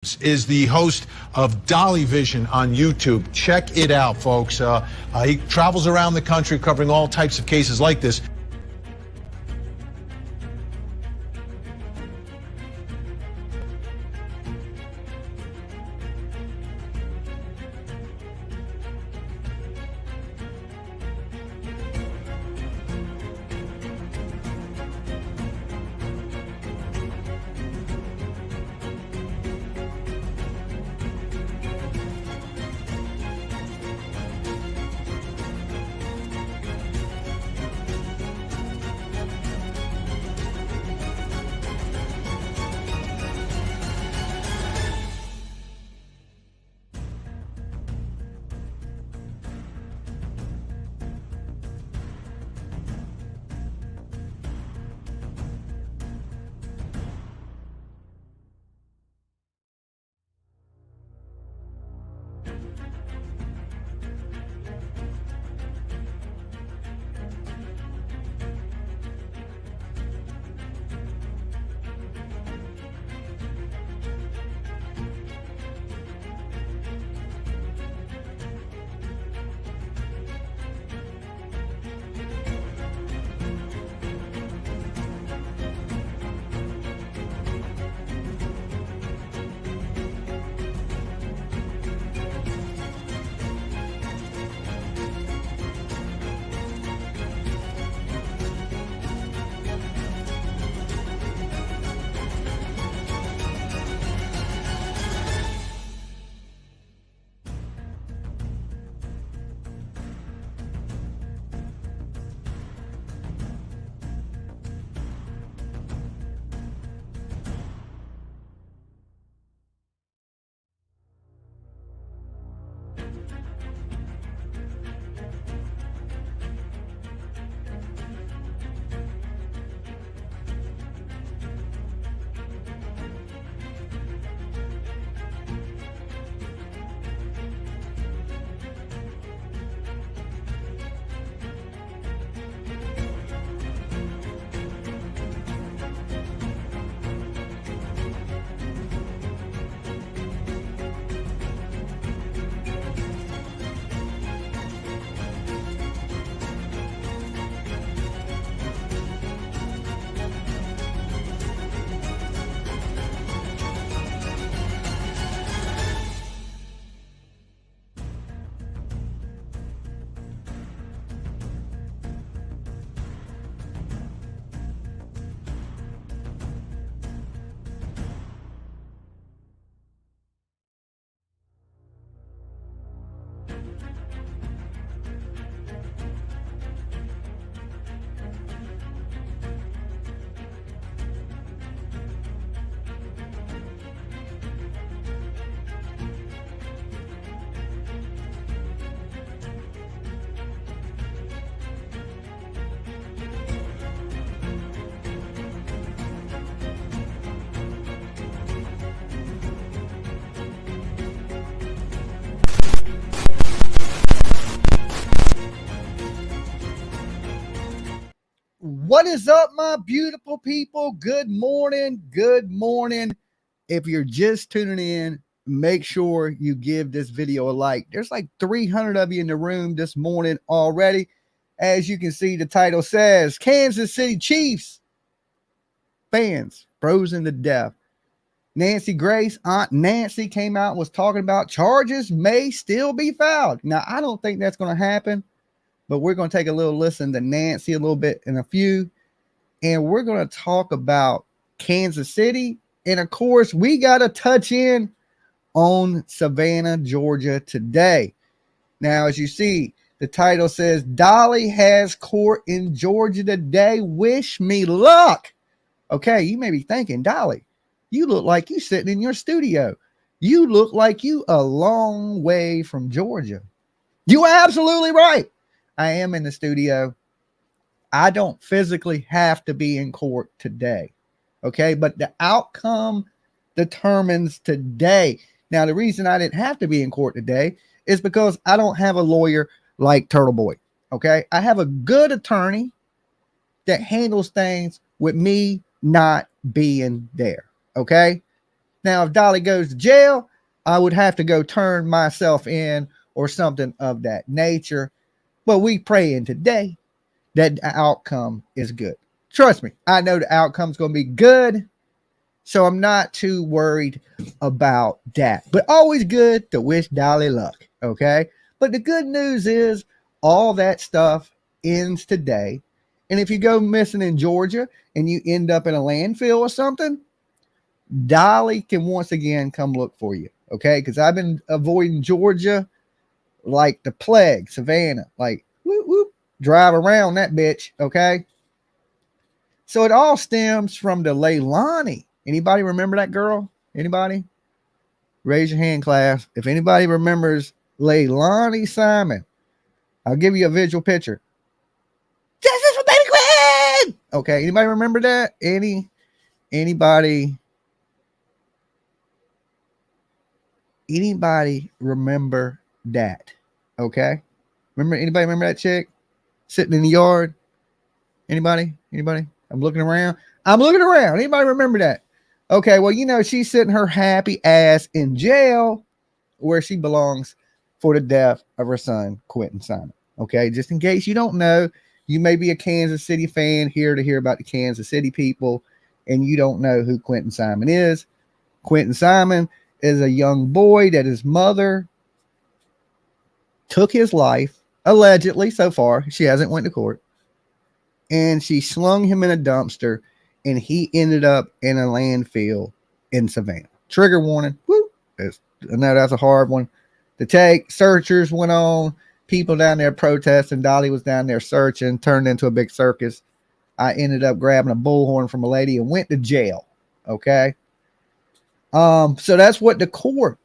is the host of Dolly Vision on YouTube. Check it out, folks. He travels around the country covering all types of cases like this. What is up, my beautiful people? Good morning. Good morning. If you're just tuning in, make sure you give this video a like. There's like 300 of you in the room this morning already. As you can see, the title says Kansas City Chiefs fans frozen to death. Nancy Grace, Aunt Nancy, came out and was talking about charges may still be filed. Now, I don't think that's going to happen, but we're going to take a little listen to Nancy a little bit in a few. And we're going to talk about Kansas City. And of course, we got to touch in on Savannah, Georgia today. Now, as you see, the title says Dolly has court in Georgia today. Wish me luck. Okay, you may be thinking, Dolly, you look like you sitting in your studio. You look like you a long way from Georgia. You are absolutely right. I am in the studio. I don't physically have to be in court today. Okay, but the outcome determines today. Now, the reason I didn't have to be in court today is because I don't have a lawyer like Turtle Boy. Okay, I have a good attorney that handles things with me not being there. Okay, Now, if Dolly goes to jail, I would have to go turn myself in or something of that nature. But we praying today that the outcome is good. Trust me, I know the outcome's going to be good. So I'm not too worried about that. But always good to wish Dolly luck. Okay. But the good news is all that stuff ends today. And if you go missing in Georgia and you end up in a landfill or something, Dolly can once again come look for you. Okay. Because I've been avoiding Georgia like the plague, Savannah, like whoop, whoop, drive around that bitch. Okay. So it all stems from the Leilani. Anybody remember that girl? Anybody? Raise your hand, class. If anybody remembers Leilani Simon, I'll give you a visual picture. Justice for Baby Quinn! Okay, anybody remember that? Anybody remember that? Okay. Anybody remember that chick sitting in the yard? Anybody? I'm looking around. Anybody remember that? Okay, well, you know, she's sitting her happy ass in jail where she belongs for the death of her son, Quinton Simon. Okay, just in case you don't know, you may be a Kansas City fan here to hear about the Kansas City people, and you don't know who Quinton Simon is. Quinton Simon is a young boy that his mother took his life, allegedly so far. She hasn't went to court. And she slung him in a dumpster, and he ended up in a landfill in Savannah. Trigger warning. Woo! I know that's a hard one to take. Searchers went on. People down there protesting. Dolly was down there searching. Turned into a big circus. I ended up grabbing a bullhorn from a lady and went to jail. Okay. So that's what the court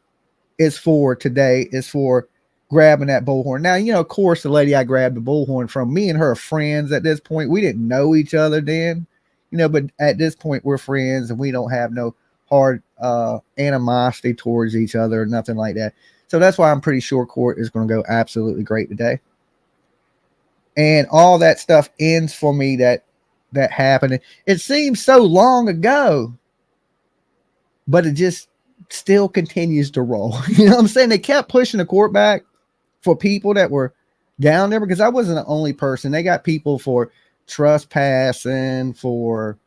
is for today. Is for grabbing that bullhorn. Now, you know, of course, the lady I grabbed the bullhorn from, me and her are friends at this point. We didn't know each other then, you know, but at this point we're friends and we don't have no hard animosity towards each other or nothing like that. So that's why I'm pretty sure court is going to go absolutely great today. And all that stuff ends for me that happened. It seems so long ago, but it just still continues to roll. You know what I'm saying? They kept pushing the court back for people that were down there because I wasn't the only person. They got people for trespassing, for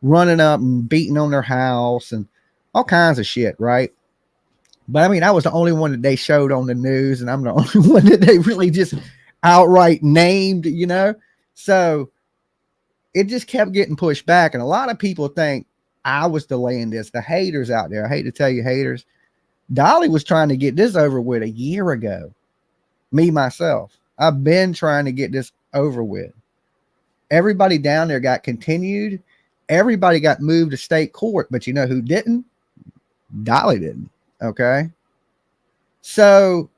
running up and beating on their house and all kinds of shit, right? But I mean, I was the only one that they showed on the news, and I'm the only one that they really just outright named, you know? So it just kept getting pushed back. And a lot of people think I was delaying this. The haters out there, I hate to tell you, haters, Dolly was trying to get this over with a year ago. Me, myself, I've been trying to get this over with. Everybody down there got continued. Everybody got moved to state court, but you know who didn't? Dolly didn't. Okay. So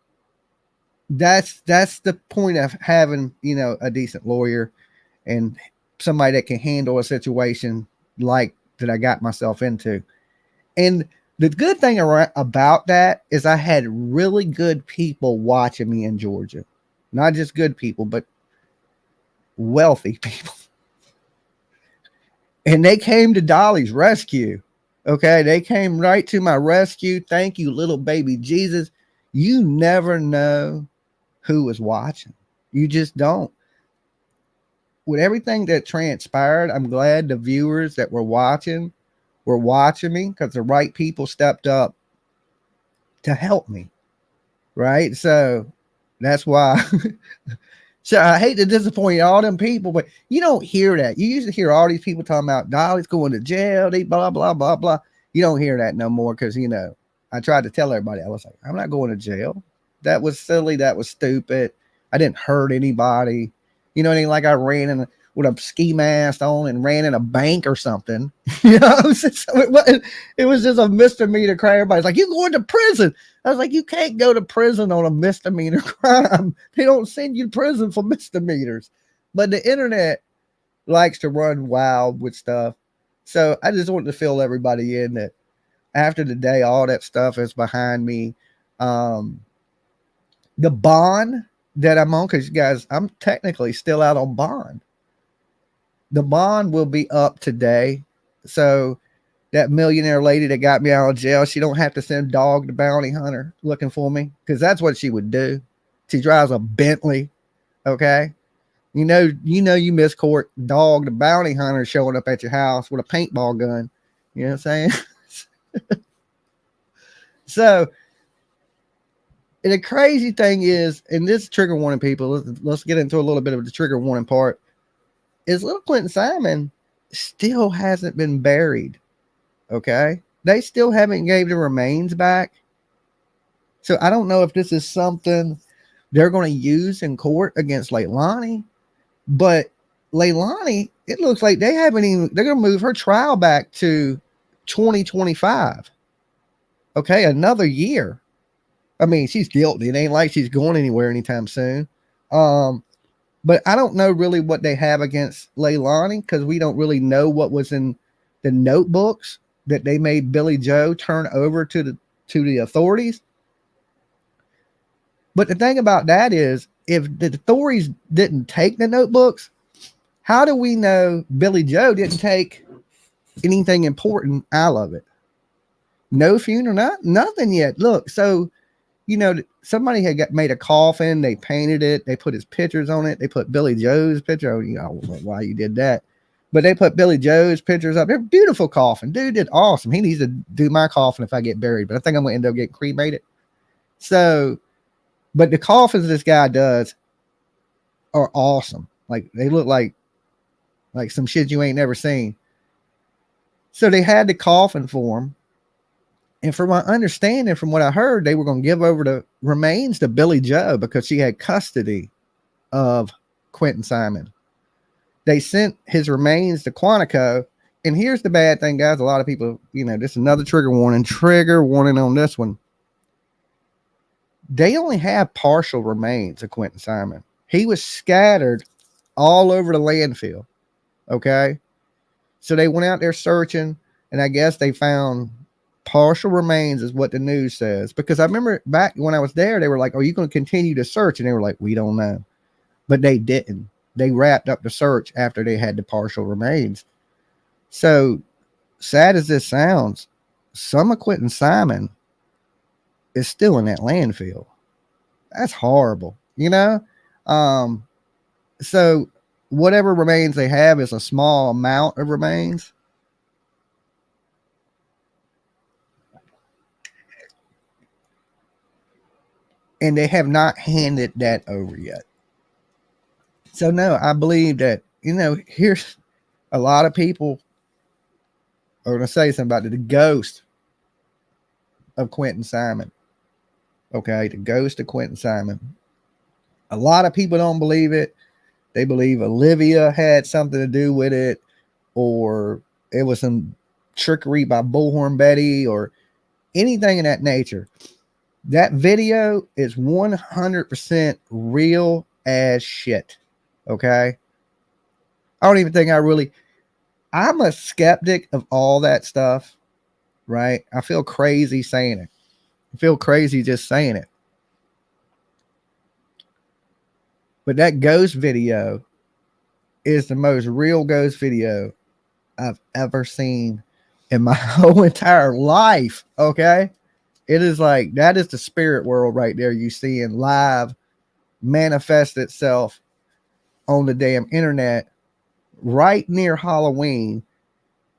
that's the point of having, you know, a decent lawyer and somebody that can handle a situation like that I got myself into. And the good thing about that is I had really good people watching me in Georgia. Not just good people, but wealthy people. And they came to Dolly's rescue. Okay, they came right to my rescue. Thank you, little baby Jesus. You never know who is watching. You just don't. With everything that transpired, I'm glad the viewers that were watching me because the right people stepped up to help me. Right? So that's why. So I hate to disappoint all them people, but you don't hear that. You used to hear all these people talking about Dolly's going to jail, they blah, blah, blah, blah. You don't hear that no more because, you know, I tried to tell everybody, I was like, I'm not going to jail. That was silly. That was stupid. I didn't hurt anybody. You know, it ain't like I ran in with a ski mask on and ran in a bank or something. You know, it was just a misdemeanor crime. Everybody's like, you going to prison. I was like, you can't go to prison on a misdemeanor crime. They don't send you to prison for misdemeanors. But the internet likes to run wild with stuff. So I just wanted to fill everybody in that after the day, all that stuff is behind me. The bond that I'm on, because guys, I'm technically still out on bond. The bond will be up today. So that millionaire lady that got me out of jail, she don't have to send Dog the bounty hunter looking for me, because that's what she would do. She drives a Bentley. Okay. You miss court, Dog the bounty hunter showing up at your house with a paintball gun. You know what I'm saying? So, and the crazy thing is, and this trigger warning people, let's get into a little bit of the trigger warning part, is little Quinton Simon still hasn't been buried. Okay. They still haven't gave the remains back. So I don't know if this is something they're going to use in court against Leilani, but Leilani, it looks like they're going to move her trial back to 2025. Okay. Another year. I mean, she's guilty. It ain't like she's going anywhere anytime soon. But I don't know really what they have against Leilani, because we don't really know what was in the notebooks that they made Billy Joe turn over to the authorities. But the thing about that is, if the authorities didn't take the notebooks, how do we know Billy Joe didn't take anything important out of it? No funeral, nothing yet. Look, so, somebody had made a coffin, they painted it, they put his pictures on it, they put Billy Joe's picture. I don't know why you did that, but they put Billy Joe's pictures up. They're beautiful coffin. Dude did awesome. He needs to do my coffin if I get buried, but I think I'm going to end up getting cremated. So, but the coffins this guy does are awesome. Like, they look like some shit you ain't never seen. So they had the coffin for him. And from my understanding, from what I heard, they were going to give over the remains to Billy Joe because she had custody of Quinton Simon. They sent his remains to Quantico. And here's the bad thing, guys. A lot of people, this is another trigger warning on this one. They only have partial remains of Quinton Simon. He was scattered all over the landfill. Okay. So they went out there searching, and I guess they found partial remains, is what the news says. Because I remember back when I was there, they were like, "Are you going to continue to search?" And they were like, "We don't know." But they didn't. They wrapped up the search after they had the partial remains. So sad as this sounds, some of Quinton Simon is still in that landfill. That's horrible, So whatever remains they have is a small amount of remains. And they have not handed that over yet. So no, I believe that, here's a lot of people are going to say something about the ghost of Quinton Simon. Okay, the ghost of Quinton Simon. A lot of people don't believe it. They believe Olivia had something to do with it, or it was some trickery by Bullhorn Betty, or anything of that nature. That video is 100% real as shit. Okay. I don't even think I'm a skeptic of all that stuff. Right. I feel crazy saying it. I feel crazy just saying it. But that ghost video is the most real ghost video I've ever seen in my whole entire life. Okay. It is like, that is the spirit world right there. You see in live manifest itself on the damn internet right near Halloween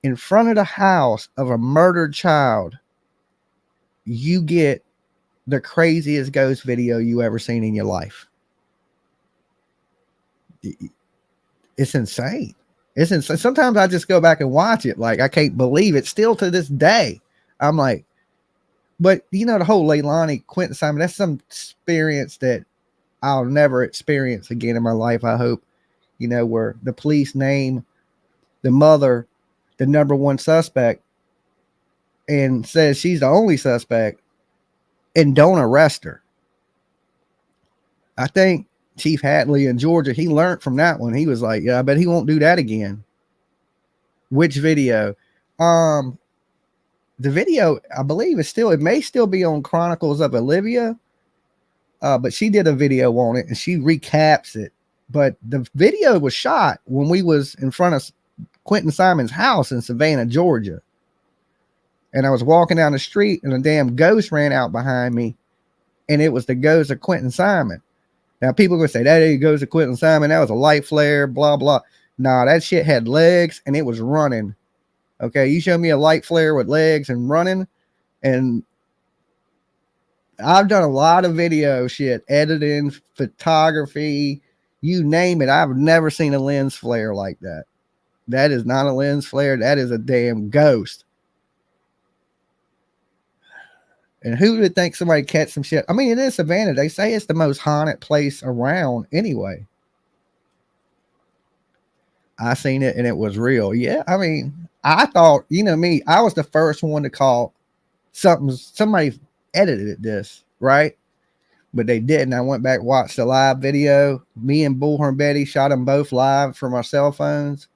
in front of the house of a murdered child. You get the craziest ghost video you ever seen in your life. It's insane. It's insane. Sometimes I just go back and watch it. Like, I can't believe it still to this day. I'm like, but the whole Leilani, Quinton Simon, that's some experience that I'll never experience again in my life. I hope, where the police name the mother the number one suspect and says she's the only suspect and don't arrest her. I think Chief Hatley in Georgia, he learned from that one. He was like, yeah, I bet he won't do that again. Which video? The video, I believe, it may still be on Chronicles of Olivia, but she did a video on it and she recaps it. But the video was shot when we was in front of Quinton Simon's house in Savannah, Georgia. and I was walking down the street, and a damn ghost ran out behind me, and it was the ghost of Quinton Simon. Now, people are going to say, that ain't ghost of Quinton Simon. That was a light flare, blah, blah. Nah, that shit had legs, and it was running. Okay, you show me a light flare with legs and running, and I've done a lot of video shit, editing, photography, you name it. I've never seen a lens flare like that. That is not a lens flare. That is a damn ghost. And who would think somebody catch some shit? I mean, it is Savannah. They say it's the most haunted place around anyway. I seen it and it was real. Yeah, I mean, I thought, you know me, I was the first one to call somebody edited this, right? But they didn't. I went back, watched the live video. Me and Bullhorn Betty shot them both live from our cell phones.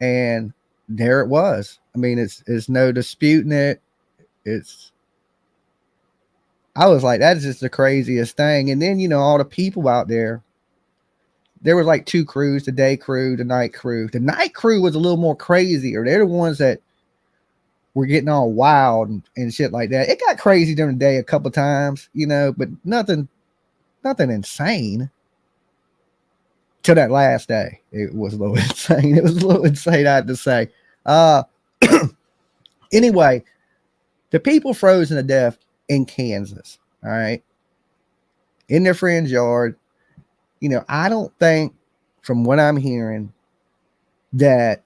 And there it was. I mean, it's no disputing it. I was like, that's just the craziest thing. And then, you know, all the people out there, there was like two crews, the day crew, the night crew. The night crew was a little more crazier. They're the ones that were getting all wild and shit like that. It got crazy during the day a couple times, you know, but nothing insane. Till that last day, it was a little insane. It was a little insane, I had to say. Anyway, the people frozen to death in Kansas, all right, in their friend's yard. You know, I don't think, from what I'm hearing, that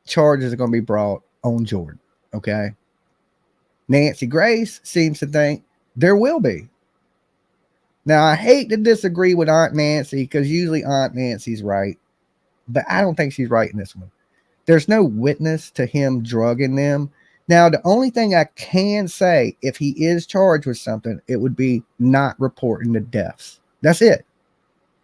charges are going to be brought on Jordan. Okay. Nancy Grace seems to think there will be. Now, I hate to disagree with Aunt Nancy, because usually Aunt Nancy's right, but I don't think she's right in this one. There's no witness to him drugging them. Now, the only thing I can say, if he is charged with something, it would be not reporting the deaths. That's it.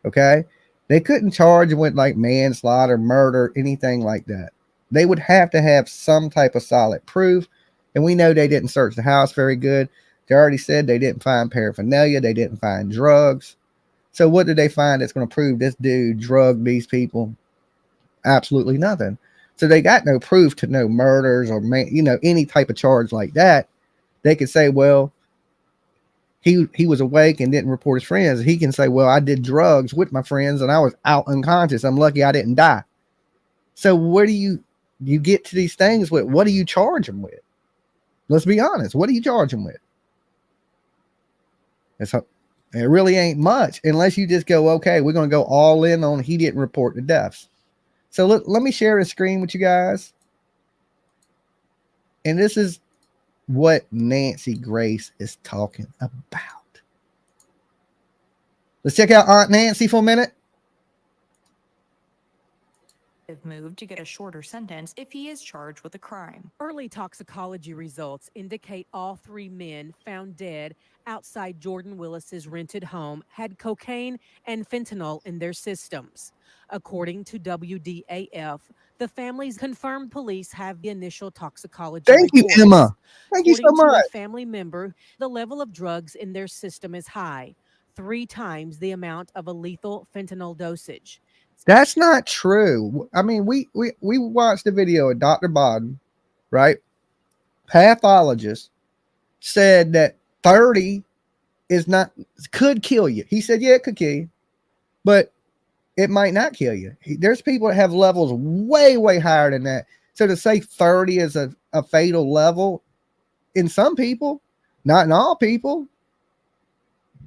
Okay. They couldn't charge him with like manslaughter, murder, anything like that. They would have to have some type of solid proof. And we know they didn't search the house very good. They already said they didn't find paraphernalia. They didn't find drugs. So what did they find that's going to prove this dude drugged these people? Absolutely nothing. So they got no proof to no murders or, you know, any type of charge like that. They could say, well, he was awake and didn't report his friends. He can say, well, I did drugs with my friends and I was out unconscious. I'm lucky I didn't die. So where do you get to these things with? What do you charge him with? Let's be honest. What do you charge him with? It really ain't much, unless you just go, okay, we're going to go all in on he didn't report the deaths. So let me share the screen with you guys. And this is what Nancy Grace is talking about. Let's check out Aunt Nancy for a minute. Moved to get a shorter sentence if he is charged with a crime. Early toxicology results indicate all three men found dead outside Jordan Willis's rented home had cocaine and fentanyl in their systems. According to WDAF, the families confirmed police have the initial toxicology Thank reports. you, Emma. Thank you so much. A family member, the level of drugs in their system is high, 3 times the amount of a lethal fentanyl dosage. That's not true. I mean, we watched the video of Dr. Bodden, right? Pathologist said that 30 could kill you. He said, yeah, it could kill you, but it might not kill you. There's people that have levels way, way higher than that. So to say 30 is a fatal level in some people, not in all people. I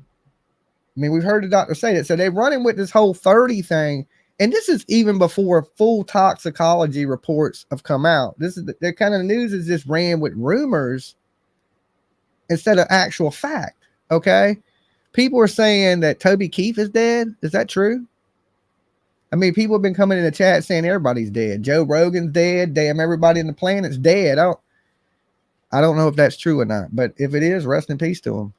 mean, we've heard the doctor say that. So they're running with this whole 30 thing. And this is even before full toxicology reports have come out. This is the kind of news is just ran with rumors instead of actual fact. Okay. People are saying that Toby Keith is dead. Is that true? I mean, people have been coming in the chat saying everybody's dead. Joe Rogan's dead. Damn, everybody on the planet's dead. I don't know if that's true or not, but if it is, rest in peace to him.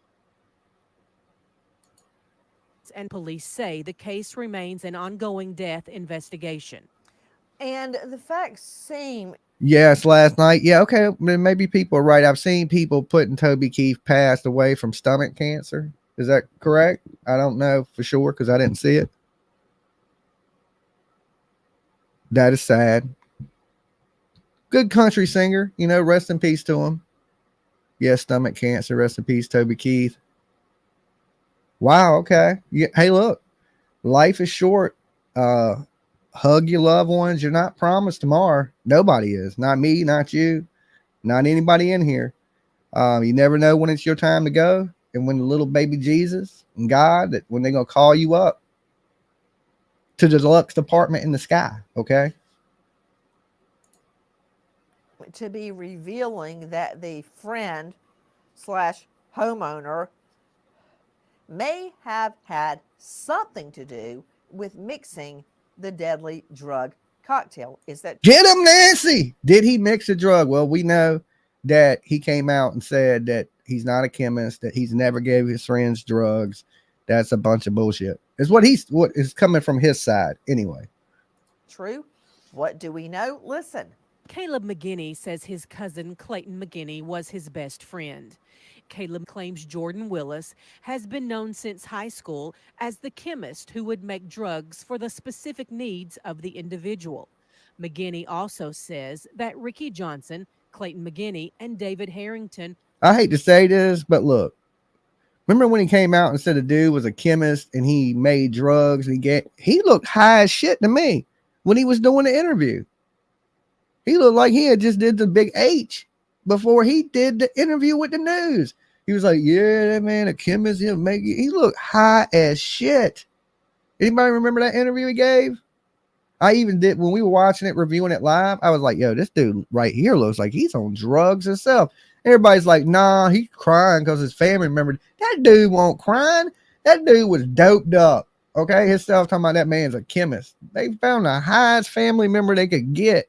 And police say the case remains an ongoing death investigation. And the facts seem... Yes, last night. Yeah, okay. Maybe people are right. I've seen people putting Toby Keith passed away from stomach cancer. Is that correct? I don't know for sure because I didn't see it. That is sad. Good country singer, you know, rest in peace to him. Yeah, stomach cancer. Rest in peace, Toby Keith. Wow. Okay. Yeah. Hey, look, life is short. Hug your loved ones. You're not promised tomorrow. Nobody is. Not me. Not you. Not anybody in here. You never know when it's your time to go, and when the little baby Jesus and God, that when they're gonna call you up to the deluxe department in the sky. Okay. To be revealing that the friend slash homeowner may have had something to do with mixing the deadly drug cocktail. Is that Get him, Nancy? Did he mix a drug? Well, we know that he came out and said that he's not a chemist, that he's never gave his friends drugs. That's a bunch of bullshit. Is what is coming from his side anyway. true? What do we know? Listen. Caleb McGinney says his cousin Clayton McGinney was his best friend. Caleb claims Jordan Willis has been known since high school as the chemist who would make drugs for the specific needs of the individual. McGinney also says that Ricky Johnson, Clayton McGinney, and David Harrington. I hate to say this, but look, remember when he came out and said the dude was a chemist and he made drugs and he looked high as shit to me when he was doing the interview. He looked like he had just did the big H before he did the interview with the news. He was like, yeah, that man, a chemist, he'll make it. He looked high as shit. Anybody remember that interview he gave? I even did when we were watching it, reviewing it live. I was like, yo, this dude right here looks like he's on drugs himself. Everybody's like, nah, he's crying because his family remembered. That dude won't crying. That dude was doped up. Okay, his self talking about that man's a chemist. They found the highest family member they could get.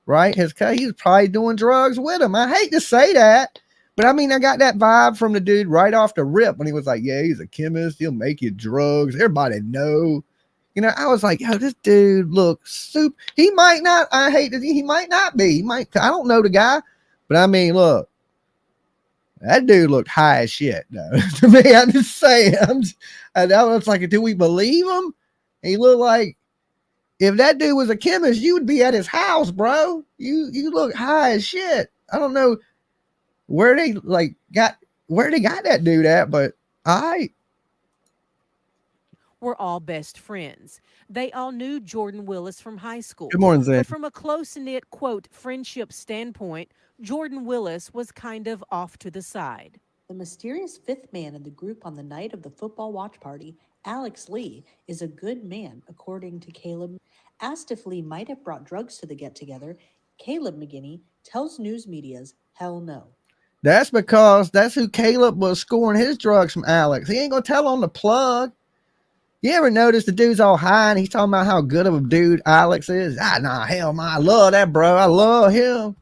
Right? He's probably doing drugs with him. I hate to say that, but I mean, I got that vibe from the dude right off the rip when he was like, yeah, he's a chemist. He'll make you drugs. Everybody know. You know, I was like, yo, this dude looks super. He might not. He might not be. He might. I don't know the guy, but I mean, look, that dude looked high as shit. No, to me, I'm just saying. That was like, do we believe him? He looked like. If that dude was a chemist, you would be at his house, bro. You look high as shit. I don't know where they got that dude at, but we're all best friends. They all knew Jordan Willis from high school. Good morning, Zane. But from a close-knit, quote, friendship standpoint, Jordan Willis was kind of off to the side. The mysterious fifth man in the group on the night of the football watch party, Alex Lee, is a good man, according to Caleb. Asked if Lee might have brought drugs to the get-together, Caleb McGinney tells news medias, hell no. That's because that's who Caleb was scoring his drugs from, Alex. He ain't going to tell on the plug. You ever notice the dude's all high and he's talking about how good of a dude Alex is? Nah, hell no, I love that, bro. I love him.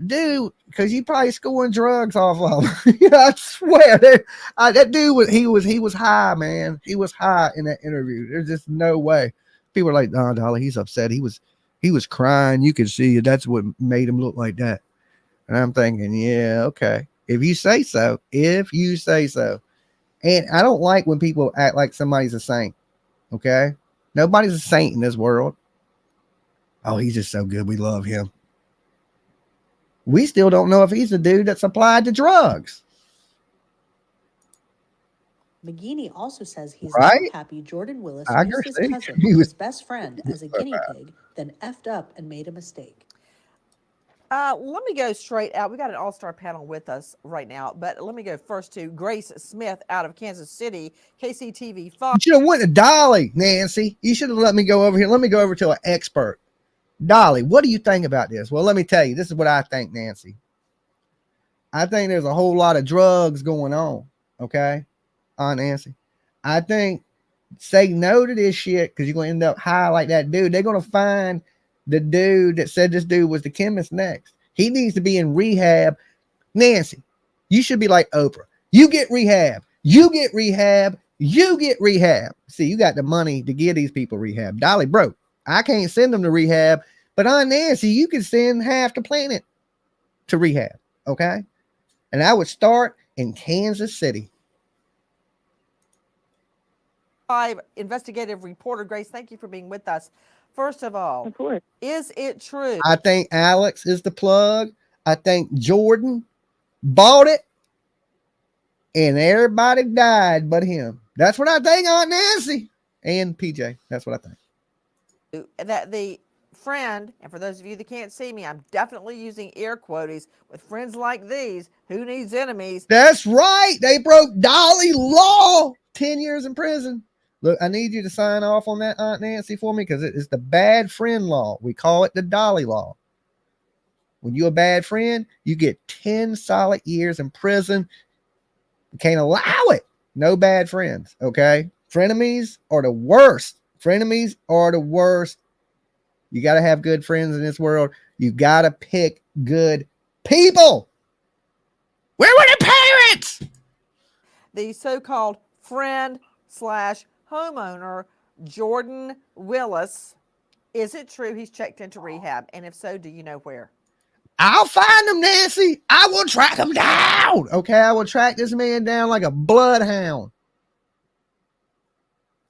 Dude, because you probably scoring drugs off of him. I swear that dude was high, man. He was high in that interview. There's just no way. People are like, oh, Dolly, he's upset. He was crying. You could see that's what made him look like that. And I'm thinking, yeah, okay. If you say so. And I don't like when people act like somebody's a saint. Okay? Nobody's a saint in this world. Oh, he's just so good. We love him. We still don't know if he's the dude that supplied the drugs. McGinney also says he's right? not happy Jordan Willis used his cousin, his best friend, as a guinea pig, then effed up and made a mistake. Let me go straight out. We got an all-star panel with us right now, but let me go first to Grace Smith out of Kansas City, KCTV 5. You should have went to Dolly, Nancy. You should have let me go over here. Let me go over to an expert. Dolly, what do you think about this? Well, let me tell you, this is what I think, Nancy. I think there's a whole lot of drugs going on. Okay. Nancy. I think say no to this shit because you're going to end up high like that dude. They're going to find the dude that said this dude was the chemist next. He needs to be in rehab. Nancy, you should be like Oprah. You get rehab. You get rehab. You get rehab. See, you got the money to give these people rehab. Dolly broke. I can't send them to rehab, but Aunt Nancy, you can send half the planet to rehab. Okay. And I would start in Kansas City. 5 investigative reporter. Grace, thank you for being with us. First of all, of course, is it true? I think Alex is the plug. I think Jordan bought it and everybody died but him. That's what I think, Aunt Nancy and PJ. That's what I think. That the friend, and for those of you that can't see me, I'm definitely using air quotes, with friends like these, who needs enemies? That's right. They broke Dolly law. 10 years in prison. Look, I need you to sign off on that, Aunt Nancy, for me, because it is the bad friend law. We call it the Dolly law. When you're a bad friend, you get 10 solid years in prison. You can't allow it. No bad friends, okay? Frenemies are the worst. Frenemies are the worst. You got to have good friends in this world. You got to pick good people. Where were the parents? The so-called friend slash homeowner, Jordan Willis. Is it true he's checked into rehab? And if so, do you know where? I'll find him, Nancy. I will track him down. Okay, I will track this man down like a bloodhound.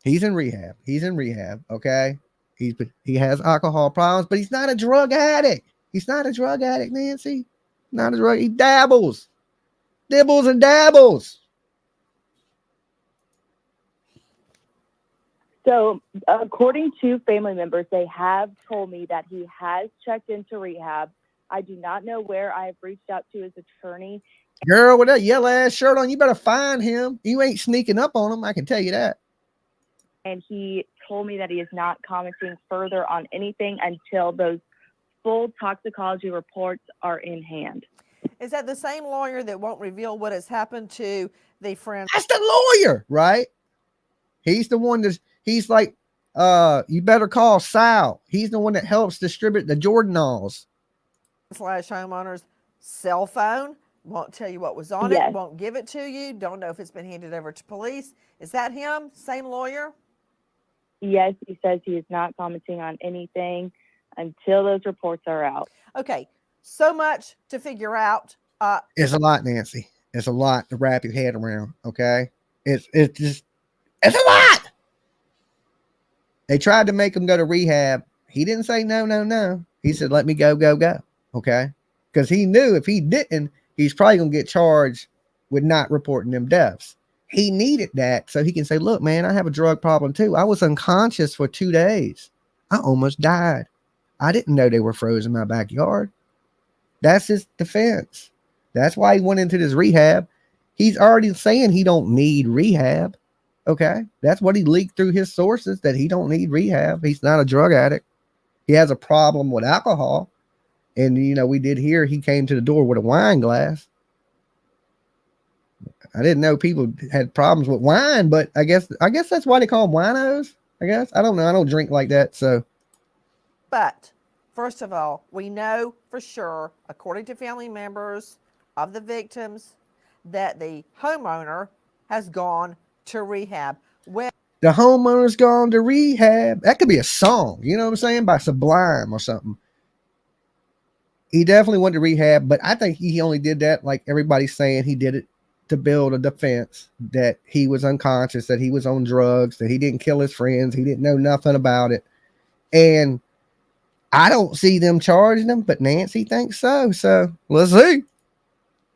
He's in rehab. He's in rehab, okay? He has alcohol problems, but he's not a drug addict. He's not a drug addict, Nancy. Not a drug. He dabbles. Dibbles and dabbles. So, according to family members, they have told me that he has checked into rehab. I do not know where. I have reached out to his attorney. Girl with that yellow ass shirt on, you better find him. You ain't sneaking up on him, I can tell you that. And he told me that he is not commenting further on anything until those full toxicology reports are in hand. Is that the same lawyer that won't reveal what has happened to the friend? That's the lawyer, right? He's the one he's like, you better call Sal. He's the one that helps distribute the Jordanals. Slash homeowner's cell phone. Won't tell you what was on Yes. it. Won't give it to you. Don't know if it's been handed over to police. Is that him? Same lawyer? Yes, he says he is not commenting on anything until those reports are out. Okay, so much to figure out. It's a lot, Nancy. It's a lot to wrap your head around. Okay, it's a lot. They tried to make him go to rehab. He didn't say no. He said, "Let me go." Okay, because he knew if he didn't, he's probably gonna get charged with not reporting them deaths. He needed that so he can say, "Look, man, I have a drug problem too. I was unconscious for 2 days. I almost died. I didn't know they were frozen in my backyard." That's his defense. That's why he went into this rehab. He's already saying he don't need rehab. Okay. That's what he leaked through his sources, that he don't need rehab. He's not a drug addict. He has a problem with alcohol. And, we did hear he came to the door with a wine glass. I didn't know people had problems with wine, but I guess that's why they call them winos. I guess. I don't know. I don't drink like that. So. But first of all, we know for sure, according to family members of the victims, that the homeowner has gone to rehab. Well, the homeowner's gone to rehab. That could be a song, you know what I'm saying? By Sublime or something. He definitely went to rehab, but I think he only did that, like everybody's saying, he did it to build a defense that he was unconscious, that he was on drugs, that he didn't kill his friends. He didn't know nothing about it. And I don't see them charging him, but Nancy thinks so. So let's see.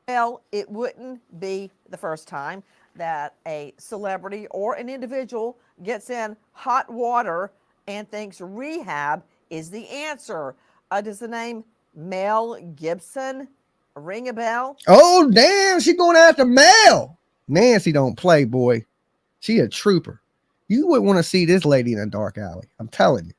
Well, it wouldn't be the first time that a celebrity or an individual gets in hot water and thinks rehab is the answer. Does the name Mel Gibson ring a bell? Oh, damn. She going after Mel. Nancy don't play, boy. She a trooper. You wouldn't want to see this lady in a dark alley. I'm telling you.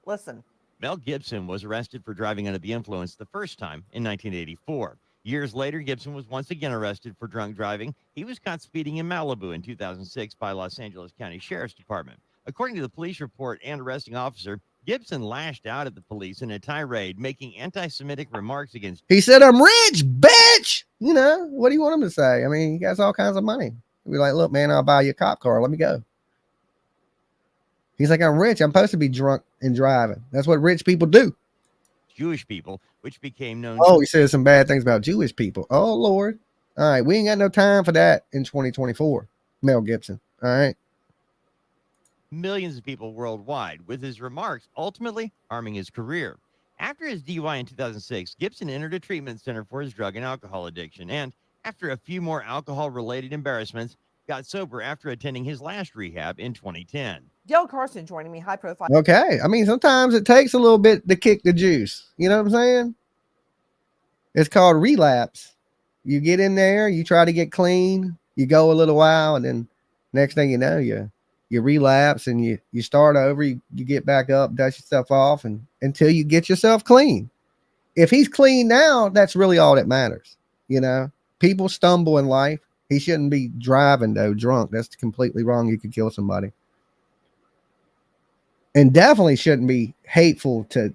Listen. Mel Gibson was arrested for driving under the influence the first time in 1984. Years later, Gibson was once again arrested for drunk driving. He was caught speeding in Malibu in 2006 by Los Angeles County Sheriff's Department. According to the police report and arresting officer, Gibson lashed out at the police in a tirade, making anti-Semitic remarks against. He said, "I'm rich, bitch." What do you want him to say? I mean, he has all kinds of money. He'll be like, "Look, man, I'll buy you a cop car. Let me go." He's like, "I'm rich. I'm supposed to be drunk and driving. That's what rich people do." Jewish people, which became known. Oh, he said some bad things about Jewish people. Oh, Lord. All right. We ain't got no time for that in 2024. Mel Gibson. All right. Millions of people worldwide, with his remarks ultimately harming his career. After his DUI in 2006, Gibson entered a treatment center for his drug and alcohol addiction, and after a few more alcohol-related embarrassments, got sober after attending his last rehab in 2010. Dale Carson joining me, high profile. Okay. I mean, sometimes it takes a little bit to kick the juice. You know what I'm saying? It's called relapse. You get in there, you try to get clean, you go a little while, and then next thing you know, you relapse and you start over, you get back up, dust yourself off, and until you get yourself clean. If he's clean now, that's really all that matters. You know, people stumble in life. He shouldn't be driving though drunk. That's completely wrong. You could kill somebody. And definitely shouldn't be hateful to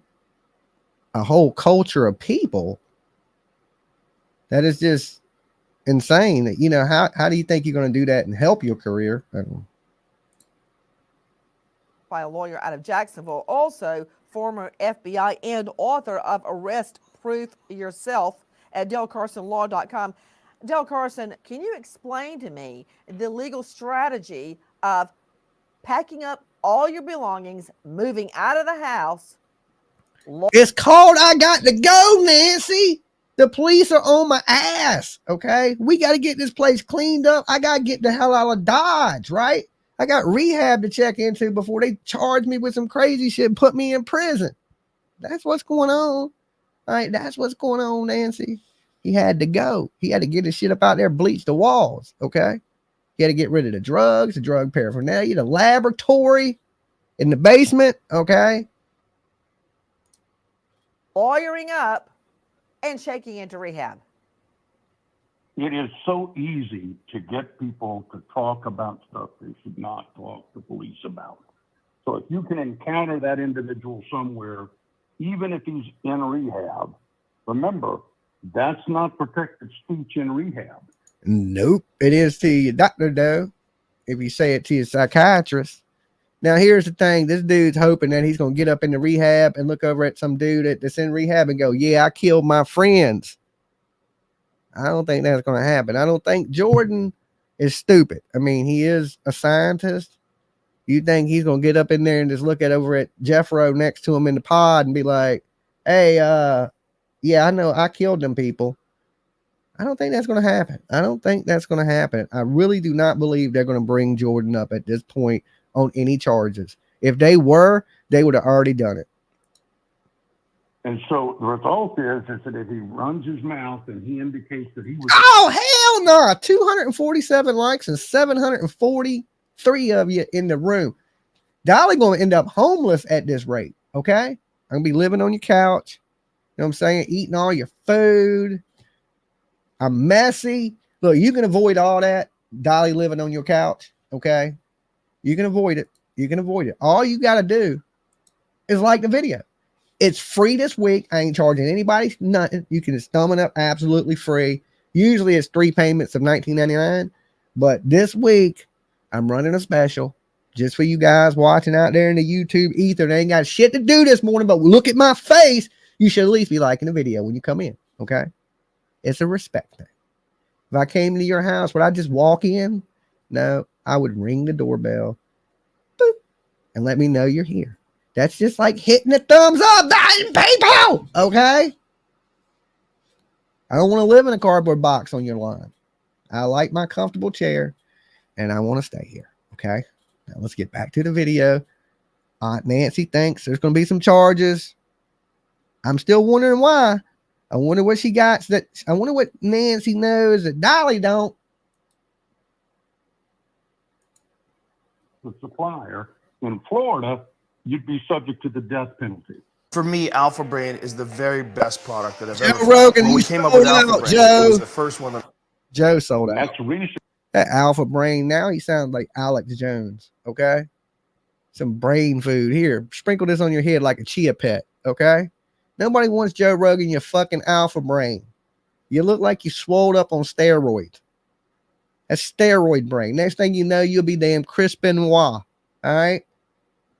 a whole culture of people. That is just insane. You know, how do you think you're going to do that and help your career? I don't know. By a lawyer out of Jacksonville, also former FBI and author of Arrest Proof Yourself at DaleCarsonLaw.com. Dale Carson, can you explain to me the legal strategy of packing up all your belongings, moving out of the house? It's called I got to go, Nancy. The police are on my ass, okay? We got to get this place cleaned up. I got to get the hell out of Dodge, right? I got rehab to check into before they charge me with some crazy shit and put me in prison. That's what's going on. All right, that's what's going on, Nancy. He had to go. He had to get his shit up out there, bleach the walls, okay? He had to get rid of the drugs, the drug paraphernalia, the laboratory in the basement, okay? Lawyering up and checking into rehab. It is so easy to get people to talk about stuff they should not talk to police about. So if you can encounter that individual somewhere, even if he's in rehab, remember, that's not protected speech in rehab. Nope. It is to your doctor, though, if you say it to your psychiatrist. Now, here's the thing. This dude's hoping that he's going to get up in the rehab and look over at some dude that's in rehab and go, yeah, I killed my friends. I don't think that's going to happen. I don't think Jordan is stupid. I mean, he is a scientist. You think he's going to get up in there and just look over at Jeffro next to him in the pod and be like, hey, yeah, I know I killed them people. I don't think that's going to happen. I don't think that's going to happen. I really do not believe they're going to bring Jordan up at this point on any charges. If they were, they would have already done it. And so the result is that if he runs his mouth and he indicates that he was... Oh, hell no. 247 likes and 743 of you in the room. Dolly going to end up homeless at this rate, okay? I'm going to be living on your couch. You know what I'm saying? Eating all your food. I'm messy. Look, you can avoid all that. Dolly living on your couch, okay? You can avoid it. You can avoid it. All you got to do is like the video. It's free this week. I ain't charging anybody nothing. You can just thumb it up absolutely free. Usually it's 3 payments of $19.99. But this week, I'm running a special just for you guys watching out there in the YouTube ether. They ain't got shit to do this morning, but look at my face. You should at least be liking the video when you come in, okay? It's a respect thing. If I came to your house, would I just walk in? No, I would ring the doorbell, boop, and let me know you're here. That's just like hitting the thumbs up, people, okay? I don't want to live in a cardboard box on your lawn. I like my comfortable chair, and I want to stay here, okay? Now let's get back to the video. Aunt Nancy thinks there's going to be some charges. I'm still wondering why. I wonder what she got. I wonder what Nancy knows that Dolly don't. The supplier in Florida, you'd be subject to the death penalty. For me, Alpha Brain is the very best product that I've Joe ever found. Rogan, When we came up with Alpha Brain, Joe. it was the first one. Joe sold out. That's research. That Alpha Brain, now he sounds like Alex Jones, okay? Some brain food. Here, sprinkle this on your head like a chia pet, okay? Nobody wants Joe Rogan, your fucking Alpha Brain. You look like you swole up on steroids. That's steroid brain. Next thing you know, you'll be damn Chris Benoit, all right?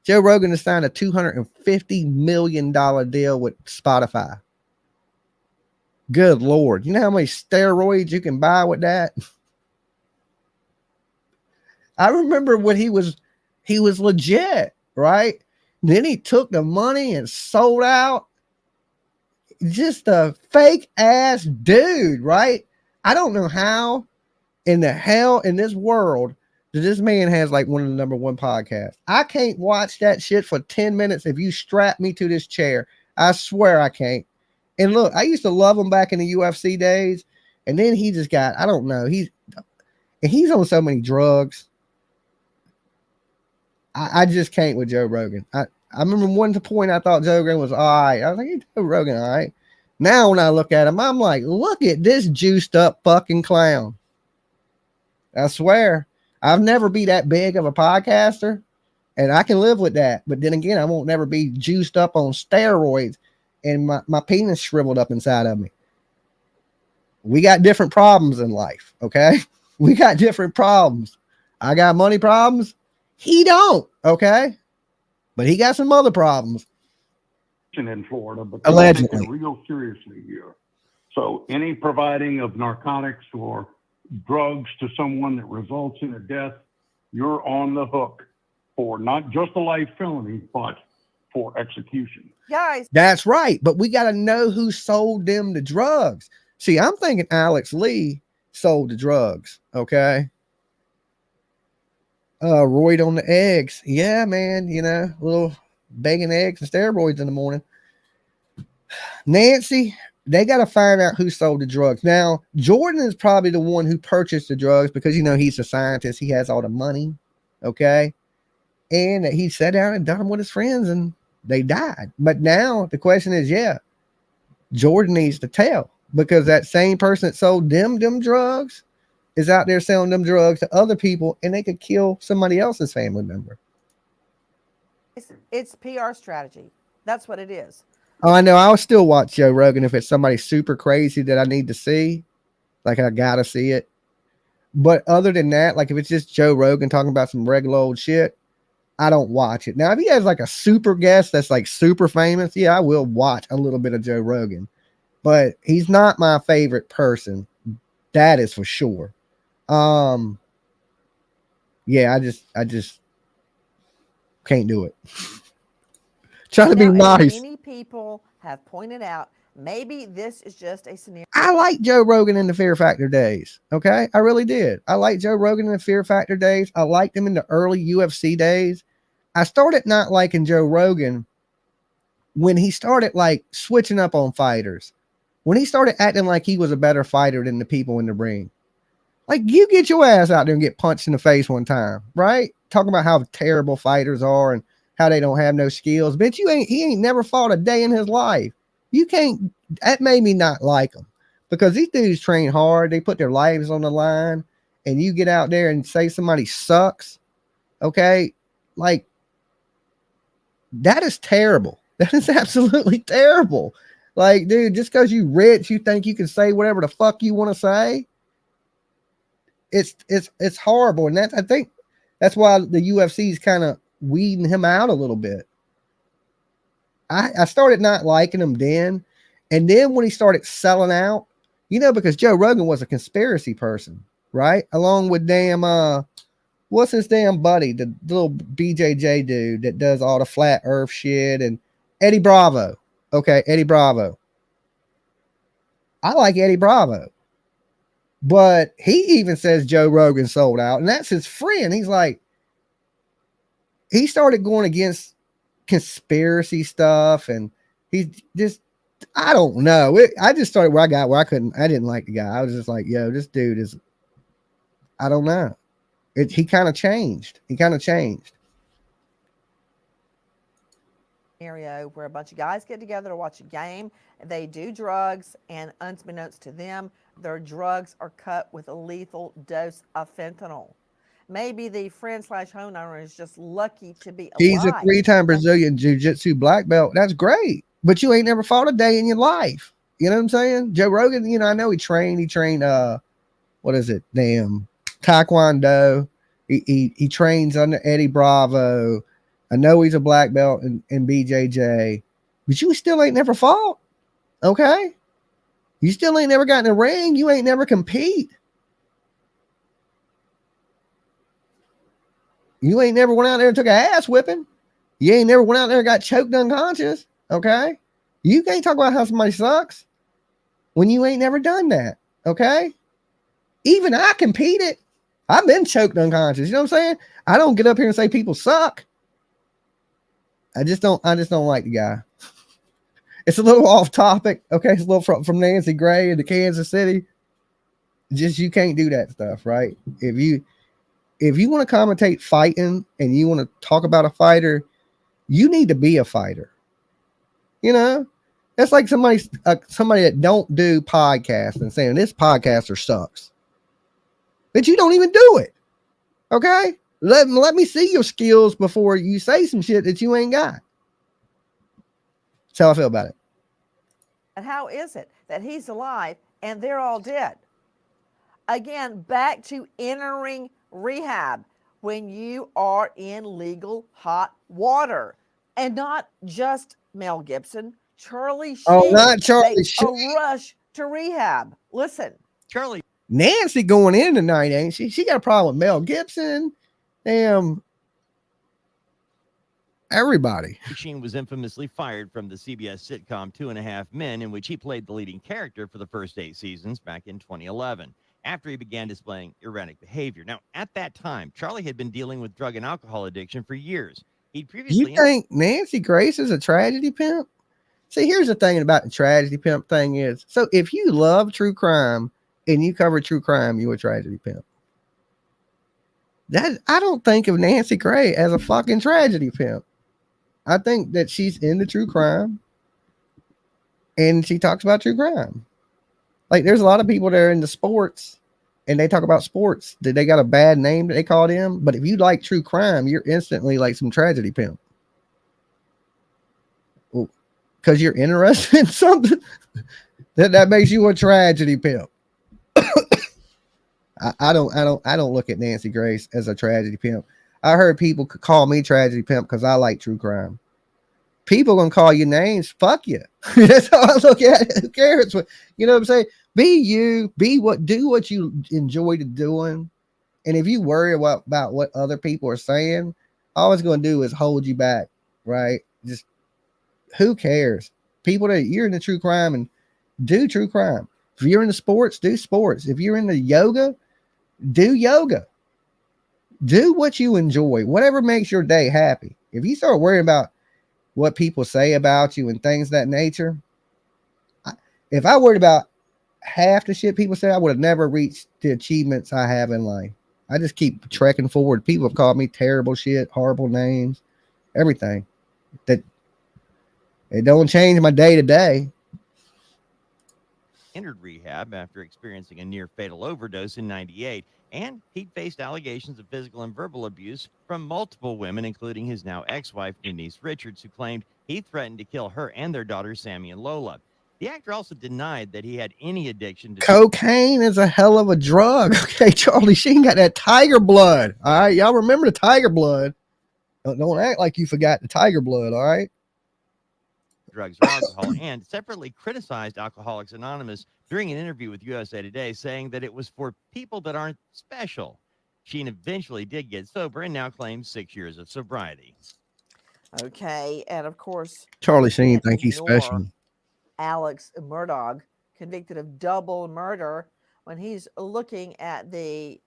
Joe Rogan has signed a $250 million deal with Spotify. Good Lord. You know how many steroids you can buy with that? I remember when he was legit, right? Then he took the money and sold out. just a fake ass dude, right? I don't know how in the hell in this world that this man has like one of the #1 podcasts. I can't watch that shit for 10 minutes if you strap me to this chair. I swear I can't. And look, I used to love him back in the UFC days, and then he just got, I don't know, he's on so many drugs. I just can't with Joe Rogan. I remember one point I thought Joe Rogan was all right. I was like, Joe Rogan, all right. Now when I look at him, I'm like, look at this juiced up fucking clown. I swear, I've never be that big of a podcaster, and I can live with that. But then again, I won't never be juiced up on steroids and my penis shriveled up inside of me. We got different problems in life, okay? We got different problems. I got money problems. He don't, okay? But he got some other problems. In Florida, but allegedly, taken real seriously here. So any providing of narcotics or drugs to someone that results in a death, you're on the hook for not just a life felony, but for execution. Guys, that's right. But we got to know who sold them the drugs. See, I'm thinking Alex Lee sold the drugs. Okay. Roid on the eggs. Yeah, man. You know, a little bacon, eggs, and steroids in the morning. Nancy, they got to find out who sold the drugs. Now, Jordan is probably the one who purchased the drugs because, you know, he's a scientist. He has all the money. Okay. And he sat down and done them with his friends and they died. But now the question is, yeah, Jordan needs to tell, because that same person that sold them drugs is out there selling them drugs to other people, and they could kill somebody else's family member. It's PR strategy. That's what it is. Oh, I know. I'll still watch Joe Rogan if it's somebody super crazy that I need to see. Like, I gotta see it. But other than that, like if it's just Joe Rogan talking about some regular old shit, I don't watch it. Now, if he has like a super guest that's like super famous, yeah, I will watch a little bit of Joe Rogan. But he's not my favorite person. That is for sure. Yeah, I just can't do it. Trying to be nice. Many people have pointed out maybe this is just a scenario. I like Joe Rogan in the Fear Factor days. Okay, I really did. I like Joe Rogan in the Fear Factor days. I liked him in the early UFC days. I started not liking Joe Rogan when he started like switching up on fighters. When he started acting like he was a better fighter than the people in the ring. Like, you get your ass out there and get punched in the face one time, right? Talking about how terrible fighters are and how they don't have no skills. Bitch, he ain't never fought a day in his life. You can't, that made me not like him, because these dudes train hard. They put their lives on the line, and you get out there and say somebody sucks. Okay. Like, that is terrible. That is absolutely terrible. Like, dude, just because you rich, you think you can say whatever the fuck you want to say. It's horrible. And I think that's why the UFC is kind of weeding him out a little bit. I started not liking him then. And then when he started selling out, you know, because Joe Rogan was a conspiracy person, right? Along with what's his damn buddy, the little BJJ dude that does all the flat earth shit, and Eddie Bravo. Okay, Eddie Bravo. I like Eddie Bravo. But he even says Joe Rogan sold out, and that's his friend. He's like, he started going against conspiracy stuff, and he's just, I don't know. I just started where I didn't like the guy. I was just like, yo, this dude is, I don't know. He kind of changed. Scenario where a bunch of guys get together to watch a game, they do drugs, and unbeknownst to them, their drugs are cut with a lethal dose of fentanyl. Maybe the friend / homeowner is just lucky to be alive. He's a 3-time Brazilian jiu-jitsu black belt. That's great. But you ain't never fought a day in your life. You know what I'm saying? Joe Rogan, you know, I know he trained, what is it? Damn, Taekwondo. He trains under Eddie Bravo. I know he's a black belt in BJJ, but you still ain't never fought. Okay. You still ain't never got in the ring. You ain't never compete. You ain't never went out there and took an ass whipping. You ain't never went out there and got choked unconscious. Okay. You can't talk about how somebody sucks when you ain't never done that. Okay. Even I competed. I've been choked unconscious. You know what I'm saying? I don't get up here and say people suck. I just don't like the guy. It's a little off topic. Okay. It's a little from Nancy Gray into Kansas City. Just, you can't do that stuff, right? If you want to commentate fighting and you want to talk about a fighter, you need to be a fighter. You know, that's like somebody that don't do podcasts and saying this podcaster sucks, but you don't even do it. Okay. Let me see your skills before you say some shit that you ain't got. That's how I feel about it. And how is it that he's alive and they're all dead? Again, back to entering rehab when you are in legal hot water. And not just Mel Gibson, Charlie Sheen. Oh, not Charlie makes Sheen. a rush to rehab. Listen. Charlie. Nancy going in tonight, ain't she? She got a problem with Mel Gibson. Damn. Everybody. Sheen was infamously fired from the CBS sitcom 2.5 Men, in which he played the leading character for the first 8 seasons back in 2011, after he began displaying erratic behavior. Now, at that time, Charlie had been dealing with drug and alcohol addiction for years. He'd previously... You think Nancy Grace is a tragedy pimp? See, here's the thing about the tragedy pimp thing is, so if you love true crime and you cover true crime, you're a tragedy pimp. That, I don't think of Nancy Gray as a fucking tragedy pimp. I think that she's into true crime and she talks about true crime. Like, there's a lot of people that are into sports and they talk about sports. Did they got a bad name that they call them? But if you like true crime, you're instantly like some tragedy pimp. Well, because you're interested in something that makes you a tragedy pimp. I don't look at Nancy Grace as a tragedy pimp. I heard people call me tragedy pimp because I like true crime. People gonna call you names. Fuck you. That's how I look at it. Who cares? You know what I'm saying? Be you. Do what you enjoy doing. And if you worry about what other people are saying, all it's gonna do is hold you back, right? Just, who cares? People that you're into true crime, and do true crime. If you're into sports, do sports. If you're into yoga, do yoga. Do what you enjoy, whatever makes your day happy. If you start worrying about what people say about you and things of that nature, if I worried about half the shit people say, I would have never reached the achievements I have in life. I just keep trekking forward. People have called me terrible shit, horrible names, everything. That it don't change my day to day. Entered rehab after experiencing a near fatal overdose in '98, and he faced allegations of physical and verbal abuse from multiple women, including his now ex-wife Denise Richards, who claimed he threatened to kill her and their daughters Sammy and Lola. The actor also denied that he had any addiction to cocaine. Is a hell of a drug. Okay, Charlie Sheen got that tiger blood. All right, y'all remember the tiger blood. Don't act like you forgot the tiger blood. All right. drugs or alcohol, and separately criticized Alcoholics Anonymous during an interview with USA Today, saying that it was for people that aren't special. Sheen eventually did get sober and now claims 6 years of sobriety. Okay, and of course, Charlie Sheen think he's special. Alex Murdoch, convicted of double murder, when he's looking at the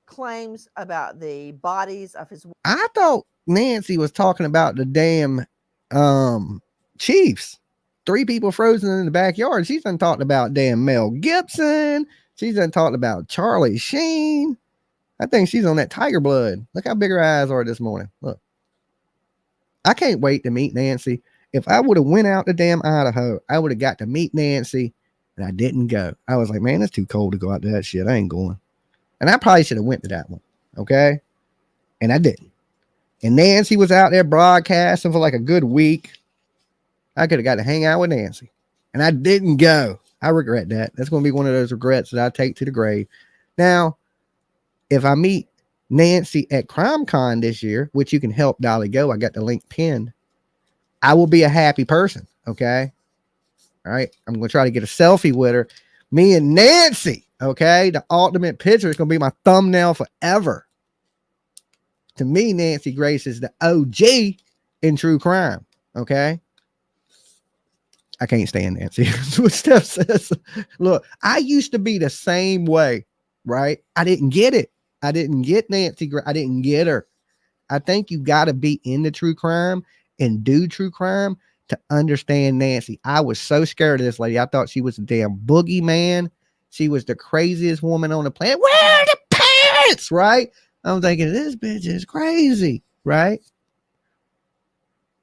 claims about the bodies of his... I thought Nancy was talking about the damn Chiefs. 3 people frozen in the backyard. She's done talking about damn Mel Gibson. She's done talking about Charlie Sheen. I think she's on that tiger blood. Look how big her eyes are this morning. Look. I can't wait to meet Nancy. If I would have went out to damn Idaho, I would have got to meet Nancy, and I didn't go. I was like, man, it's too cold to go out to that shit. I ain't going. And I probably should have went to that one. Okay. And I didn't. And Nancy was out there broadcasting for like a good week. I could have got to hang out with Nancy, and I didn't go. I regret that. That's going to be one of those regrets that I take to the grave. Now, if I meet Nancy at CrimeCon this year, which you can help Dolly go, I got the link pinned, I will be a happy person. Okay. All right. I'm going to try to get a selfie with her. Me and Nancy. Okay. The ultimate picture is going to be my thumbnail forever. To me, Nancy Grace is the OG in true crime. Okay. I can't stand Nancy. That's what Steph says. Look, I used to be the same way, right? I didn't get it. I didn't get Nancy. I didn't get her. I think you got to be into true crime and do true crime to understand Nancy. I was so scared of this lady. I thought she was a damn boogeyman. She was the craziest woman on the planet. Where are the parents? Right? I'm thinking, this bitch is crazy, right?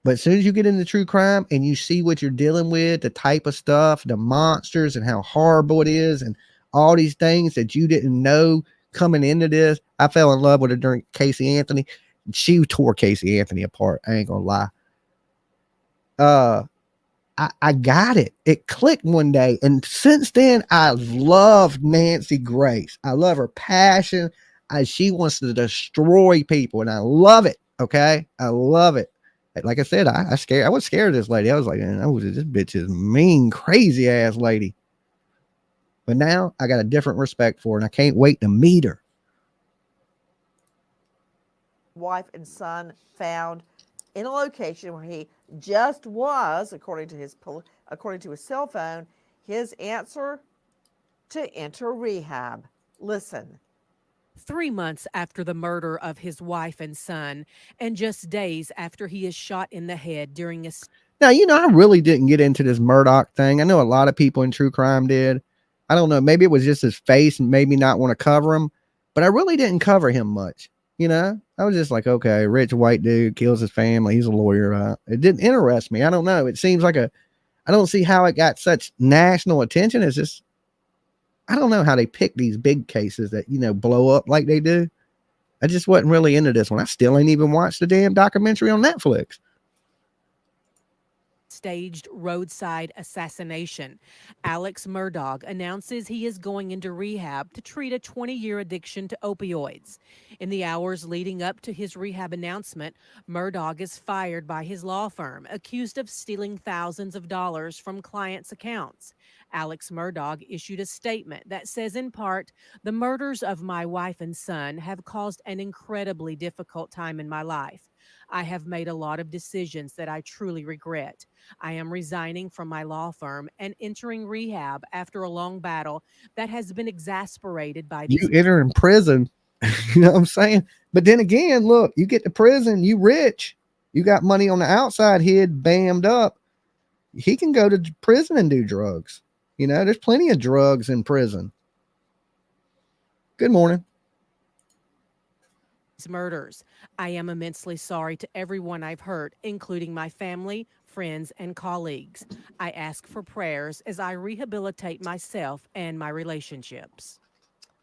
But as soon as you get into true crime and you see what you're dealing with, the type of stuff, the monsters and how horrible it is and all these things that you didn't know coming into this, I fell in love with her during Casey Anthony. She tore Casey Anthony apart. I ain't gonna lie. I got it. It clicked one day. And since then, I love Nancy Grace. I love her passion. She wants to destroy people. And I love it. Okay. I love it. Like I said, I was scared of this lady. I was like, this bitch is mean, crazy ass lady. But now I got a different respect for her, and I can't wait to meet her. Wife and son found in a location where he just was, according to his cell phone. His answer: to enter rehab. Listen. 3 months after the murder of his wife and son, and just days after he is shot in the head during a... Now, I really didn't get into this Murdoch thing. I know a lot of people in true crime did. I don't know. Maybe it was just his face and made me not want to cover him, but I really didn't cover him much. I was just like, okay, rich white dude kills his family. He's a lawyer. It didn't interest me. I don't know. It seems like I don't see how it got such national attention. It's just, I don't know how they pick these big cases that, blow up like they do. I just wasn't really into this one. I still ain't even watched the damn documentary on Netflix. Staged roadside assassination. Alex Murdoch announces he is going into rehab to treat a 20-year addiction to opioids. In the hours leading up to his rehab announcement, Murdoch is fired by his law firm, accused of stealing thousands of dollars from clients' accounts. Alex Murdoch issued a statement that says, in part, "The murders of my wife and son have caused an incredibly difficult time in my life. I have made a lot of decisions that I truly regret. I am resigning from my law firm and entering rehab after a long battle that has been exasperated by these..." You enter in prison. You know what I'm saying? But then again, look, you get to prison, you rich, you got money on the outside, hid, bammed up. He can go to prison and do drugs. There's plenty of drugs in prison. Good morning. Murders. I am immensely sorry to everyone I've hurt, including my family, friends, and colleagues. I ask for prayers as I rehabilitate myself and my relationships.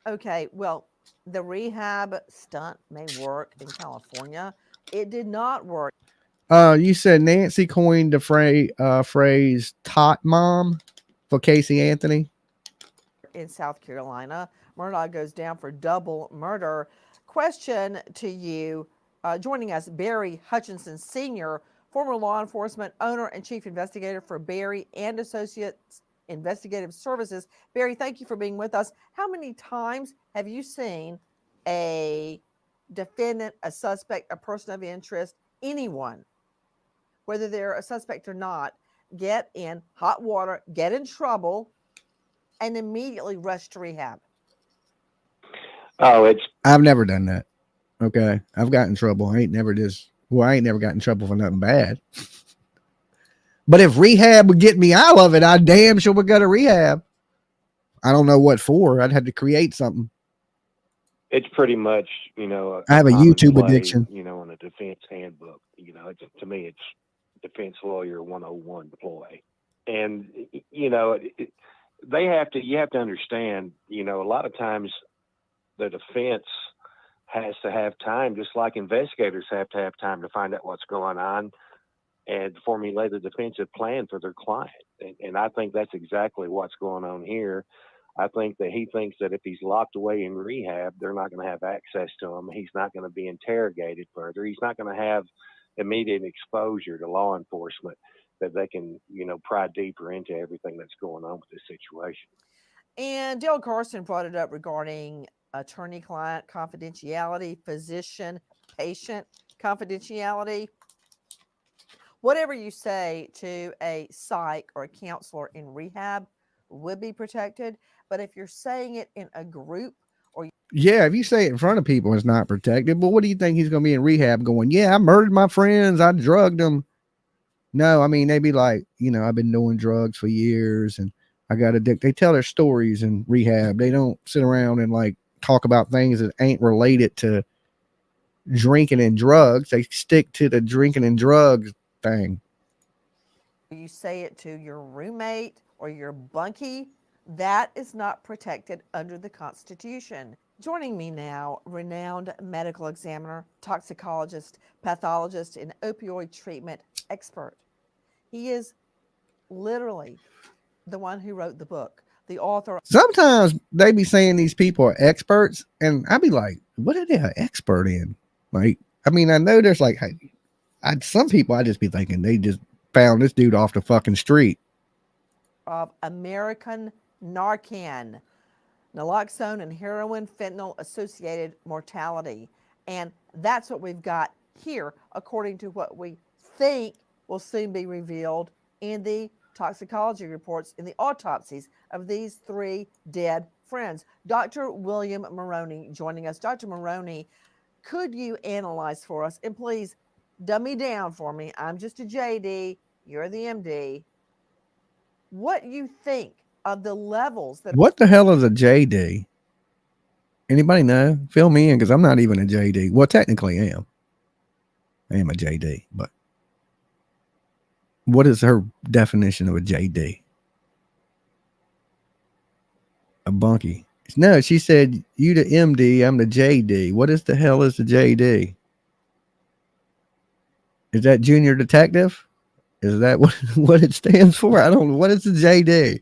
Okay, well, the rehab stunt may work in California. It did not work. You said Nancy coined the phrase "tot mom" for Casey Anthony in South Carolina. Murdoch goes down for double murder. Question to you, joining us, Barry Hutchinson Sr., former law enforcement owner and chief investigator for Barry and Associates Investigative Services. Barry, thank you for being with us. How many times have you seen a defendant, a suspect, a person of interest, anyone, whether they're a suspect or not, get in hot water, get in trouble, and immediately rush to rehab? I've never done that. Okay. I've gotten in trouble. I ain't never got in trouble for nothing bad. But if rehab would get me out of it, I damn sure would go to rehab. I don't know what for. I'd have to create something. It's pretty much, I have a YouTube addiction. On a defense handbook, to me, it's defense lawyer 101 ploy. And, you have to understand, a lot of times the defense has to have time, just like investigators have to have time to find out what's going on and formulate a defensive plan for their client. And I think that's exactly what's going on here. I think that he thinks that if he's locked away in rehab, they're not going to have access to him. He's not going to be interrogated further. He's not going to have immediate exposure to law enforcement that they can, pry deeper into everything that's going on with this situation. And Dale Carson brought it up regarding attorney-client confidentiality, physician-patient confidentiality. Whatever you say to a psych or a counselor in rehab would be protected. But if you're saying it in a group or Yeah, if you say it in front of people, it's not protected. But what do you think he's going to be in rehab going, yeah, I murdered my friends, I drugged them? No, I mean, they be like, I've been doing drugs for years and I got addicted. They tell their stories in rehab. They don't sit around and like talk about things that ain't related to drinking and drugs. They stick to the drinking and drugs thing. you say it to your roommate or your bunkie, that is not protected under the Constitution. Joining me now, renowned medical examiner, toxicologist, pathologist, and opioid treatment expert. He is literally the one who wrote the book, the author. Sometimes they be saying these people are experts, and I be like, what are they an expert in? Like, I mean, I know there's like, some people I just be thinking they just found this dude off the fucking street. Of American Narcan, naloxone and heroin fentanyl associated mortality. And that's what we've got here, according to what we think will soon be revealed in the toxicology reports, in the autopsies of these 3 dead friends. Dr. William Maroney joining us. Dr. Maroney, could you analyze for us, and please dummy down for me, I'm just a JD, you're the MD, what you think of the levels that... What the hell is a JD? Anybody know? Fill me in, because I'm not even a JD. Well, technically I am. I am a JD, but what is her definition of a JD? A bunkie. No, she said, you the MD, I'm the JD. What is the hell is the JD? Is that junior detective? Is that what it stands for? I don't know. What is the JD?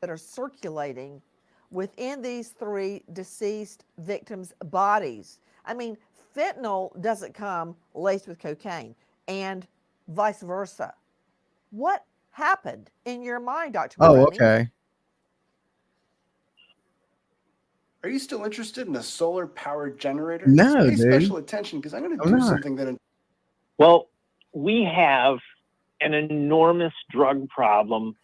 that are circulating within these 3 deceased victims' bodies. I mean, fentanyl doesn't come laced with cocaine and vice versa. What happened in your mind, Dr. Maroney? Oh, okay. Are you still interested in a solar powered generator? No, Pay dude. special attention because I'm going to do something that... Well, we have an enormous drug problem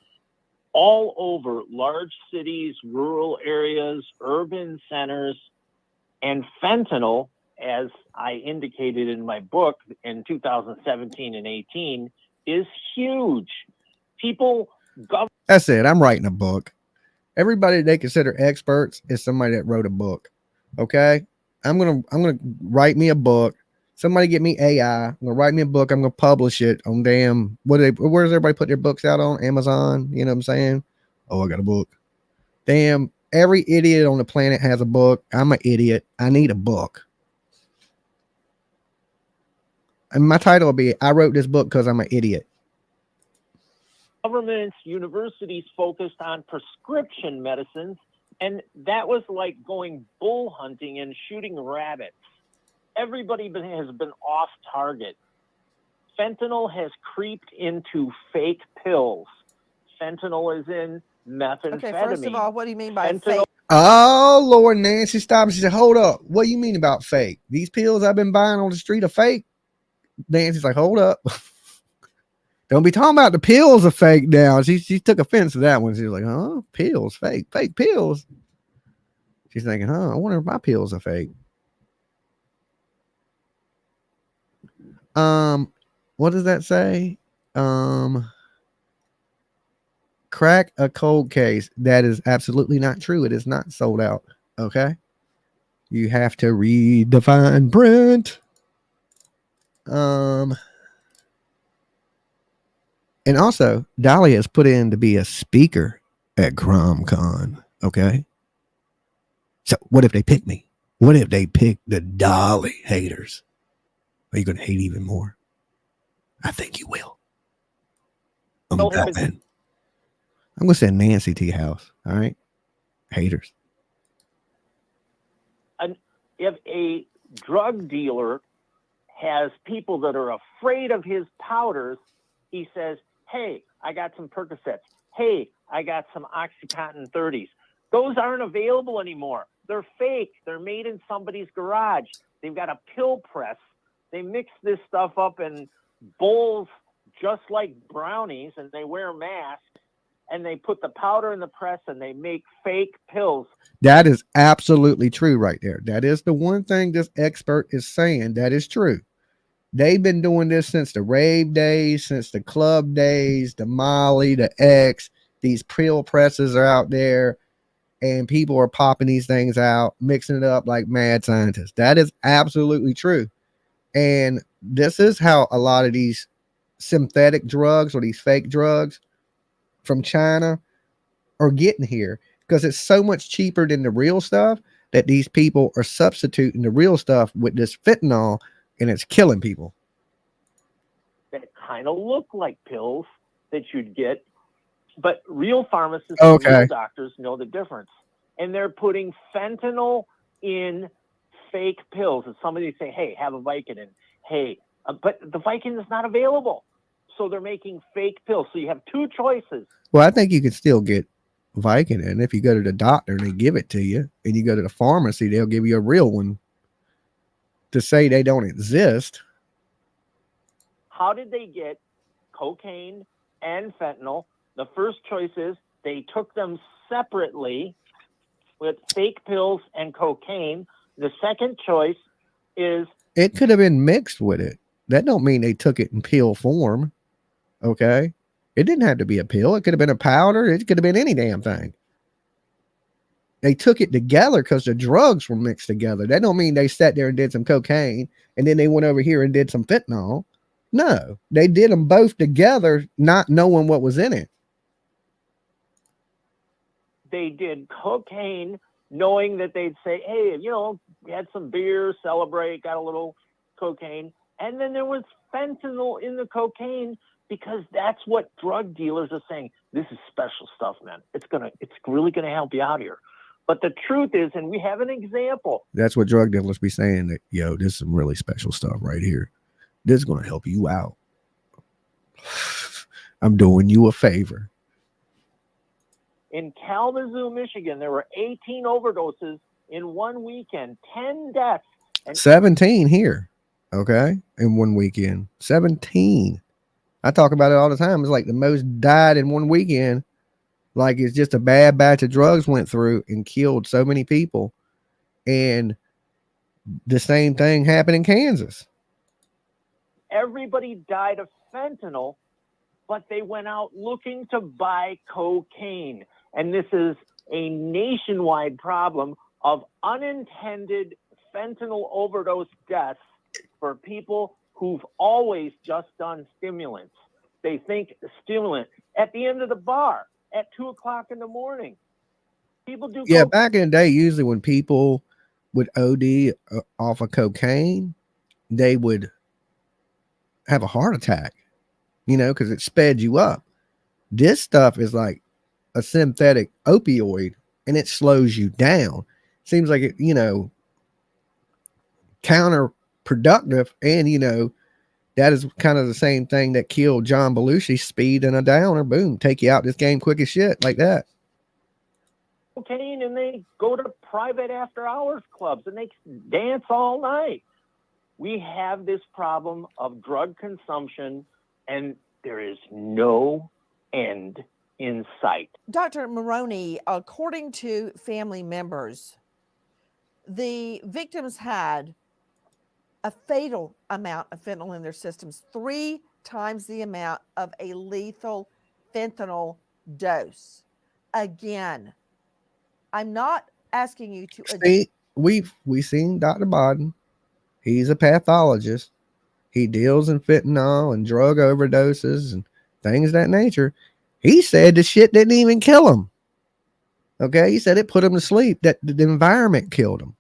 all over large cities, rural areas, urban centers, and fentanyl, as I indicated in my book in 2017 and 18, is huge. That's it. I'm writing a book. Everybody they consider experts is somebody that wrote a book. Okay, I'm gonna write me a book. Somebody get me AI. I'm gonna write me a book. I'm gonna publish it on damn where's everybody put their books out on? Amazon. You know what I'm saying? Oh, I got a book. Damn, every idiot on the planet has a book. I'm an idiot. I need a book. And my title will be, I wrote this book because I'm an idiot. Governments, universities focused on prescription medicines, and that was like going bull hunting and shooting rabbits. Everybody has been off target. Fentanyl has creeped into fake pills. Fentanyl is in methamphetamine. Okay, first of all, what do you mean by fake? Oh, Lord, Nancy stopped. She said, hold up. What do you mean about fake? These pills I've been buying on the street are fake? Nancy's like, hold up. Don't be talking about the pills are fake now. She took offense to that one. She was like, huh? Pills, fake pills. She's thinking, huh? I wonder if my pills are fake. What does that say? Crack a cold case. That is absolutely not true. It is not sold out. Okay. You have to read the fine print. And also, Dolly has put in to be a speaker at CromCon. Okay. So what if they pick me? What if they pick the Dolly haters? Are you going to hate even more? I think you will. I'm going to send Nancy to your house. All right. Haters. If a drug dealer has people that are afraid of his powders, he says, hey, I got some Percocets. Hey, I got some Oxycontin 30s. Those aren't available anymore. They're fake. They're made in somebody's garage. They've got a pill press They mix this stuff up in bowls just like brownies, and they wear masks, and they put the powder in the press, and they make fake pills. That is absolutely true right there. That is the one thing this expert is saying. That is true. They've been doing this since the rave days, since the club days, the Molly, the X. These pill presses are out there, and people are popping these things out, mixing it up like mad scientists. That is absolutely true. And this is how a lot of these synthetic drugs or these fake drugs from China are getting here, because it's so much cheaper than the real stuff that these people are substituting the real stuff with this fentanyl, and it's killing people. That kind of look like pills that you'd get, but real pharmacists Okay. and real doctors know the difference. And they're putting fentanyl in fake pills. And somebody say, hey, have a Vicodin. Hey, but the Vicodin is not available. So they're making fake pills. So you have two choices. Well, I think you can still get Vicodin if you go to the doctor and they give it to you, and you go to the pharmacy, they'll give you a real one. To say they don't exist. How did they get cocaine and fentanyl? The first choice is they took them separately with fake pills and cocaine. The second choice is It could have been mixed with it. That don't mean they took it in pill form. Okay. It didn't have to be a pill. It could have been a powder. It could have been any damn thing. They took it together because the drugs were mixed together. That don't mean they sat there and did some cocaine and then they went over here and did some fentanyl. No, they did them both together, not knowing what was in it. they did cocaine knowing that they'd say, hey, you know, we had some beer, celebrate, got a little cocaine. And then there was fentanyl in the cocaine because that's what drug dealers are saying. This is special stuff, man. It's really gonna help you out here. But the truth is, and we have an example. That's what drug dealers be saying, that, yo, this is some really special stuff right here. This is going to help you out. I'm doing you a favor. In Kalamazoo, Michigan, there were 18 overdoses in one weekend, 10 deaths. And 17 here. Okay. In one weekend. 17. I talk about it all the time. It's like the most died in one weekend. Like it's just a bad batch of drugs went through and killed so many people. And the same thing happened in Kansas. Everybody died of fentanyl, but they went out looking to buy cocaine. And this is a nationwide problem of unintended fentanyl overdose deaths for people who've always just done stimulants. They think stimulant at the end of the bar at 2 o'clock in the morning. People do. Yeah, back in the day, usually when people would OD off of cocaine, they would have a heart attack, you know, because it sped you up. This stuff is like a synthetic opioid and it slows you down. Seems like it, you know, counterproductive. And, you know, that is kind of the same thing that killed John Belushi, speed and a downer. Boom, take you out this game quick as shit, like that. Cocaine, and they go to private after hours clubs and they dance all night. We have this problem of drug consumption, and there is no end in sight. Dr. Maroney, according to family members, the victims had a fatal amount of fentanyl in their systems, 3 times the amount of a lethal fentanyl dose. Again, I'm not asking you to see. We've seen Dr. Bodden. He's a pathologist. He deals in fentanyl and drug overdoses and things of that nature. He said the shit didn't even kill him. Okay, he said it put him to sleep. That the environment killed him.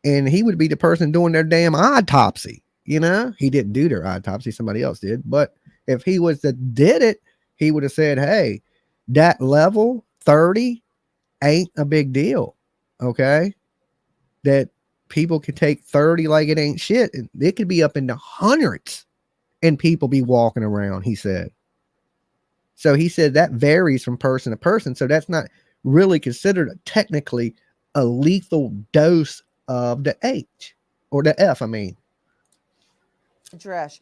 And he would be the person doing their damn autopsy. You know, he didn't do their autopsy, somebody else did. But if he was that did it, he would have said, hey, that level 30 ain't a big deal. Okay. That people could take 30 like it ain't shit. And it could be up in the hundreds and people be walking around, he said. So he said that varies from person to person. So that's not really considered technically a lethal dose of the H or the F, I mean. address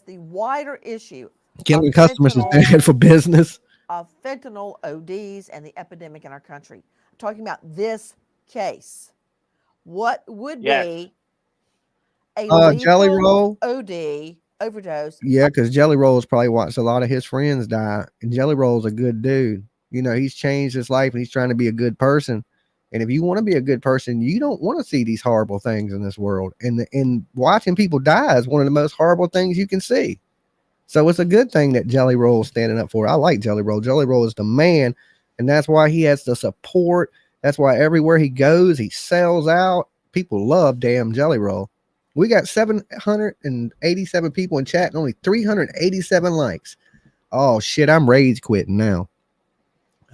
the wider issue Killing customers is fentanyl- bad for business. of fentanyl ODs and the epidemic in our country. I'm talking about this case. What would be a Jelly lethal Roll. OD overdose? Yeah, because Jelly Roll's probably watched a lot of his friends die, and Jelly Roll's a good dude. You know, he's changed his life and he's trying to be a good person. And if you want to be a good person, you don't want to see these horrible things in this world. And watching people die is one of the most horrible things you can see. So it's a good thing that Jelly Roll is standing up for it. I like Jelly Roll. Jelly Roll is the man, and that's why he has the support. That's why everywhere he goes, he sells out. People love damn Jelly Roll. We got 787 people in chat and only 387 likes. Oh shit, I'm rage quitting now.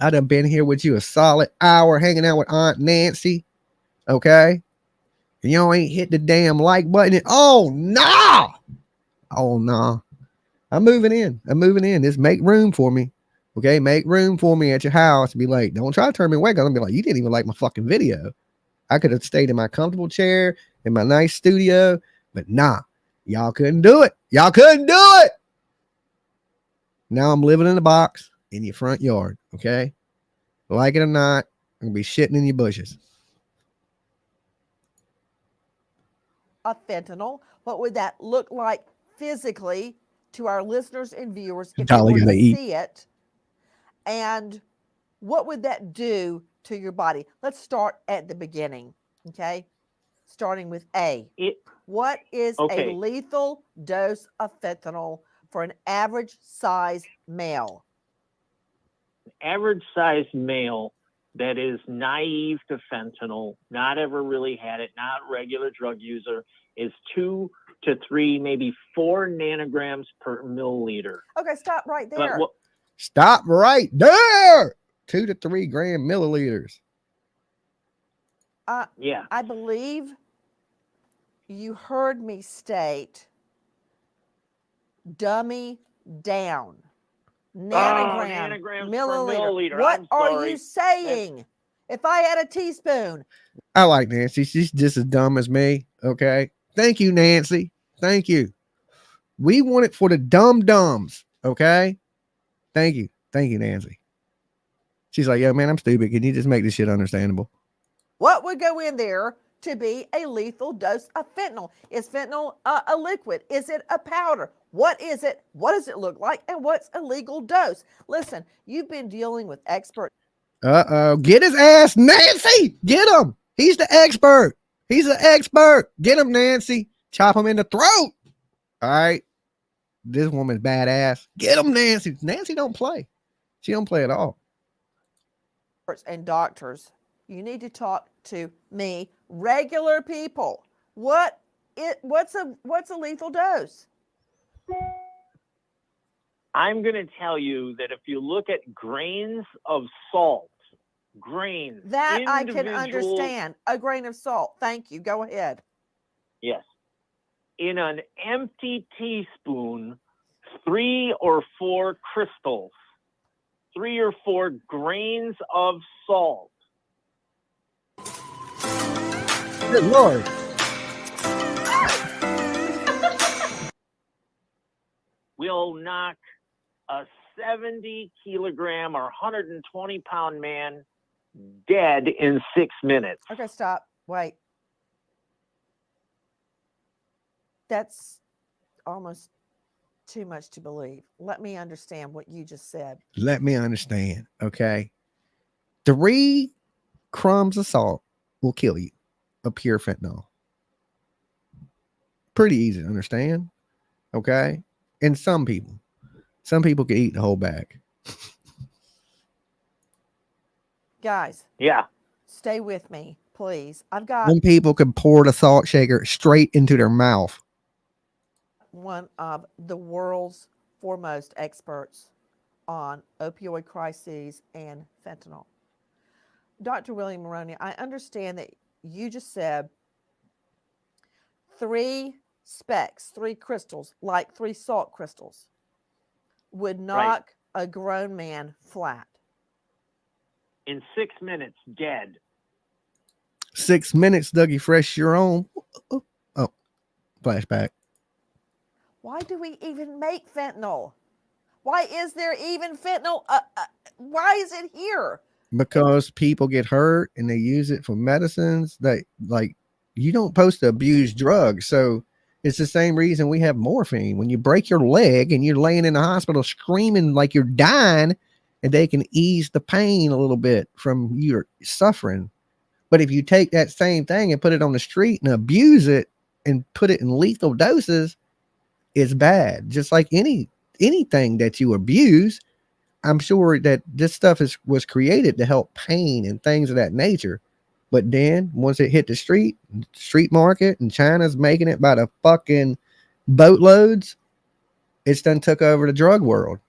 I done been here with you a solid hour hanging out with Aunt Nancy. Okay? And y'all ain't hit the damn like button. Oh no! Oh no. I'm moving in. Just make room for me. Okay, make room for me at your house. Be like, don't try to turn me away. Gonna be like, you didn't even like my fucking video. I could have stayed in my comfortable chair in my nice studio, but nah, y'all couldn't do it. Y'all couldn't do it. Now I'm living in a box in your front yard. Okay, like it or not, I'm gonna be shitting in your bushes. Of fentanyl, what would that look like physically to our listeners and viewers if Dolly they were gotta to eat. see it? And what would that do to your body? Let's start at the beginning, okay? Starting with A. What is a lethal dose of fentanyl for an average size male? Average size male that is naive to fentanyl, not ever really had it, not regular drug user, is 2 to 3, maybe 4 nanograms per milliliter. Okay, stop right there. Stop right there. 2 to 3 gram milliliters. Yeah. I believe you heard me state dummy down. Nanogram, milliliter. What are you saying? If I had a teaspoon. I like Nancy. She's just as dumb as me. Okay. Thank you, Nancy. Thank you. We want it for the dumb-dumbs. Okay. Thank you. Thank you, Nancy. She's like, yo, man, I'm stupid. Can you just make this shit understandable? What would go in there to be a lethal dose of fentanyl? Is fentanyl a liquid? Is it a powder? What is it? What does it look like? And what's a legal dose? Listen, you've been dealing with experts. Get his ass, Nancy. Get him. He's the expert. He's an expert. Get him, Nancy. Chop him in the throat. All right. This woman's badass. Get him, Nancy. Nancy don't play. She don't play at all. And doctors, you need to talk to me, regular people. What's a lethal dose? I'm going to tell you that if you look at grains of salt, that I can understand. A grain of salt. Thank you. Go ahead. Yes. In an empty teaspoon, 3 or 4 crystals, 3 or 4 grains of salt. Good Lord. Will knock a 70 kilogram or 120 pound man dead in 6 minutes. Okay, stop. Wait. That's almost too much to believe. Let me understand what you just said. Let me understand. Okay. 3 crumbs of salt will kill you of pure fentanyl. Pretty easy to understand. Okay. And some people can eat the whole bag. Guys. Yeah. Stay with me, please. I've got Some people can pour the salt shaker straight into their mouth. One of the world's foremost experts on opioid crises and fentanyl. Dr. William Maroney, I understand that you just said 3 specks, 3 crystals, like 3 salt crystals, would knock a grown man flat. In 6 minutes, dead. 6 minutes, Dougie Fresh, you're on. Oh, flashback. why do we even make fentanyl? Why is there even fentanyl? Why is it here? Because people get hurt and they use it for medicines. That, like, you don't supposed to abuse drugs. So it's the same reason we have morphine. When you break your leg and you're laying in the hospital screaming like you're dying, and they can ease the pain a little bit from your suffering. But if you take that same thing and put it on the street and abuse it and put it in lethal doses, it's bad. Just like anything that you abuse. I'm sure that this stuff was created to help pain and things of that nature. But then once it hit the street market, and China's making it by the fucking boatloads, it's done took over the drug world.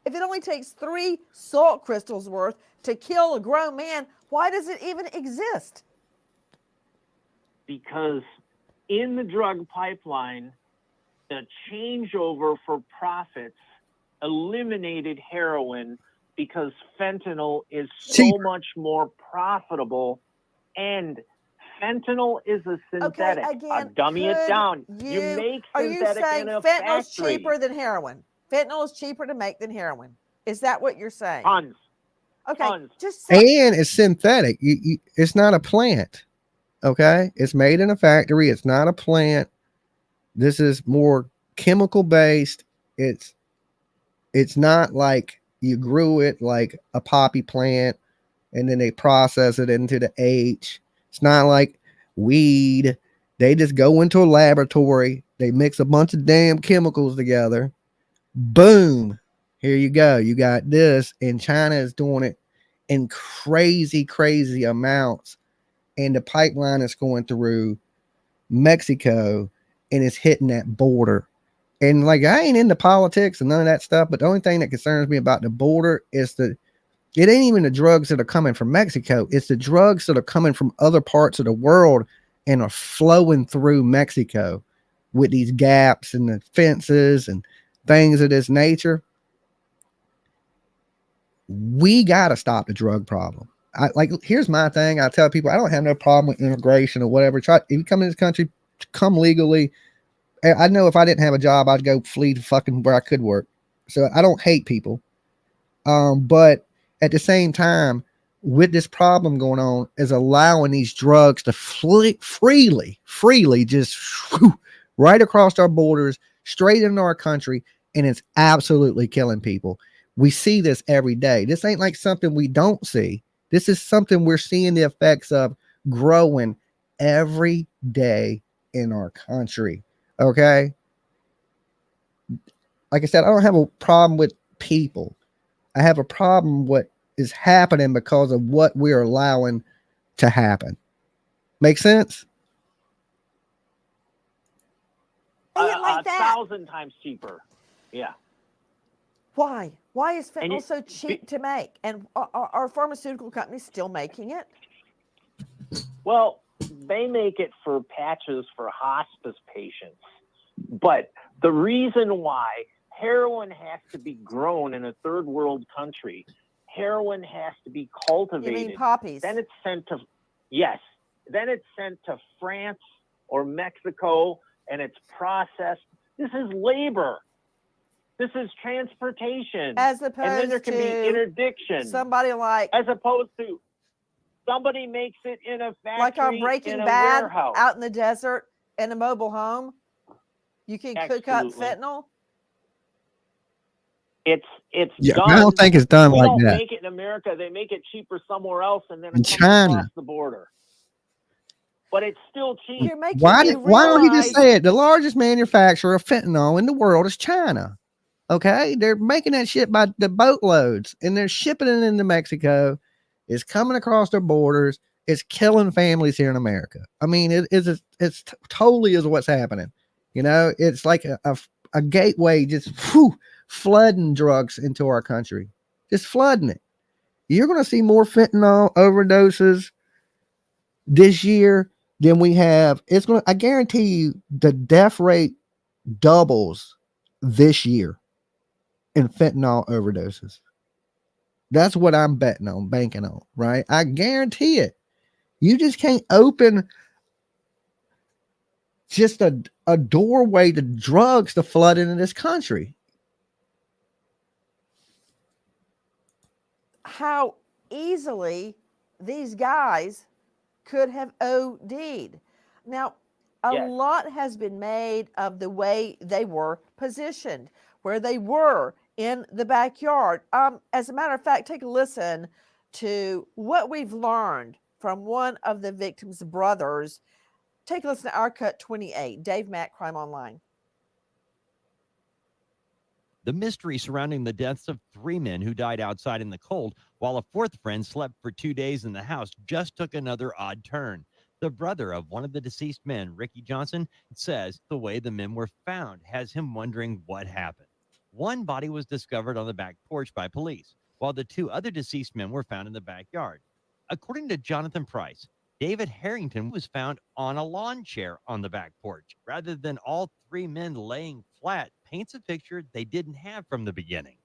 If it only takes 3 salt crystals worth to kill a grown man, why does it even exist? Because in the drug pipeline, the changeover for profits eliminated heroin because fentanyl is so much more profitable, and fentanyl is a synthetic. Okay, again, dummy it down. You make are you synthetic saying in a fentanyl's factory. cheaper than heroin? Fentanyl is cheaper to make than heroin. Is that what you're saying? Tons. Okay, Tons. just And it's synthetic. It's not a plant. Okay, it's made in a factory. It's not a plant. This is more chemical based. It's not like you grew it like a poppy plant and then they process it into the H. It's not like weed. They just go into a laboratory. They mix a bunch of damn chemicals together. Boom. Here you go. You got this. And China is doing it in crazy, crazy amounts. And the pipeline is going through Mexico and it's hitting that border. And like, I ain't into politics and none of that stuff, but the only thing that concerns me about the border is it ain't even the drugs that are coming from Mexico. It's the drugs that are coming from other parts of the world and are flowing through Mexico with these gaps and the fences and things of this nature. We got to stop the drug problem. Here's my thing. I tell people, I don't have no problem with immigration or whatever. If you come in this country, come legally. I know if I didn't have a job, I'd go flee to fucking where I could work. So I don't hate people. But at the same time, with this problem going on, is allowing these drugs to freely just right across our borders, straight into our country. And it's absolutely killing people. We see this every day. This ain't like something we don't see. This is something we're seeing the effects of growing every day in our country. Okay. Like I said, I don't have a problem with people. I have a problem with what is happening because of what we're allowing to happen. Make sense? like that. 1,000 times cheaper. Yeah. Why? Why is fentanyl so cheap to make? And are pharmaceutical companies still making it? Well, they make it for patches for hospice patients. But the reason why heroin has to be grown in a third world country, heroin has to be cultivated. You mean poppies? Then it's sent to, yes. Then it's sent to France or Mexico and it's processed. This is labor. This is transportation. As opposed and then there can be interdiction. Somebody like, as opposed to somebody makes it in a factory, like on Breaking in a Bad, warehouse. out in the desert in a mobile home. You can cook up fentanyl. It's yeah, done. I don't think it's done we like don't that. make it in America. They make it cheaper somewhere else, and then In it comes China. across the border. But it's still cheap. Why don't he just say it? The largest manufacturer of fentanyl in the world is China. Okay, they're making that shit by the boatloads, and they're shipping it into Mexico. It's coming across their borders. It's killing families here in America. I mean, it's totally is what's happening. You know, it's like a gateway just flooding drugs into our country, just flooding it. You're going to see more fentanyl overdoses this year than we have. It's going to, I guarantee you, the death rate doubles this year in fentanyl overdoses. That's what I'm betting on, banking on, right? I guarantee it. You just can't open just a doorway to drugs to flood into this country. How easily these guys could have OD'd. Now, a lot has been made of the way they were positioned, where they were in the backyard. As a matter of fact, take a listen to what we've learned from one of the victim's brothers. Take a listen to our cut 28, Dave Mack, Crime Online. The mystery surrounding the deaths of 3 men who died outside in the cold while a 4th friend slept for 2 days in the house just took another odd turn. The brother of one of the deceased men, Ricky Johnson, says the way the men were found has him wondering what happened. One body was discovered on the back porch by police, while the 2 other deceased men were found in the backyard. According to Jonathan Price, David Harrington was found on a lawn chair on the back porch. Rather than all 3 men laying flat, paints a picture they didn't have from the beginning.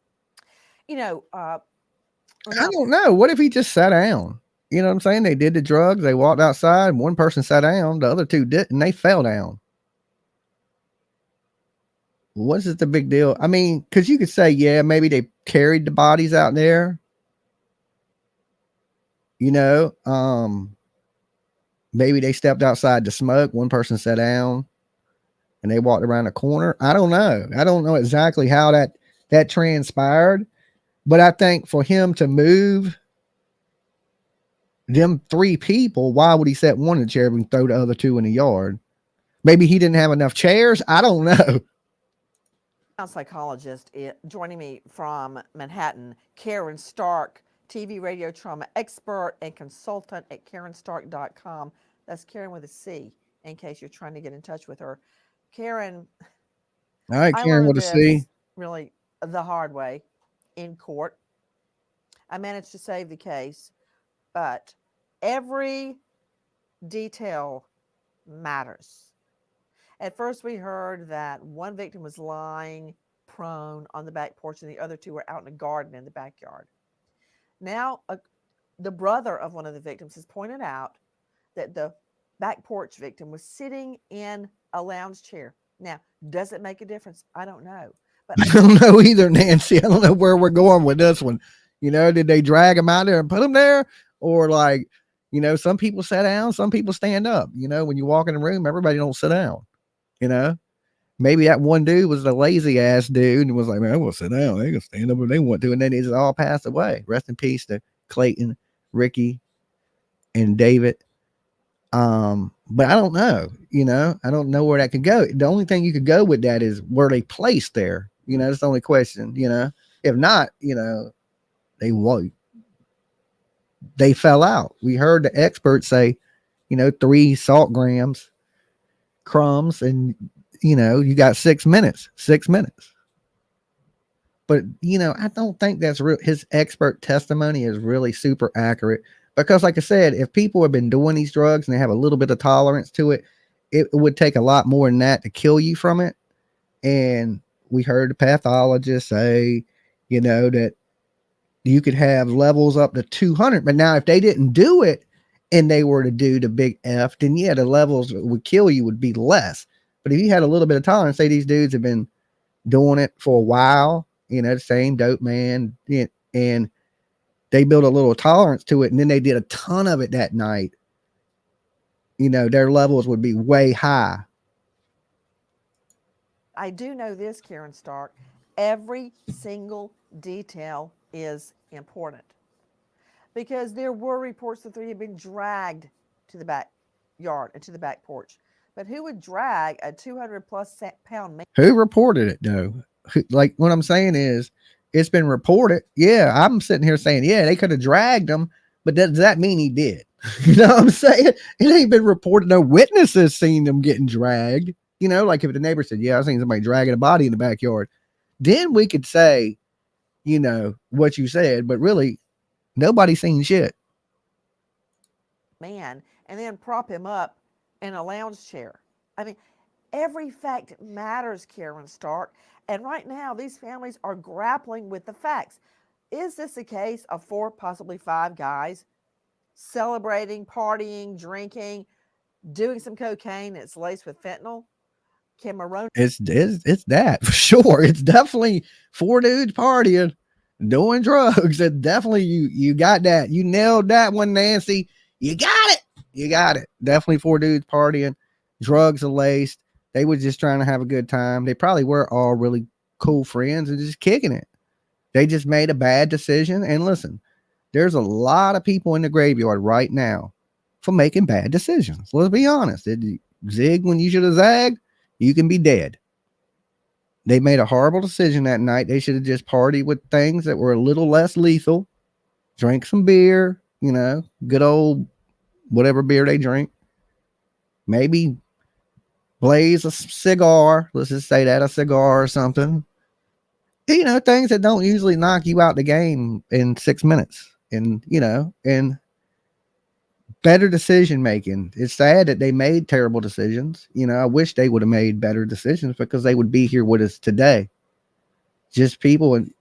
You know, I don't know. What if he just sat down? You know what I'm saying? They did the drugs. They walked outside. And one person sat down. The other 2 didn't. They fell down. What's the big deal? I mean, because you could say, yeah, maybe they carried the bodies out there. You know, maybe they stepped outside to smoke. One person sat down and they walked around the corner. I don't know. I don't know exactly how that transpired. But I think for him to move them 3 people, why would he set one in the chair and throw the other 2 in the yard? Maybe he didn't have enough chairs. I don't know. Psychologist joining me from Manhattan, Karen Stark, TV radio trauma expert and consultant at KarenStark.com. That's Karen with a C, in case you're trying to get in touch with her. Karen, all right, Karen with a C. Really the hard way in court. I managed to save the case, but every detail matters. At first, we heard that one victim was lying prone on the back porch and the other 2 were out in a garden in the backyard. Now, the brother of one of the victims has pointed out that the back porch victim was sitting in a lounge chair. Now, does it make a difference? I don't know. But I don't know either, Nancy. I don't know where we're going with this one. You know, did they drag him out there and put him there? Or like, you know, some people sit down, some people stand up. You know, when you walk in the room, everybody don't sit down. You know, maybe that one dude was the lazy ass dude and was like, man, I want to sit down. They can stand up if they want to. And then they just all passed away. Rest in peace to Clayton, Ricky, and David. But I don't know, you know, I don't know where that could go. The only thing you could go with that is were they placed there? You know, that's the only question, you know. If not, you know, they fell out. We heard the experts say, you know, 3 salt grams, crumbs, and you know, you got 6 minutes. But you know, I don't think that's real. His expert testimony is really super accurate because, like I said, if people have been doing these drugs and they have a little bit of tolerance to it, it would take a lot more than that to kill you from it. And we heard the pathologist say, you know, that you could have levels up to 200. But now, if they didn't do it and they were to do the big F, then yeah, the levels that would kill you would be less. But if you had a little bit of tolerance, say these dudes have been doing it for a while, you know, the same dope man, and they built a little tolerance to it, and then they did a ton of it that night, you know, their levels would be way high. I do know this, Karen Stark, every single detail is important because there were reports that 3 had been dragged to the backyard and to the back porch. But who would drag a 200+ pound man? Who reported it though? Like what I'm saying is it's been reported. Yeah, I'm sitting here saying, yeah, they could have dragged him, but does that mean he did? You know what I'm saying? It ain't been reported. No witnesses seen them getting dragged. You know, like if the neighbor said, yeah, I seen somebody dragging a body in the backyard, then we could say, you know, what you said, but really nobody seen shit. Man, and then prop him up in a lounge chair. I mean, every fact matters, Karen Stark. And right now, these families are grappling with the facts. Is this a case of 4, possibly 5 guys celebrating, partying, drinking, doing some cocaine that's laced with fentanyl. Can Maroni? It's that for sure. It's definitely 4 dudes partying, doing drugs. And definitely you got that. You nailed that one, Nancy. You got it. You got it. Definitely 4 dudes partying, drugs are laced. They were just trying to have a good time. They probably were all really cool friends and just kicking it. They just made a bad decision. And listen, there's a lot of people in the graveyard right now for making bad decisions. Let's be honest. Did you zig when you should have zagged? You can be dead. They made a horrible decision that night. They should have just partied with things that were a little less lethal. Drank some beer, good old whatever beer they drink. Maybe blaze a cigar. Let's just say that, a cigar or something. Things that don't usually knock you out the game in 6 minutes. And better decision making. It's sad that they made terrible decisions. I wish they would have made better decisions because they would be here with us today. Just people, and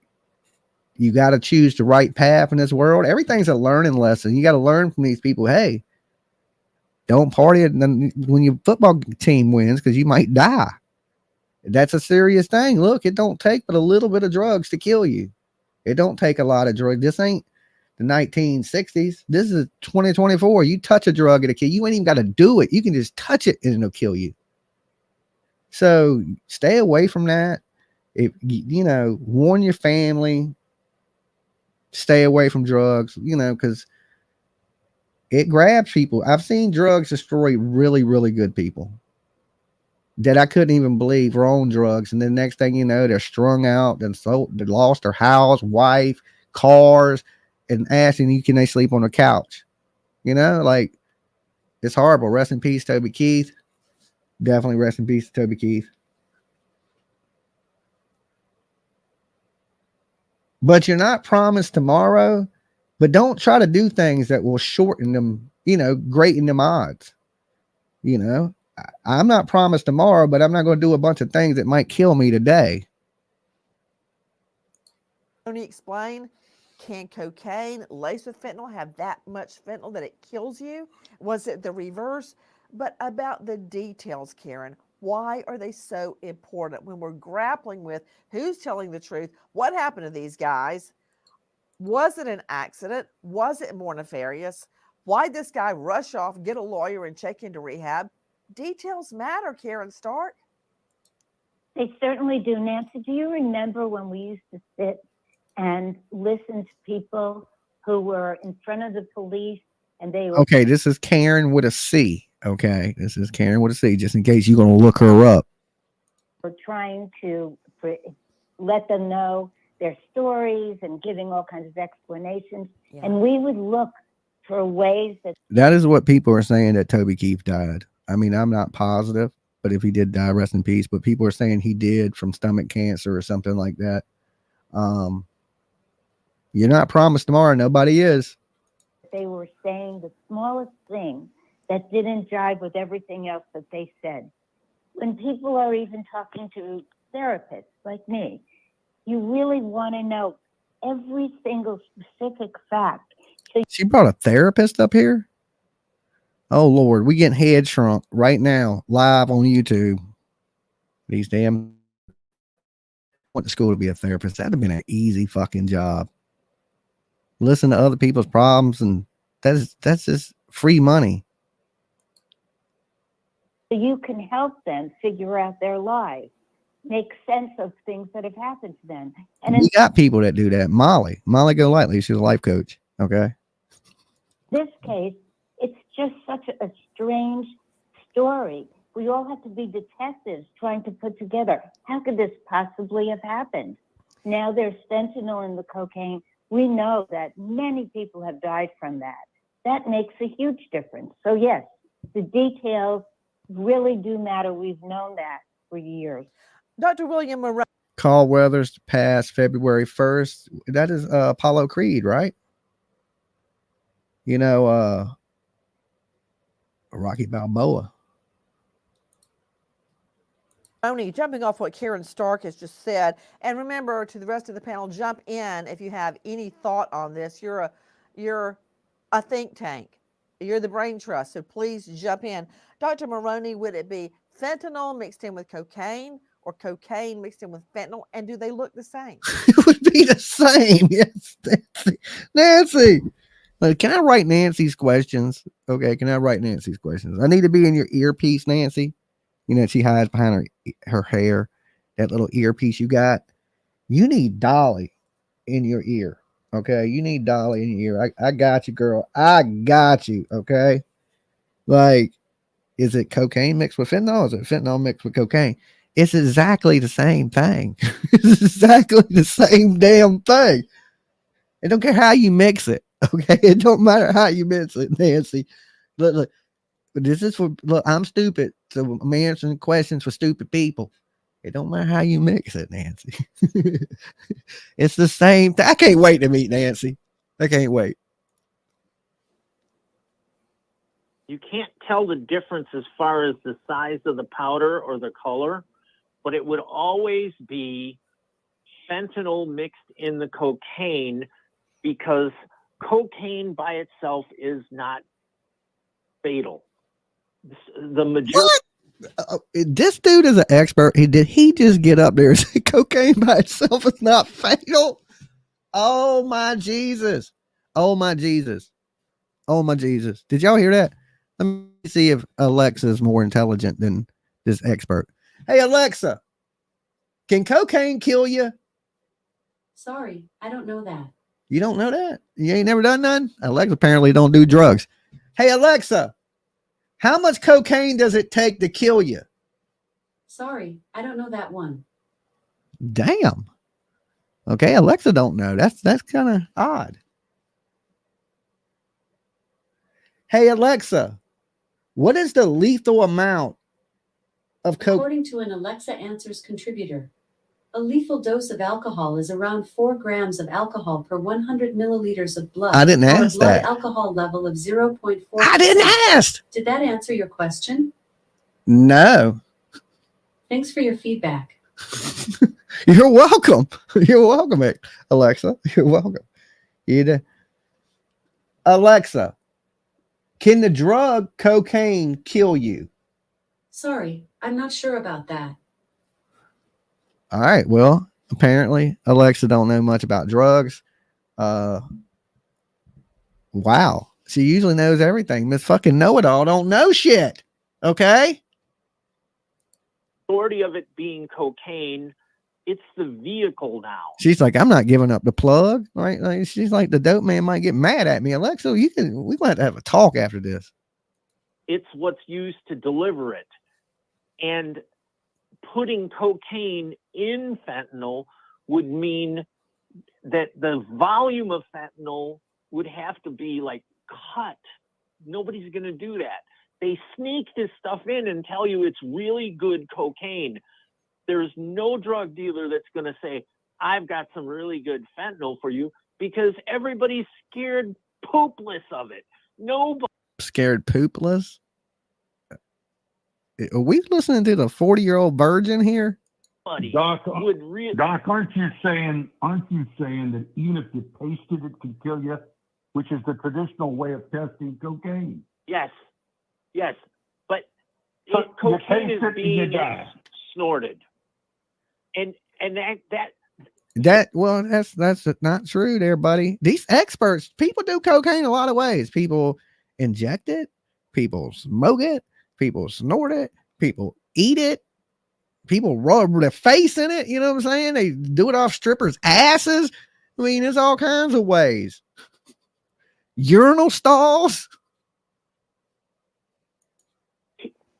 you got to choose the right path in this world. Everything's a learning lesson. You got to learn from these people. Hey, don't party when your football team wins because you might die. That's a serious thing. Look, it don't take but a little bit of drugs to kill you. It don't take a lot of drugs. This ain't the 1960s. This is 2024. You touch a drug, it'll kill you. You ain't even got to do it. You can just touch it and it'll kill you. So stay away from that. If warn your family, stay away from drugs, because it grabs people. I've seen drugs destroy really, really good people that I couldn't even believe were on drugs. And the next thing you know, they're strung out and so they lost their house, wife, cars, and asking can they sleep on the couch? It's horrible. Rest in peace, Toby Keith. Definitely rest in peace, Toby Keith. But you're not promised tomorrow, but don't try to do things that will shorten them, greaten them odds. I'm not promised tomorrow, but I'm not going to do a bunch of things that might kill me today. Maroni explain? Can cocaine laced with fentanyl have that much fentanyl that it kills you? Was it the reverse? But about the details, Karen, why are they so important when we're grappling with who's telling the truth? What happened to these guys? Was it an accident? Was it more nefarious? Why'd this guy rush off, get a lawyer, and check into rehab? Details matter, Karen Stark. They certainly do. Nancy, do you remember when we used to sit and listen to people who were in front of the police and they were... Okay, this is Karen with a C. Okay, this is Karen with a C, just in case you're going to look her up. We're trying to let them know their stories and giving all kinds of explanations. Yeah. And we would look for ways that is what people are saying, that Toby Keith died. I mean, I'm not positive, but if he did die, rest in peace. But people are saying he did from stomach cancer or something like that. You're not promised tomorrow. Nobody is. They were saying the smallest thing that didn't jive with everything else that they said. When people are even talking to therapists like me, you really want to know every single specific fact. So she brought a therapist up here? Oh, Lord. We getting head shrunk right now, live on YouTube. These damn... went to school to be a therapist. That'd have been an easy fucking job. Listen to other people's problems, and that's just free money. So you can help them figure out their lives, make sense of things that have happened to them. And we got people that do that. Molly Golightly, she's a life coach. Okay. This case, it's just such a strange story. We all have to be detectives trying to put together, how could this possibly have happened? Now there's fentanyl in the cocaine. We know that many people have died from that. That makes a huge difference. So yes, the details really do matter. We've known that for years. Dr. William Murdoch. Carl Weathers passed February 1st. That is Apollo Creed, right? Rocky Balboa. Tony, jumping off what Karen Stark has just said, and remember, to the rest of the panel, jump in if you have any thought on this. You're a think tank. You're the brain trust, so please jump in. Dr. Maroney, would it be fentanyl mixed in with cocaine or cocaine mixed in with fentanyl? And do they look the same? It would be the same. Yes, Nancy. Nancy. Can I write Nancy's questions? Okay, can I write Nancy's questions? I need to be in your earpiece, Nancy. You know, she hides behind her hair, that little earpiece you got. You need Dolly in your ear. Okay, you need Dolly in your ear. I got you, girl. I got you. Okay, like, is it cocaine mixed with fentanyl? Is it fentanyl mixed with cocaine? It's exactly the same thing. It's exactly the same damn thing. I don't care how you mix it. Okay, it don't matter how you mix it, Nancy. Look. This is for, look, I'm stupid, so I'm answering questions for stupid people. It don't matter how you mix it, Nancy. It's the same thing. I can't wait to meet Nancy. I can't wait. You can't tell the difference as far as the size of the powder or the color, but it would always be fentanyl mixed in the cocaine, because cocaine by itself is not fatal. The majority. This dude is an expert. Did he just get up there and say cocaine by itself is not fatal? Oh my Jesus. Oh my Jesus. Oh my Jesus. Did y'all hear that? Let me see if Alexa is more intelligent than this expert. Hey, Alexa, can cocaine kill you? Sorry, I don't know that. You don't know that? You ain't never done none? Alexa apparently don't do drugs. Hey, Alexa, how much cocaine does it take to kill you? Sorry, I don't know that one. Damn. Okay, Alexa don't know. That's kind of odd. Hey, Alexa, what is the lethal amount of cocaine? According to an Alexa Answers contributor, a lethal dose of alcohol is around 4 grams of alcohol per 100 milliliters of blood. I didn't ask a blood that. alcohol level of 0.4%. I didn't ask. Did that answer your question? No. Thanks for your feedback. You're welcome. You're welcome, Alexa. You're welcome. Alexa, can the drug cocaine kill you? Sorry, I'm not sure about that. All right. Well, apparently Alexa don't know much about drugs. Wow. She usually knows everything. Miss fucking know-it-all don't know shit. Okay. Majority of it being cocaine, it's the vehicle now. She's like, I'm not giving up the plug. Right? Like, she's like, the dope man might get mad at me. Alexa, we're going to have a talk after this. It's what's used to deliver it. And putting cocaine in fentanyl would mean that the volume of fentanyl would have to be like cut. Nobody's going to do that. They sneak this stuff in and tell you it's really good cocaine. There's no drug dealer that's going to say, I've got some really good fentanyl for you, because everybody's scared poopless of it. Nobody. Scared poopless? Are we listening to the 40-year-old virgin here? Doc, aren't you saying that even if you tasted it could kill you, which is the traditional way of testing cocaine? Yes. But So cocaine you is taste it and you being die. snorted. And Well, that's not true there, buddy. These experts, people do cocaine a lot of ways. People inject it, people smoke it, people snort it, people eat it, people rub their face in it. You know what I'm saying? They do it off strippers' asses. I mean, there's all kinds of ways. Urinal stalls.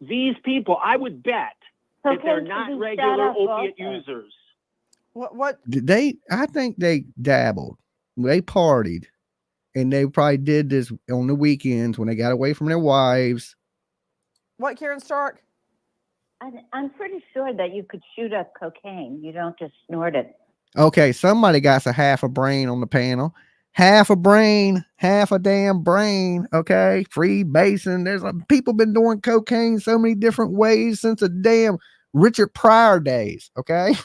these people, I would bet that they're not regular opiate users. What? I think they dabbled. They partied. And they probably did this on the weekends when they got away from their wives. What, Karen Stark? I'm pretty sure that you could shoot up cocaine. You don't just snort it. Okay, somebody got a half a brain on the panel. Half a brain, half a damn brain. Okay, Freemason. There's people been doing cocaine so many different ways since the damn Richard Pryor days. Okay,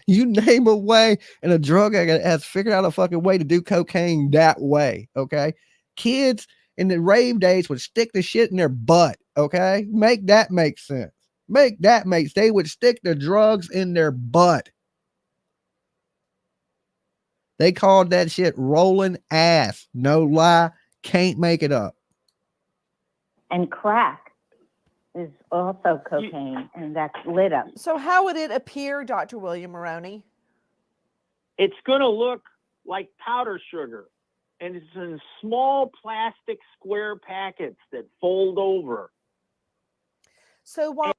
you name a way, and a drug addict has figured out a fucking way to do cocaine that way. Okay, kids in the rave days would stick the shit in their butt. Okay, make that make sense. Make that make. They would stick the drugs in their butt. They called that shit rolling ass. No lie, can't make it up. And crack is also cocaine, and that's lit up. So how would it appear, Dr. William Maroney? It's going to look like powder sugar, and it's in small plastic square packets that fold over. So while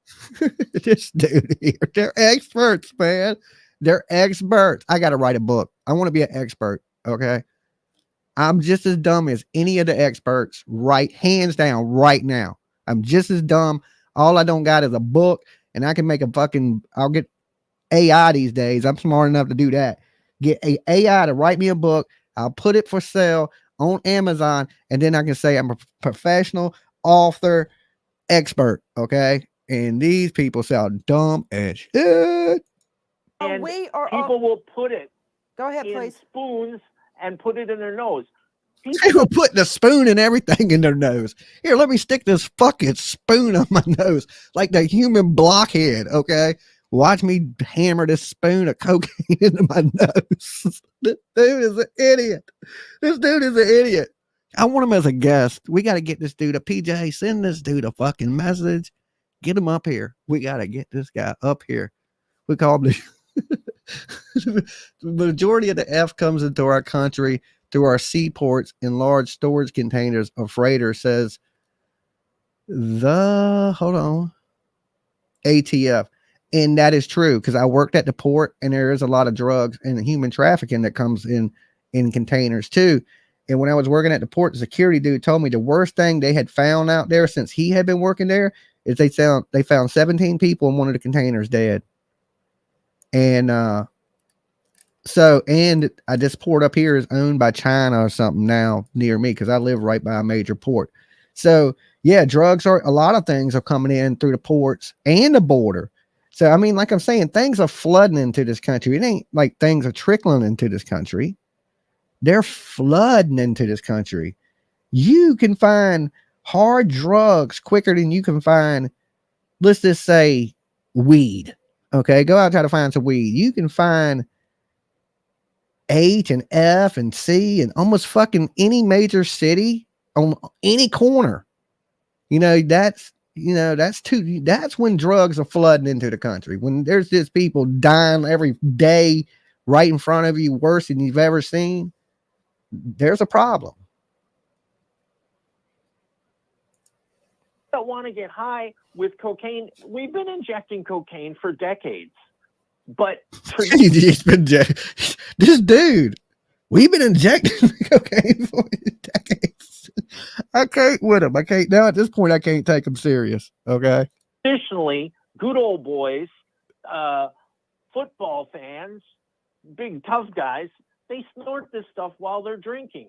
This dude here, they're experts, man. They're experts. I got to write a book. I want to be an expert. Okay. I'm just as dumb as any of the experts, right? Hands down, right now. I'm just as dumb. All I don't got is a book, and I can make I'll get AI these days. I'm smart enough to do that. Get a AI to write me a book. I'll put it for sale on Amazon, and then I can say I'm a professional author expert. Okay. And these people sound dumb as shit. And we are people will put it Go ahead, in please. spoons and put it in their nose. They were putting a spoon and everything in their nose. Here, let me stick this fucking spoon on my nose like the human blockhead, okay? Watch me hammer this spoon of cocaine into my nose. This dude is an idiot. This dude is an idiot. I want him as a guest. We got to get this dude a PJ. Send this dude a fucking message. Get him up here. We got to get this guy up here. We call him the majority of the F comes into our country through our seaports in large storage containers. A freighter says ATF. And that is true because I worked at the port, and there is a lot of drugs and human trafficking that comes in containers too. And when I was working at the port, the security dude told me the worst thing they had found out there since he had been working there is they found 17 people in one of the containers dead. And this port up here is owned by China or something now near me because I live right by a major port. So yeah, drugs a lot of things are coming in through the ports and the border. So I mean, like I'm saying, things are flooding into this country. It ain't like things are trickling into this country. They're flooding into this country. You can find hard drugs quicker than you can find, let's just say, weed. Okay, go out and try to find some weed. You can find H and F and C and almost fucking any major city on any corner. That's when drugs are flooding into the country. When there's just people dying every day right in front of you, worse than you've ever seen, there's a problem. Don't want to get high with cocaine. We've been injecting cocaine for decades, but this dude, we've been injecting cocaine for decades. I can't with him. I can't now. At this point, I can't take him serious. Okay. Additionally, good old boys, football fans, big tough guys, they snort this stuff while they're drinking.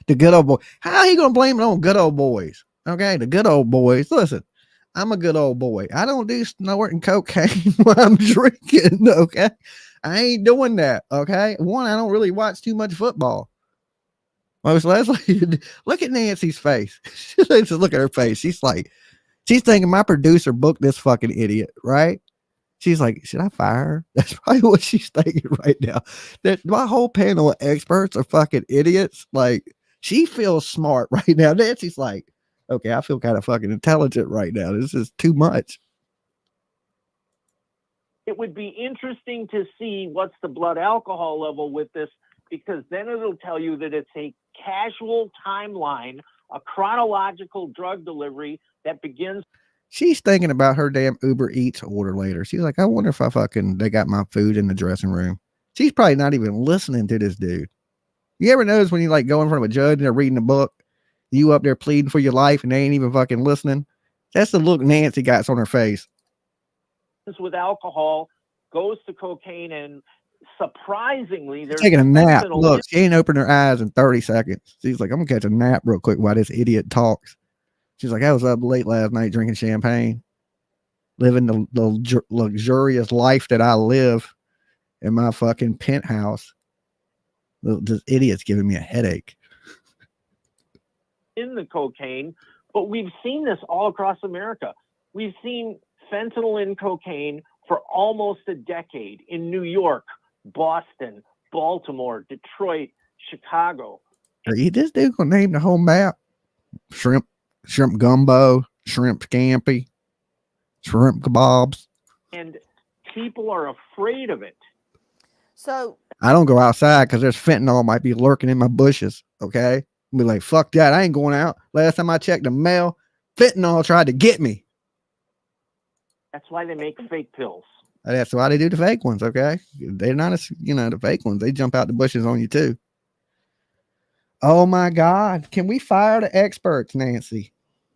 The good old boy. How are you gonna blame it on good old boys? Okay, the good old boys. Listen, I'm a good old boy. I don't do snorting cocaine while I'm drinking. Okay, I ain't doing that. Okay, one, I don't really watch too much football. Most Leslie, look at Nancy's face. Just look at her face. She's thinking my producer booked this fucking idiot, right? She's like, should I fire her? That's probably what she's thinking right now. That my whole panel of experts are fucking idiots. Like, she feels smart right now. Nancy's like, okay, I feel kind of fucking intelligent right now. This is too much. It would be interesting to see what's the blood alcohol level with this, because then it'll tell you that it's a casual timeline, a chronological drug delivery that begins. She's thinking about her damn Uber Eats order later. She's like, I wonder if they got my food in the dressing room. She's probably not even listening to this dude. You ever notice when you like go in front of a judge and they're reading a book, you up there pleading for your life and they ain't even fucking listening? That's the look Nancy got on her face. With alcohol, goes to cocaine, and surprisingly, there's taking a nap. Look, she ain't opened her eyes in 30 seconds. She's like, I'm gonna catch a nap real quick while this idiot talks. She's like, I was up late last night drinking champagne, living the luxurious life that I live in my fucking penthouse. This idiot's giving me a headache. in the cocaine, but we've seen this all across America. We've seen fentanyl in cocaine for almost a decade in New York, Boston, Baltimore, Detroit, Chicago. This dude gonna name the whole map: shrimp gumbo, shrimp scampi, shrimp kebabs. And people are afraid of it. So I don't go outside because there's fentanyl might be lurking in my bushes. Okay, I'll be like, fuck that, I ain't going out. Last time I checked the mail, fentanyl tried to get me. That's why they make fake pills. That's why they do the fake ones. Okay, they're not as, the fake ones. They jump out the bushes on you too. Oh my God, can we fire the experts, Nancy?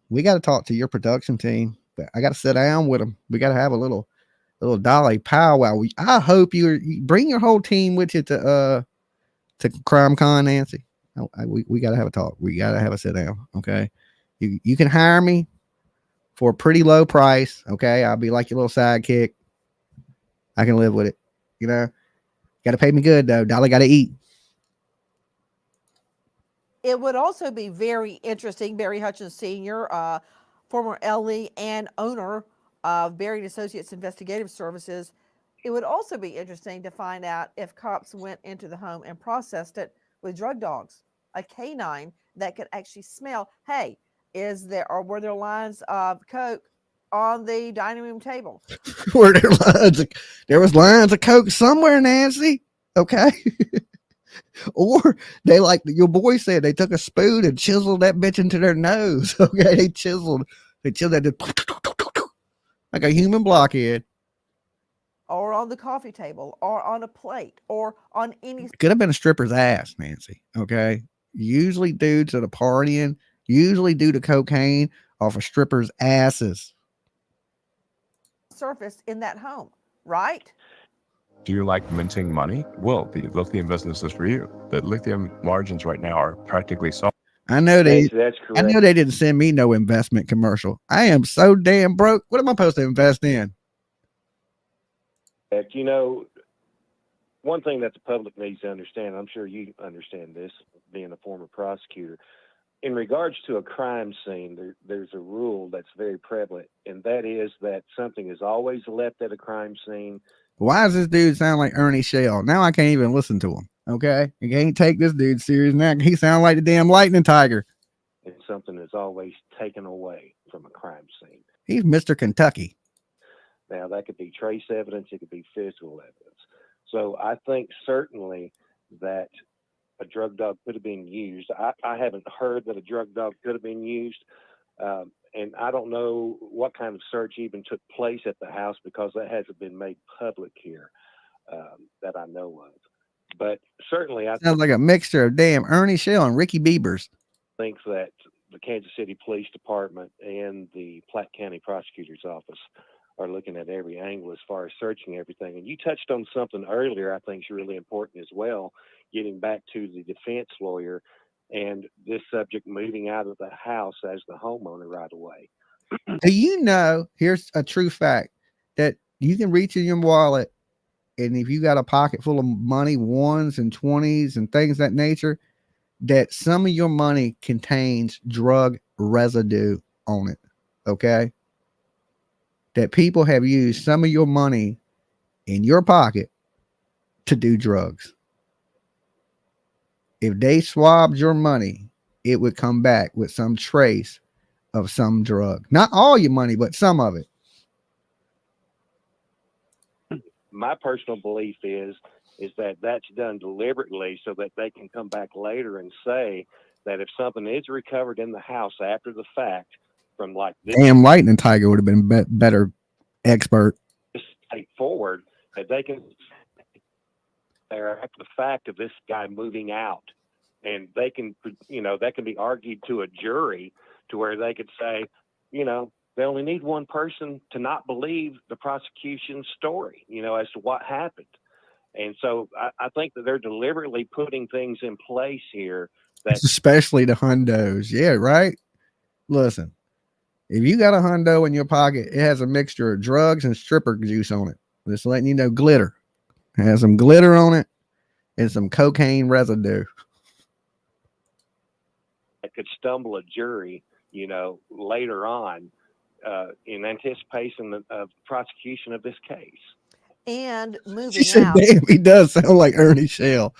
We got to talk to your production team. But I got to sit down with them. We got to have a little Dolly powwow. I hope you bring your whole team with you to Crime Con, Nancy. We got to have a talk. We got to have a sit down. Okay, you can hire me for a pretty low price. Okay, I'll be like your little sidekick. I can live with it. Got to pay me good though. Dolly got to eat. it would also be very interesting. Barry Hutchins Sr., former LE and owner of Barry and Associates Investigative Services. It would also be interesting to find out if cops went into the home and processed it with drug dogs, a canine that could actually smell. Hey, were there lines of coke on the dining room table? Were there was lines of coke somewhere, Nancy? Okay. Or they, like your boy said, they took a spoon and chiseled that bitch into their nose. Okay, they chiseled that like a human blockhead. Or on the coffee table, or on a plate, or on any. Could have been a stripper's ass, Nancy. Okay, usually dudes that are partying usually do the cocaine off of strippers' asses. Surfaced in that home, right? Do you like minting money? Well, the lithium business is for you. The lithium margins right now are practically sold. I know That's correct. I know they didn't send me no investment commercial. I am so damn broke. What am I supposed to invest in? You know, one thing that the public needs to understand, I'm sure you understand this, being a former prosecutor, in regards to a crime scene, there's a rule that's very prevalent, and that is that something is always left at a crime scene. Why does this dude sound like Ernie Shell? Now I can't even listen to him. Okay, you can't take this dude serious now. He sounds like the damn lightning tiger. And something is always taken away from a crime scene. He's Mr. Kentucky. Now, that could be trace evidence. It could be physical evidence. So I think certainly that a drug dog could have been used. I haven't heard that a drug dog could have been used. And I don't know what kind of search even took place at the house, because that hasn't been made public here that I know of. But certainly Sounds like a mixture of damn Ernie Shell and Ricky Beavers. Think that the Kansas City Police Department and the Platte County Prosecutor's Office are looking at every angle as far as searching everything. And you touched on something earlier I think is really important as well, getting back to the defense lawyer and this subject moving out of the house as the homeowner right away. Do you know, here's a true fact, that you can reach in your wallet, and if you got a pocket full of money, ones and 20s and things of that nature, that some of your money contains drug residue on it. Okay. That people have used some of your money in your pocket to do drugs. If they swabbed your money, it would come back with some trace of some drug. Not all your money, but some of it. My personal belief is that that's done deliberately so that they can come back later and say that if something is recovered in the house after the fact from like this. Damn lightning tiger would have been better expert. Take forward that they can there after the fact of this guy moving out, and they can, that can be argued to a jury to where they could say, they only need one person to not believe the prosecution's story, as to what happened. And so I think that they're deliberately putting things in place here that, especially the hundos. Yeah, right. Listen, if you got a hundo in your pocket, it has a mixture of drugs and stripper juice on it. Just letting you know, glitter. It has some glitter on it and some cocaine residue. could stumble a jury, later on in anticipation of prosecution of this case. And She moving said, out. damn, he does sound like Ernie Shell.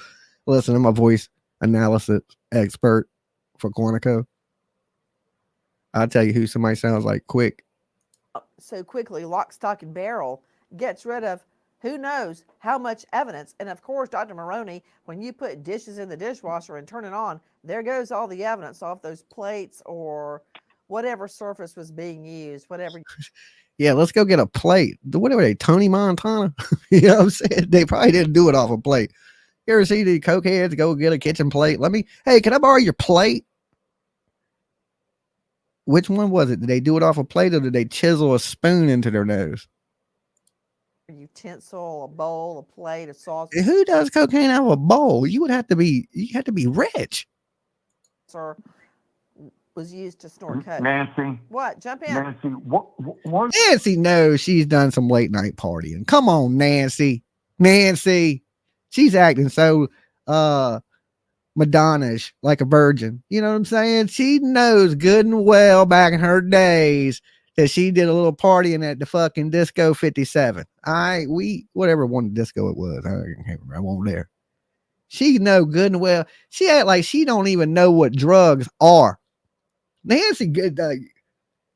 Listen, I'm a voice analysis expert for Quantico. I'll tell you who somebody sounds like quick. So quickly, lock, stock, and barrel gets rid of who knows how much evidence. And of course, Dr. Maroney, when you put dishes in the dishwasher and turn it on, there goes all the evidence off those plates or whatever surface was being used, whatever. Yeah, let's go get a plate. What are they, Tony Montana? You know what I'm saying? They probably didn't do it off a plate. You ever see the cokeheads go get a kitchen plate? Hey, can I borrow your plate? Which one was it? Did they do it off a plate or did they chisel a spoon into their nose? A utensil, a bowl, a plate, a sauce. Who does cocaine out of a bowl? You have to be rich. Or was used to snort coke. Nancy. What? Jump in. Nancy, what? Nancy knows she's done some late night partying. Come on, Nancy. Nancy. She's acting so Madonna-ish, like a virgin. You know what I'm saying? She knows good and well back in her days that she did a little partying at the fucking Disco 57. Whatever one disco it was. I can't remember. I wasn't there. She know good and well. She act like she don't even know what drugs are. Nancy,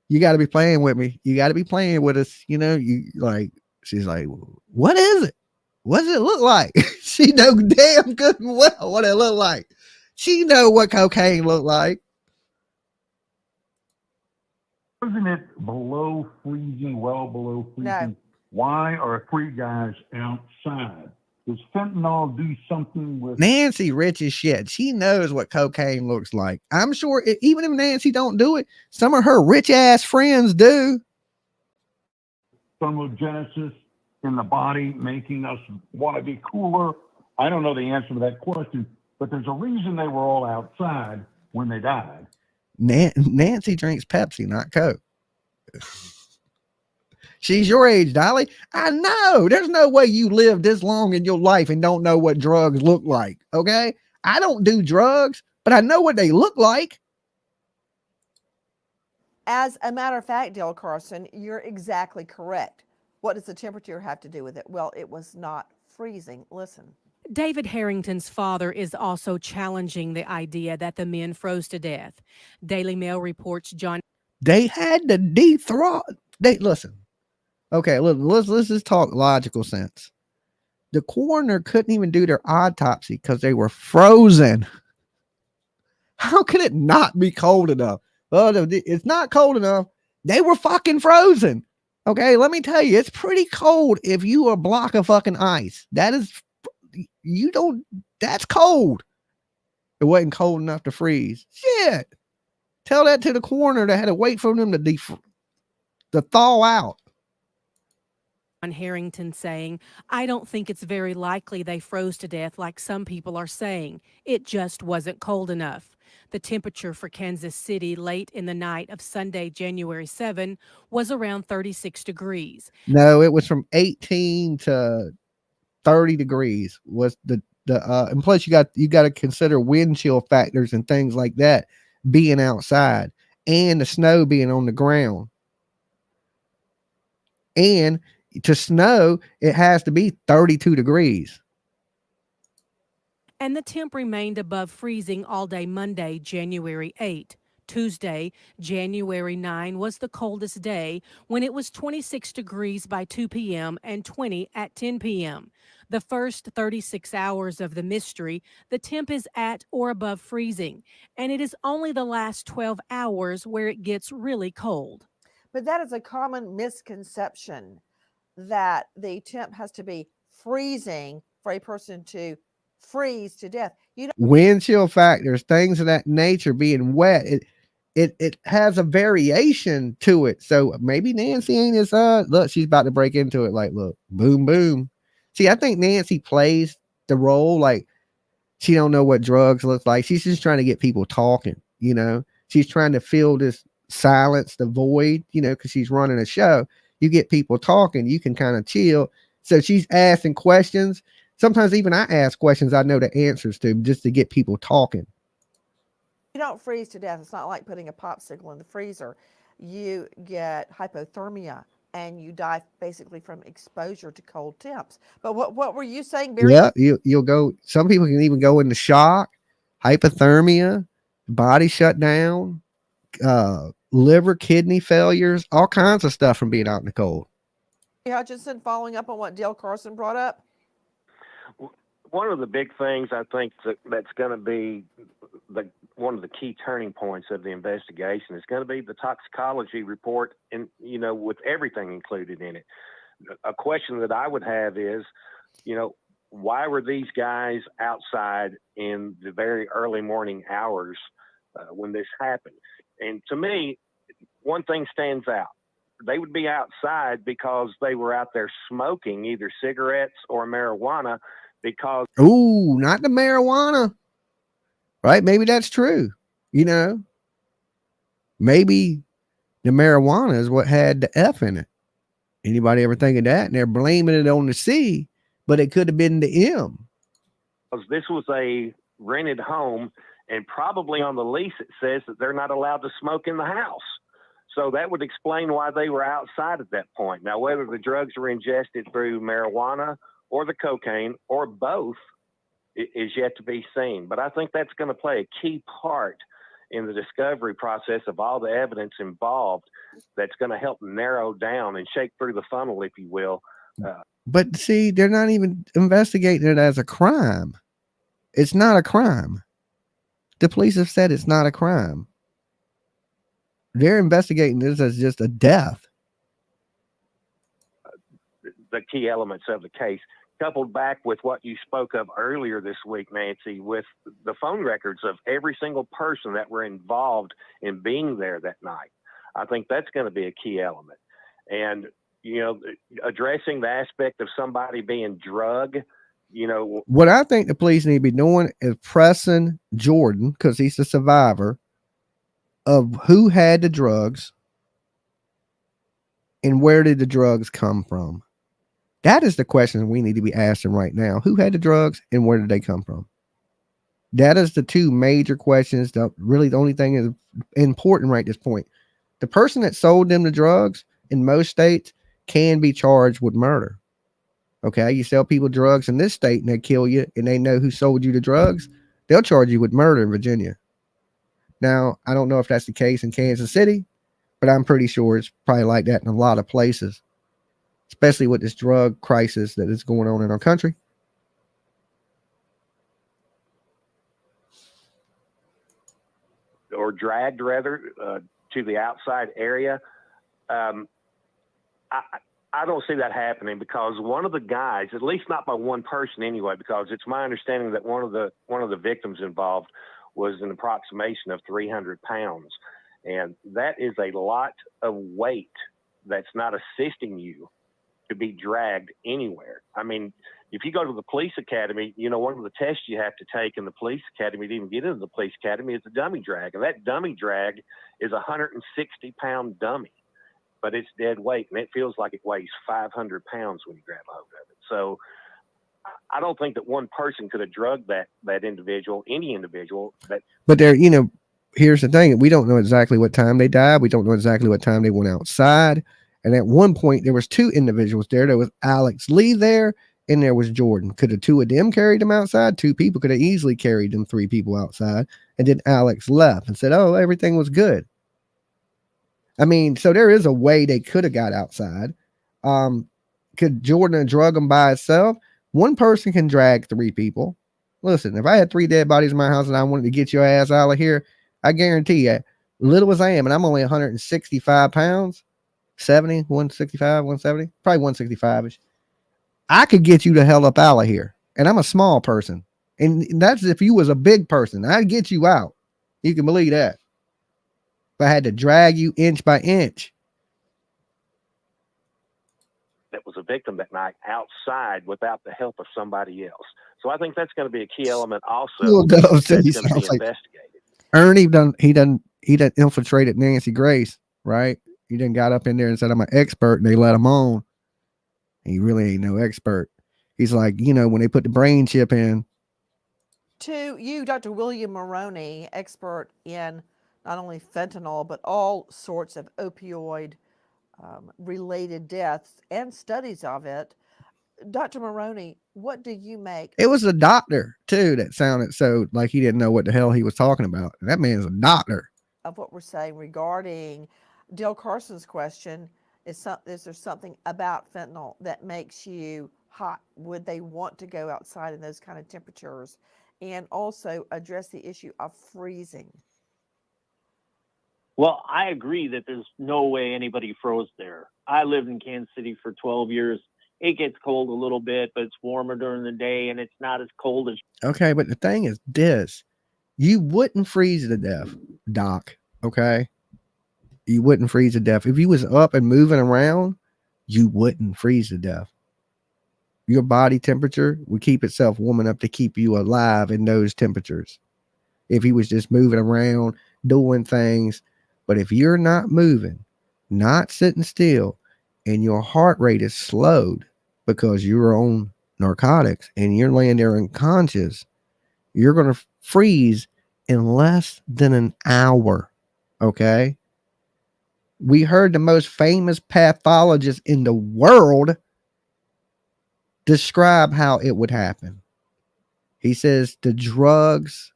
you got to be playing with me. You got to be playing with us. She's like, what is it? What does it look like? She know damn good and well what it look like. She know what cocaine look like. Isn't it below freezing, well below freezing? No. Why are three guys outside? Does fentanyl do something with... Nancy rich as shit. She knows what cocaine looks like. I'm sure even if Nancy don't do it, some of her rich ass friends do. Thermogenesis in the body, making us want to be cooler? I don't know the answer to that question, but there's a reason they were all outside when they died. Nancy drinks Pepsi, not Coke. She's your age, Dolly. I know. There's no way you live this long in your life and don't know what drugs look like. Okay? I don't do drugs, but I know what they look like. As a matter of fact, Dale Carson, you're exactly correct. What does the temperature have to do with it? Well, it was not freezing. Listen. David Harrington's father is also challenging the idea that the men froze to death. Daily Mail reports They had to defrost. Listen. Okay, let's just talk logical sense. The coroner couldn't even do their autopsy because they were frozen. How could it not be cold enough? Well, it's not cold enough. They were fucking frozen. Okay, let me tell you, it's pretty cold if you are a block of fucking ice. That's cold. It wasn't cold enough to freeze. Shit. Tell that to the coroner that had to wait for them to thaw out. Harrington saying, I don't think it's very likely they froze to death like some people are saying. It just wasn't cold enough. The temperature for Kansas City late in the night of Sunday, January 7, was around 36 degrees. No, it was from 18 to 30 degrees was and plus you got to consider wind chill factors and things like that being outside and the snow being on the ground. And to snow, it has to be 32 degrees. And the temp remained above freezing all day Monday, January 8. Tuesday, January 9 was the coldest day when it was 26 degrees by 2 p.m. and 20 at 10 p.m. The first 36 hours of the mystery, the temp is at or above freezing, and it is only the last 12 hours where it gets really cold. But that is a common misconception that the temp has to be freezing for a person to freeze to death. Wind chill factors, things of that nature, being wet, it has a variation to it. So maybe Nancy ain't as look, she's about to break into it. Like, look, boom, boom. See, I think Nancy plays the role like she don't know what drugs look like. She's just trying to get people talking, you know. She's trying to fill this silence, the void, you know, because she's running a show. You get people talking, you can kind of chill. So she's asking questions. Sometimes even I ask questions I know the answers to just to get people talking. don't freeze to death. It's not like putting a popsicle in the freezer. You get hypothermia and you die basically from exposure to cold temps. But what were you saying, Barry? Yeah, you'll go. Some people can even go into shock, hypothermia, body shut down, liver, kidney failures, all kinds of stuff from being out in the cold. Hutchinson, following up on what Dale Carson brought up. One of the big things I think that's going to be one of the key turning points of the investigation is going to be the toxicology report, and with everything included in it. A question that I would have is, why were these guys outside in the very early morning hours when this happened? And to me, one thing stands out. They would be outside because they were out there smoking either cigarettes or marijuana. Because not the marijuana, right? Maybe that's true. Maybe the marijuana is what had the F in it. Anybody ever think of that? And they're blaming it on the C, but it could have been the M. This was a rented home, and probably on the lease it says that they're not allowed to smoke in the house. So that would explain why they were outside at that point. Now, whether the drugs were ingested through marijuana or the cocaine or both is yet to be seen. But I think that's going to play a key part in the discovery process of all the evidence involved that's going to help narrow down and shake through the funnel, if you will. But see, they're not even investigating it as a crime. It's not a crime. The police have said it's not a crime. They're investigating this as just a death. The key elements of the case, coupled back with what you spoke of earlier this week, Nancy, with the phone records of every single person that were involved in being there that night. I think that's going to be a key element. And, addressing the aspect of somebody being drugged, What I think the police need to be doing is pressing Jordan, because he's the survivor, of who had the drugs and where did the drugs come from. That is the question we need to be asking right now. Who had the drugs and where did they come from? That is the two major questions. Really, the only thing is important right at this point. The person that sold them the drugs in most states can be charged with murder. Okay, you sell people drugs in this state and they kill you and they know who sold you the drugs, they'll charge you with murder in Virginia. Now, I don't know if that's the case in Kansas City, but I'm pretty sure it's probably like that in a lot of places, especially with this drug crisis that is going on in our country. Or dragged, rather, to the outside area. I don't see that happening, because one of the guys, at least not by one person anyway, because it's my understanding that one of the victims involved was an approximation of 300 pounds. And that is a lot of weight that's not assisting you to be dragged anywhere. I mean, if you go to the police academy, one of the tests you have to take in the police academy to even get into the police academy is the dummy drag. And that dummy drag is a 160-pound dummy, but it's dead weight. And it feels like it weighs 500 pounds when you grab a hold of it. So I don't think that one person could have drugged that individual, any individual. But there, here's the thing. We don't know exactly what time they died. We don't know exactly what time they went outside. And at one point, there was two individuals there. There was Alex Lee there, and there was Jordan. Could the two of them carried them outside? Two people could have easily carried them, three people outside. And then Alex left and said, oh, everything was good. I mean, so there is a way they could have got outside. Could Jordan have drugged them by itself? One person can drag three people. Listen, if I had 3 dead bodies in my house and I wanted to get your ass out of here, I guarantee you, little as I am, and I'm only 165 pounds, 70, 165, 170, probably 165-ish. I could get you the hell up out of here. And I'm a small person. And that's if you was a big person. I'd get you out. You can believe that. If I had to drag you inch by inch. That was a victim that night outside without the help of somebody else. So I think that's going to be a key element also. That's going to be investigated. Ernie he done infiltrated Nancy Grace, right? He done got up in there and said, I'm an expert, and they let him on. He really ain't no expert. He's like, when they put the brain chip in, To you, Dr. William Maroney, expert in not only fentanyl, but all sorts of opioid related deaths and studies of it. Dr. Maroney, what do you make? It was a doctor too that sounded so like he didn't know what the hell he was talking about. And that man's a doctor. Of what we're saying regarding Dale Carson's question, is there something about fentanyl that makes you hot? Would they want to go outside in those kind of temperatures? And also address the issue of freezing. Well, I agree that there's no way anybody froze there. I lived in Kansas City for 12 years. It gets cold a little bit, but it's warmer during the day and it's not as cold as. Okay, but the thing is this. You wouldn't freeze to death, Doc. Okay? You wouldn't freeze to death. If you was up and moving around, you wouldn't freeze to death. Your body temperature would keep itself warm enough to keep you alive in those temperatures. If he was just moving around, doing things. But if you're not moving, not sitting still, and your heart rate is slowed because you're on narcotics and you're laying there unconscious, you're going to freeze in less than an hour. Okay? We heard the most famous pathologist in the world describe how it would happen. He says the drugs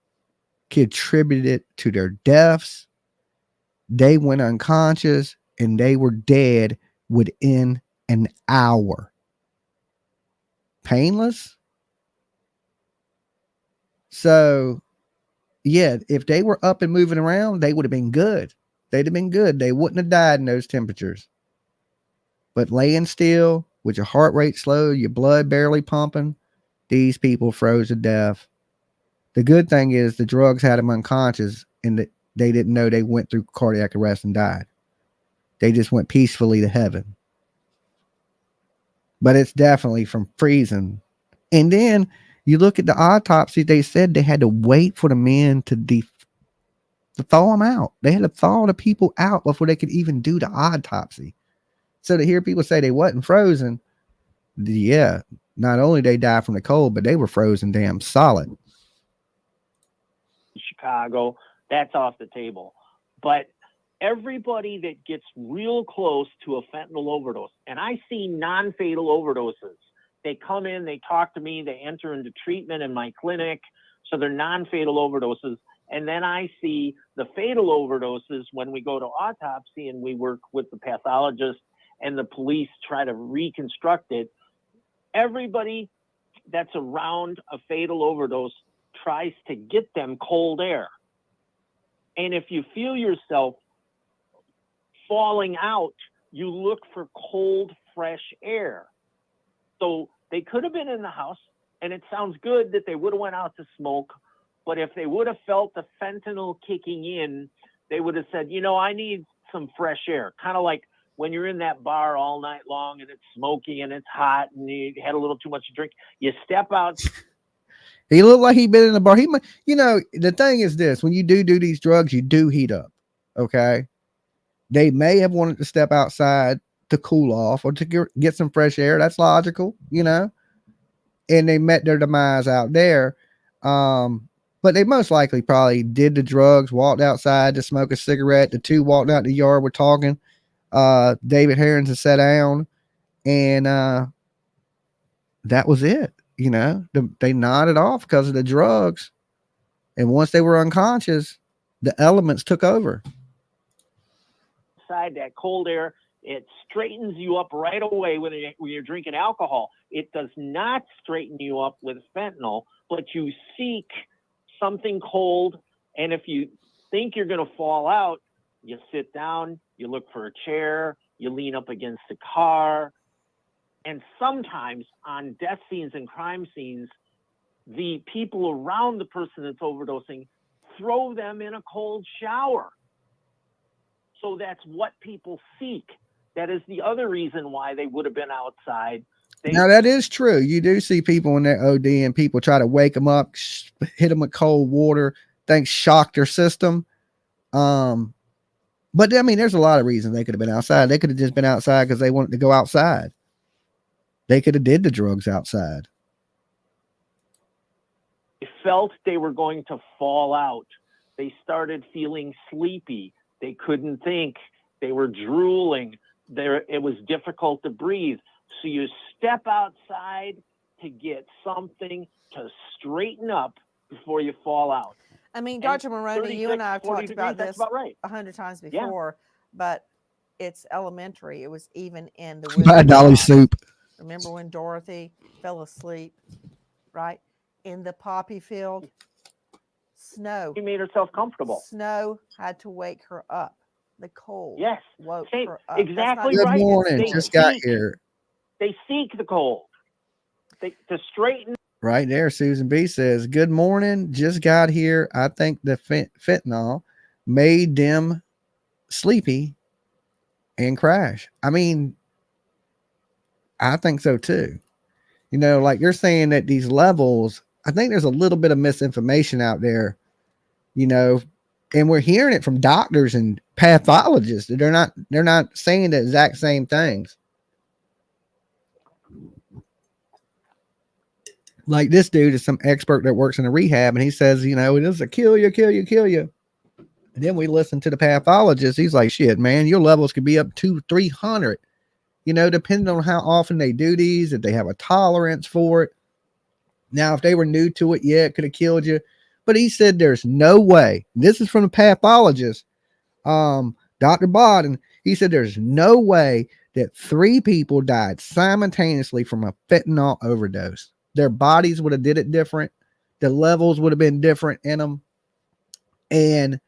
contributed to their deaths. They went unconscious and they were dead within an hour. Painless. So, yeah, if they were up and moving around, they would have been good. They'd have been good. They wouldn't have died in those temperatures. But laying still with your heart rate slow, your blood barely pumping, these people froze to death. The good thing is the drugs had them unconscious and they didn't know they went through cardiac arrest and died. They just went peacefully to heaven. But it's definitely from freezing. And then you look at the autopsy, they said they had to wait for the men to thaw them out. They had to thaw the people out before they could even do the autopsy. So to hear people say they wasn't frozen, yeah, not only they died from the cold, but they were frozen damn solid. Chicago, that's off the table. But everybody that gets real close to a fentanyl overdose, and I see non-fatal overdoses. They come in, they talk to me, they enter into treatment in my clinic, so they're non-fatal overdoses. And then I see the fatal overdoses when we go to autopsy and we work with the pathologist and the police try to reconstruct it. Everybody that's around a fatal overdose tries to get them cold air. And if you feel yourself falling out, you look for cold, fresh air. So they could have been in the house, and it sounds good that they would have went out to smoke, but if they would have felt the fentanyl kicking in, they would have said, you know, I need some fresh air. Kind of like when you're in that bar all night long and it's smoky and it's hot and you had a little too much to drink, you step out. He looked like he'd been in the bar. He might, you know, the thing is this, when you do these drugs, you do heat up. Okay. They may have wanted to step outside to cool off or to get some fresh air. That's logical, you know, and they met their demise out there. But they most likely probably did the drugs, walked outside to smoke a cigarette. The two walked out the yard, were talking. David Herons had sat down, and that was it. You know, they nodded off because of the drugs. And once they were unconscious, the elements took over. That cold air, it straightens you up right away when you're drinking alcohol. It does not straighten you up with fentanyl, but you seek something cold. And if you think you're going to fall out, you sit down, you look for a chair, you lean up against a car. And sometimes on death scenes and crime scenes, the people around the person that's overdosing throw them in a cold shower. So that's what people seek. That is the other reason why they would have been outside. Now, that is true. You do see people in their OD and people try to wake them up, hit them with cold water, things shock their system. But I mean, there's a lot of reasons they could have been outside. They could have just been outside because they wanted to go outside. They could have did the drugs outside. They felt they were going to fall out. They started feeling sleepy. They couldn't think. They were drooling. It was difficult to breathe. So you step outside to get something to straighten up before you fall out. I mean, And Dr. Maroney, you and I have 40 talked degrees, about that's this about right. 100 times Yeah. before, but it's elementary. It was even in the Buy Wizard Dolly of Oz. soup. Remember when Dorothy fell asleep, right? In the poppy field? Snow. She made herself comfortable. Snow had to wake her up. The cold Yes. woke Same. her up. That's Exactly Good right. morning. They Just got seek- here. They seek the cold. To straighten. Right there, Susan B says, good morning. Just got here. I think the fentanyl made them sleepy and crash. I mean, I think so too. You know, like you're saying that these levels, I think there's a little bit of misinformation out there, you know, and we're hearing it from doctors and pathologists. They're not saying the exact same things. Like this dude is some expert that works in a rehab, and he says, you know, it is a kill you. And then we listen to the pathologist. He's like, shit, man, your levels could be up to 300, you know, depending on how often they do these, if they have a tolerance for it. Now, if they were new to it, yeah, it could have killed you. But he said there's no way. This is from the pathologist, Dr. Bodden. He said there's no way that 3 people died simultaneously from a fentanyl overdose. Their bodies would have did it different. The levels would have been different in them. And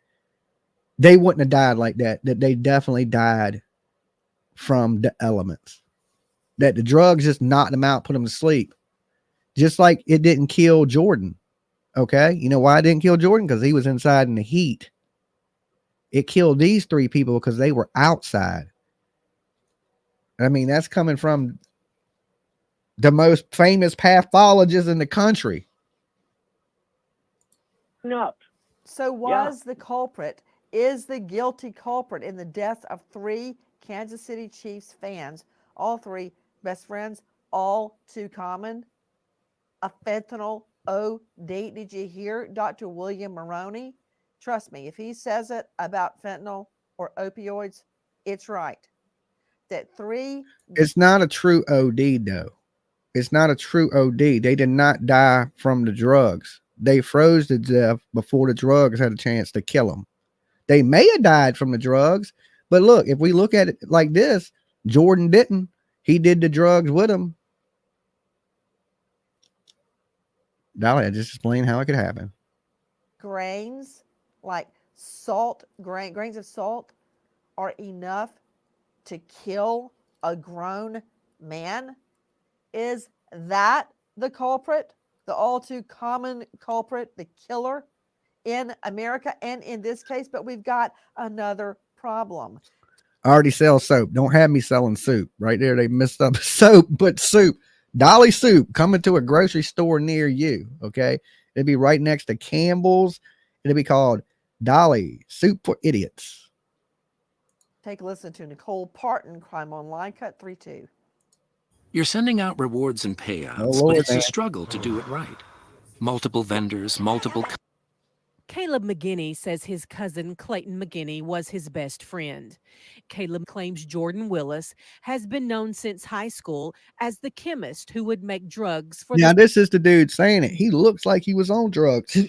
they wouldn't have died like that. That they definitely died from the elements. That the drugs just knocked them out, put them to sleep. Just like it didn't kill Jordan. Okay. You know why it didn't kill Jordan? Because he was inside in the heat. It killed these 3 people because they were outside. I mean, that's coming from the most famous pathologist in the country. Up. So was the culprit, is the guilty culprit in the death of 3 Kansas City Chiefs fans, all 3 best friends, all too common? A fentanyl OD. Did you hear Dr. William Maroney? Trust me, if he says it about fentanyl or opioids, it's right. That 3. It's not a true OD though. It's not a true OD. They did not die from the drugs. They froze to death before the drugs had a chance to kill them. They may have died from the drugs, but look, if we look at it like this, Jordan didn't. He did the drugs with him. Dolly, I just explained how it could happen. Grains like salt, grains of salt are enough to kill a grown man. Is that the culprit, the all too common culprit, the killer in America and in this case? But we've got another problem. I already sell soap. Don't have me selling soup. Right there, they messed up soap, but soup. Dolly soup coming to a grocery store near you. Okay. It'll be right next to Campbell's. It'll be called Dolly Soup for Idiots. Take a listen to Nicole Parton, Crime Online, cut 3-2. You're sending out rewards and payouts, Oh, Lord, but it's man. a struggle to do it right. Multiple vendors, multiple... Caleb McGinney says his cousin Clayton McGinney was his best friend. Caleb claims Jordan Willis has been known since high school as the chemist who would make drugs for Now, this is the dude saying it. He looks like he was on drugs.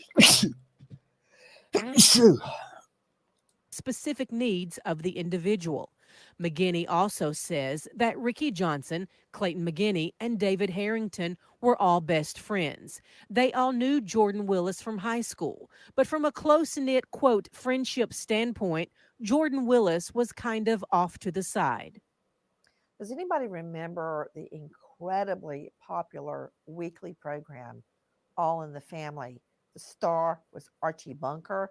specific needs of the individual. McGinney also says that Ricky Johnson, Clayton McGinney, and David Harrington were all best friends. They all knew Jordan Willis from high school, but from a close-knit, quote, friendship standpoint, Jordan Willis was kind of off to the side. Does anybody remember the incredibly popular weekly program, All in the Family? The star was Archie Bunker.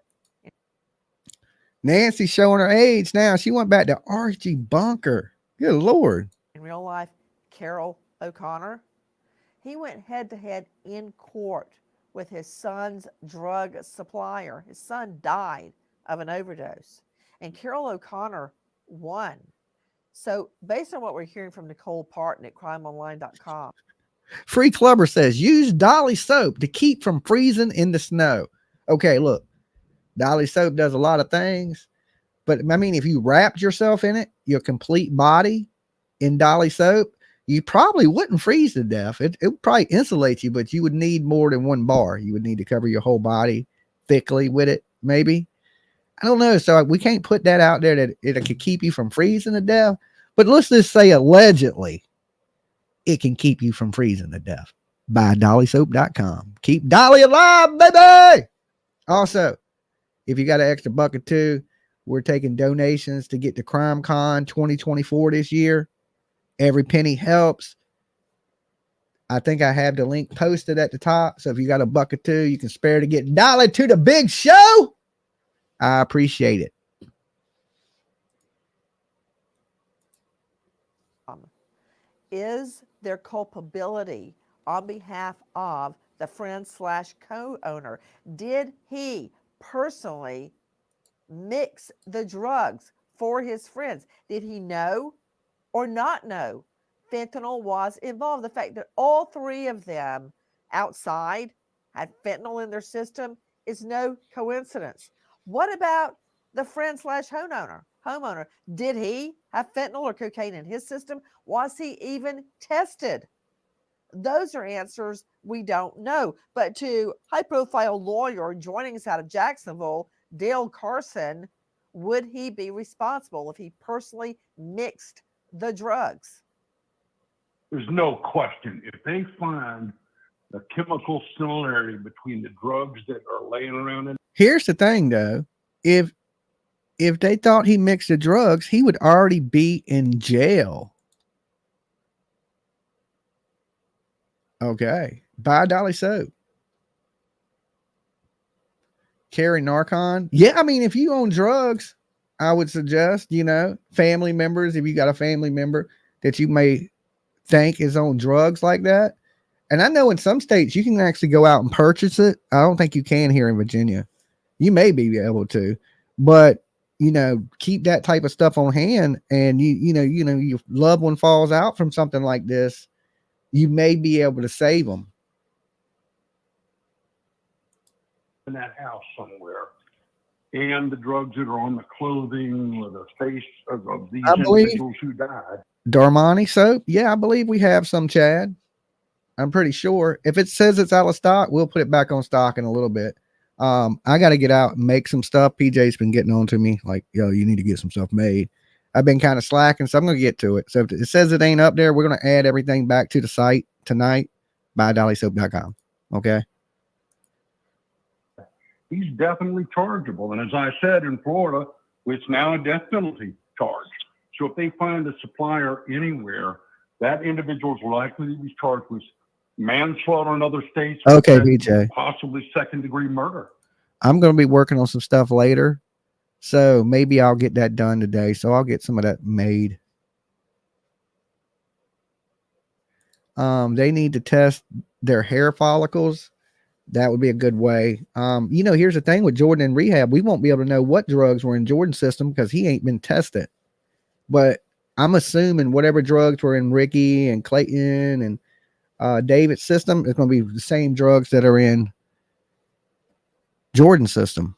Nancy showing her age now. She went back to Archie Bunker. Good Lord. In real life, Carol O'Connor. He went head to head in court with his son's drug supplier. His son died of an overdose, and Carol O'Connor won. So based on what we're hearing from Nicole Parton at crimeonline.com, Free Clubber says, use Dolly soap to keep from freezing in the snow. Okay, look, Dolly soap does a lot of things, but I mean, if you wrapped yourself in it, your complete body in Dolly soap, you probably wouldn't freeze to death. It would probably insulate you, but you would need more than one bar. You would need to cover your whole body thickly with it, maybe. I don't know. So we can't put that out there that it could keep you from freezing to death. But let's just say allegedly it can keep you from freezing to death. Buy dollysoap.com. Keep Dolly alive, baby. Also, if you got an extra buck or two, we're taking donations to get to Crime Con 2024 this year. Every penny helps. I think I have the link posted at the top. So if you got a buck or two, you can spare to get Dolly to the big show. I appreciate it. Is there culpability on behalf of the friend slash co-owner? Did he personally mix the drugs for his friends? Did he know or not know fentanyl was involved? The fact that all three of them outside had fentanyl in their system is no coincidence. What about the friend slash homeowner? Did he have fentanyl or cocaine in his system? Was he even tested? Those are answers we don't know. But to high-profile lawyer joining us out of Jacksonville, Dale Carson, would he be responsible if he personally mixed the drugs? There's no question. If they find the chemical similarity between the drugs that are laying around in. Here's the thing, though. If they thought he mixed the drugs, he would already be in jail. Okay. Buy Dolly soap. Carry Narcan. Yeah, I mean, if you own drugs, I would suggest, family members, if you got a family member that you may think is on drugs like that. And I know in some states you can actually go out and purchase it. I don't think you can here in Virginia. You may be able to, but keep that type of stuff on hand. And your loved one falls out from something like this, you may be able to save them. In that house somewhere, and the drugs that are on the clothing or the face of these individuals who died. Darmani soap? Yeah, I believe we have some, Chad. I'm pretty sure. If it says it's out of stock, we'll put it back on stock in a little bit. I got to get out and make some stuff. PJ's been getting on to me like, yo, you need to get some stuff made. I've been kind of slacking, so I'm going to get to it. So if it says it ain't up there, we're going to add everything back to the site tonight by dollysoap.com. Okay. He's definitely chargeable. And as I said, in Florida, it's now a death penalty charge. So if they find a supplier anywhere, that individual is likely to be charged with manslaughter in other states. Okay, PJ. Possibly second-degree murder. I'm going to be working on some stuff later. So maybe I'll get that done today. So I'll get some of that made. They need to test their hair follicles. That would be a good way. Here's the thing with Jordan and Rehab. We won't be able to know what drugs were in Jordan's system because he ain't been tested. But I'm assuming whatever drugs were in Ricky and Clayton and David's system is going to be the same drugs that are in Jordan's system.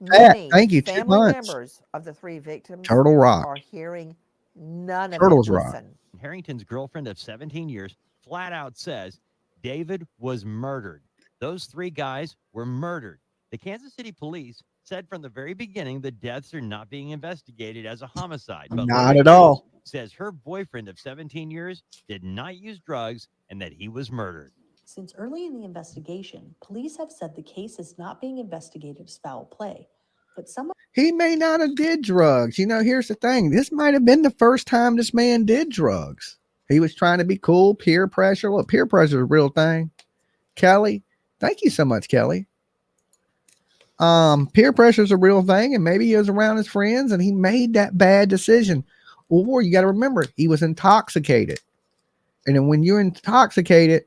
Many thank you. family members of the three victims Turtle Rock are hearing none of Turtles it. Rock. Listen. Harrington's girlfriend of 17 years flat out says David was murdered. Those three guys were murdered. The Kansas City police said from the very beginning the deaths are not being investigated as a homicide. But Not at all. Says her boyfriend of 17 years did not use drugs and that he was murdered. Since early in the investigation, police have said the case is not being investigated as foul play. But he may not have did drugs. Here's the thing. This might have been the first time this man did drugs. He was trying to be cool, peer pressure. Look, peer pressure is a real thing. Kelly, thank you so much, Kelly. Peer pressure is a real thing, and maybe he was around his friends and he made that bad decision. Or you got to remember, he was intoxicated. And then when you're intoxicated,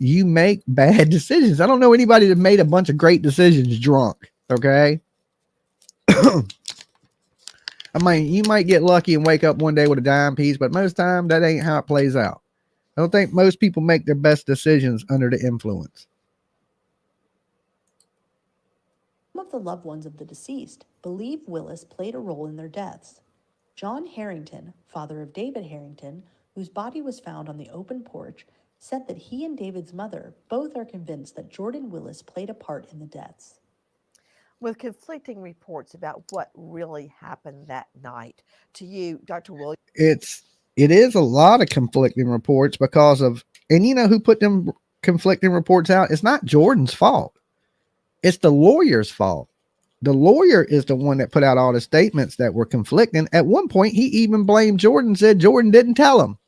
you make bad decisions. I don't know anybody that made a bunch of great decisions drunk. Okay. I mean, you might get lucky and wake up one day with a dime piece, but most time that ain't how it plays out. I don't think most people make their best decisions under the influence. Some of the loved ones of the deceased believe Willis played a role in their deaths. John Harrington, father of David Harrington, whose body was found on the open porch, said that he and David's mother both are convinced that Jordan Willis played a part in the deaths. With conflicting reports about what really happened that night. To you, Dr. Williams. It is a lot of conflicting reports because of, and you know who put them conflicting reports out? It's not Jordan's fault. It's the lawyer's fault. The lawyer is the one that put out all the statements that were conflicting. At one point, he even blamed Jordan, said Jordan didn't tell him.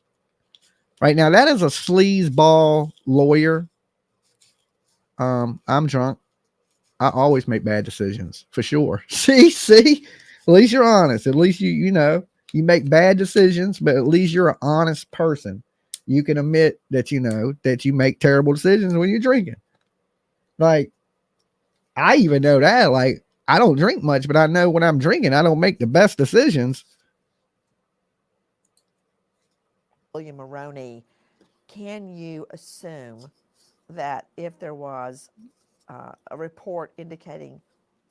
Right now, that is a sleazeball lawyer. I'm drunk. I always make bad decisions for sure. See, at least you're honest. At least you know, you make bad decisions, but at least you're an honest person. You can admit that, you know, that you make terrible decisions when you're drinking. Like, I even know that, like, I don't drink much, but I know when I'm drinking, I don't make the best decisions. William Maroney, can you assume that if there was a report indicating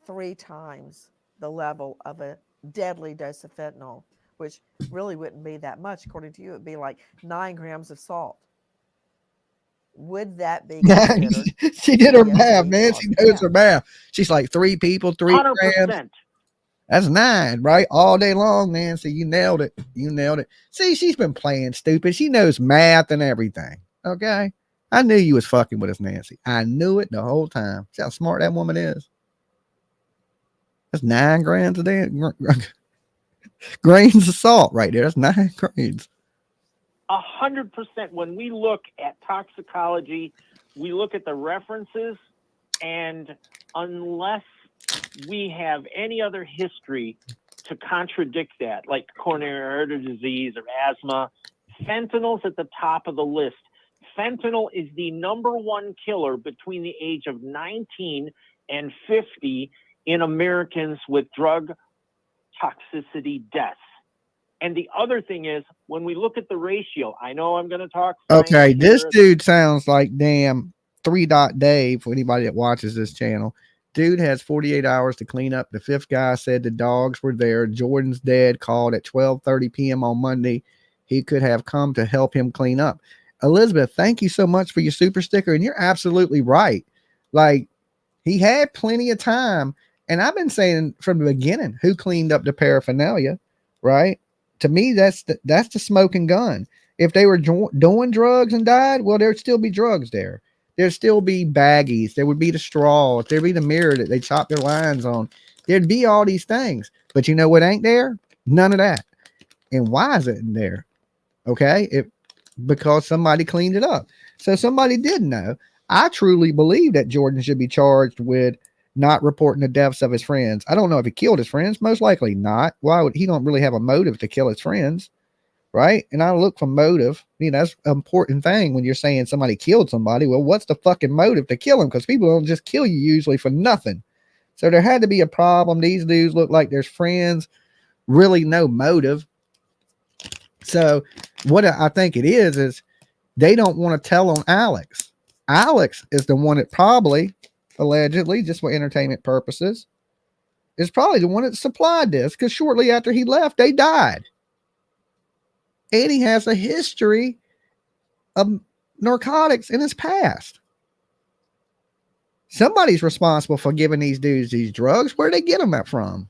3 times the level of a deadly dose of fentanyl, which really wouldn't be that much, according to you, it would be like 9 grams of salt, would that be considered? She did her math, man. She knows her math. She's like 3 people, 3 grams. 100%. That's 9, right? All day long, Nancy. You nailed it. You nailed it. See, she's been playing stupid. She knows math and everything. Okay. I knew you was fucking with us, Nancy. I knew it the whole time. See how smart that woman is. That's 9 grams a day. Grains of salt right there. That's 9 grains. 100%. When we look at toxicology, we look at the references, and unless we have any other history to contradict that, like coronary artery disease or asthma, fentanyl's at the top of the list. Fentanyl is the #1 killer between the age of 19 and 50 in Americans with drug toxicity deaths. And the other thing is, when we look at the ratio, I know I'm going to talk. Okay, this dude sounds like damn 3 Dot Dave for anybody that watches this channel. Dude has 48 hours to clean up. The 5th guy said the dogs were there. Jordan's dad called at 12:30 p.m. on Monday. He could have come to help him clean up. Elizabeth, thank you so much for your super sticker. And you're absolutely right. Like, he had plenty of time. And I've been saying from the beginning, who cleaned up the paraphernalia, right? To me, that's the smoking gun. If they were doing drugs and died, well, there'd still be drugs there. There'd still be baggies. There would be the straws. There'd be the mirror that they chopped their lines on. There'd be all these things. But you know what ain't there? None of that. And why is it in there? Okay? Because somebody cleaned it up. So somebody did know. I truly believe that Jordan should be charged with not reporting the deaths of his friends. I don't know if he killed his friends. Most likely not. Why would he? Don't really have a motive to kill his friends, right? And I look for motive. You know, that's an important thing when you're saying somebody killed somebody. Well, what's the fucking motive to kill him? Because people don't just kill you usually for nothing. So there had to be a problem. These dudes look like there's friends, really no motive. So what I think it is they don't want to tell on Alex. Alex is the one that probably, allegedly, just for entertainment purposes, is probably the one that supplied this, because shortly after he left, they died. And he has a history of narcotics in his past. Somebody's responsible for giving these dudes these drugs. Where'd they get them from?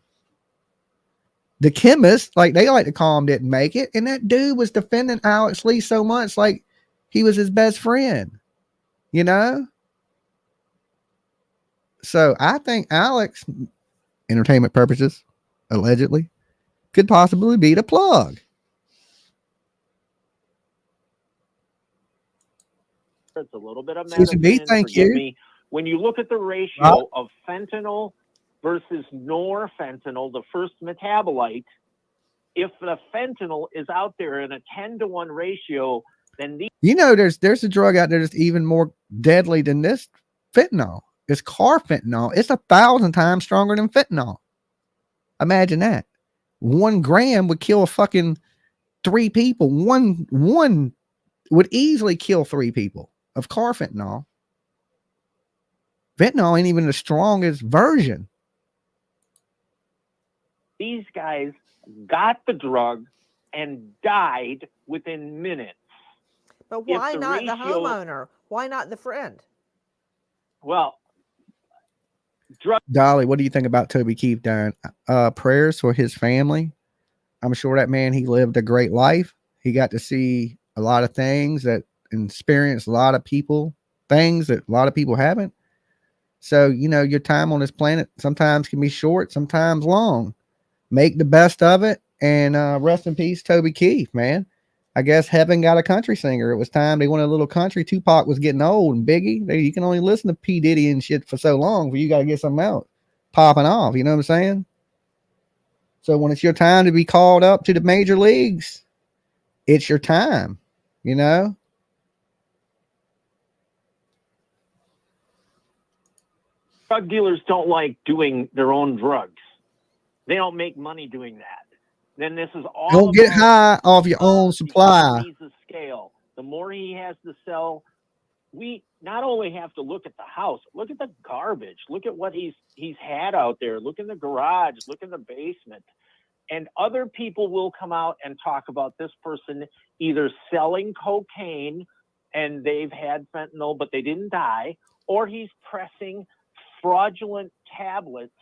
The chemist, like they like to call him, didn't make it. And that dude was defending Alex Lee so much like he was his best friend, you know? So I think Alex, entertainment purposes, allegedly, could possibly be the plug. It's a little bit of Susan medicine. B, thank Forgive you. me. When you look at the ratio of fentanyl versus norfentanyl, the first metabolite, if the fentanyl is out there in a 10-to-1 ratio, then you know, there's a drug out there that's even more deadly than this fentanyl. It's carfentanil. It's 1,000 times stronger than fentanyl. Imagine that. 1 gram would kill a fucking 3 people. One would easily kill 3 people of carfentanil. Fentanyl ain't even the strongest version. These guys got the drug and died within minutes. But why not the ratio, homeowner? Why not the friend? Well, drug. Dolly, what do you think about Toby Keith dying? Prayers for his family. I'm sure that man, he lived a great life. He got to see a lot of things that experience a lot of people, things that a lot of people haven't. So, you know, your time on this planet sometimes can be short, sometimes long. Make the best of it. And rest in peace, Toby Keith, man. I guess heaven got a country singer. It was time they wanted a little country. Tupac was getting old, and Biggie, you can only listen to P. Diddy and shit for so long before you got to get something out popping off. You know what I'm saying? So when it's your time to be called up to the major leagues, it's your time, you know? Drug dealers don't like doing their own drugs. They don't make money doing that. Then this is all Don't get high off your own supply. The scale. The more he has to sell, we not only have to look at the house, look at the garbage, look at what he's had out there, look in the garage, look in the basement. And other people will come out and talk about this person either selling cocaine and they've had fentanyl, but they didn't die, or he's pressing fraudulent tablets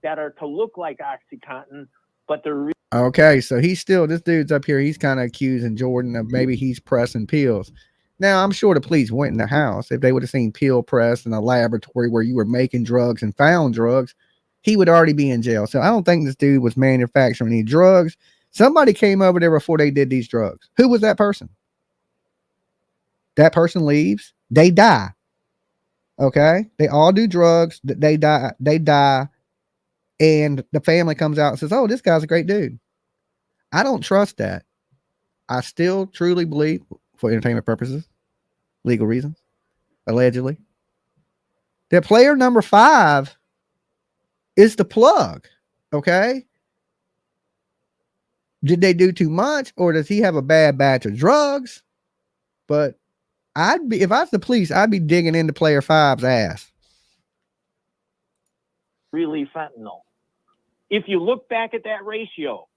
that are to look like OxyContin, but they're okay. So he's still, this dude's up here. He's kind of accusing Jordan of maybe he's pressing pills. Now, I'm sure the police went in the house. If they would have seen pill press in a laboratory where you were making drugs and found drugs, he would already be in jail. So I don't think this dude was manufacturing any drugs. Somebody came over there before they did these drugs. Who was that person? That person leaves. They die. Okay. They all do drugs. They die. They die. And the family comes out and says, oh, this guy's a great dude. I don't trust that. I still truly believe, for entertainment purposes, legal reasons, allegedly, that player number 5 is the plug. Okay. Did they do too much, or does he have a bad batch of drugs? But if I was the police, I'd be digging into player 5's ass. really fentanyl. If you look back at that ratio,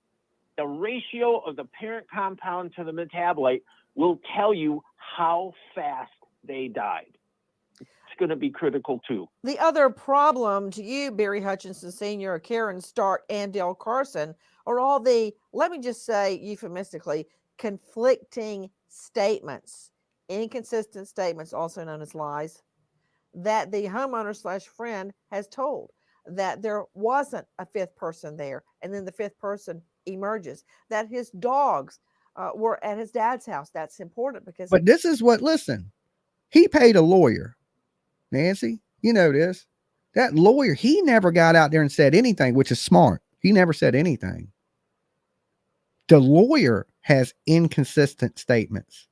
the ratio of the parent compound to the metabolite will tell you how fast they died. It's going to be critical too. The other problem to you, Barry Hutchinson Sr., Karen Stark, and Dale Carson, are all the, let me just say euphemistically, conflicting statements, inconsistent statements, also known as lies, that the homeowner / friend has told, that there wasn't a fifth person there, and then the fifth person emerges, that his dogs were at his dad's house. That's important because... But this is what, listen, he paid a lawyer. Nancy, you know this. That lawyer, he never got out there and said anything, which is smart. He never said anything. The lawyer has inconsistent statements.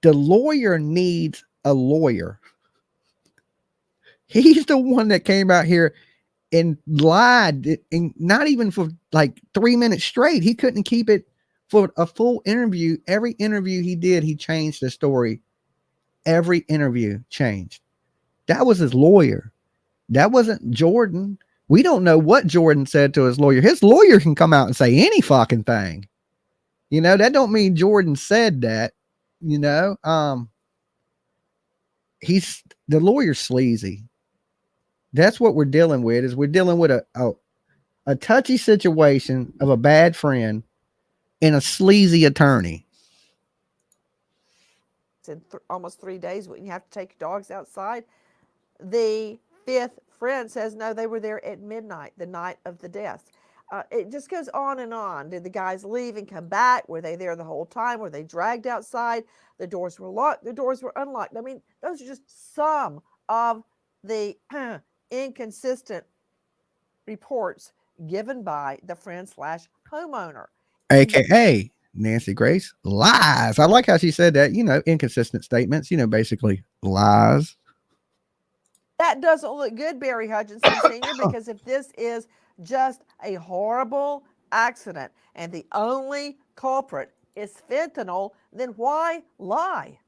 The lawyer needs a lawyer. He's the one that came out here and lied, and not even for like 3 minutes straight. He couldn't keep it for a full interview. Every interview he did, he changed the story. Every interview changed. That was his lawyer. That wasn't Jordan. We don't know what Jordan said to his lawyer. His lawyer can come out and say any fucking thing. You know, that don't mean Jordan said that. You know, he's the lawyer's sleazy. That's what we're dealing with. Is we're dealing with a touchy situation of a bad friend and a sleazy attorney. In almost 3 days, when you have to take dogs outside, the fifth friend says no, they were there at midnight, the night of the death. It just goes on and on. Did the guys leave and come back? Were they there the whole time? Were they dragged outside? The doors were locked. The doors were unlocked. I mean, those are just some of the inconsistent reports given by the friend / homeowner. AKA Nancy Grace lies. I like how she said that, you know, inconsistent statements, you know, basically lies. That doesn't look good, Barry Hutchinson Sr., because if this is just a horrible accident and the only culprit is fentanyl, then why lie?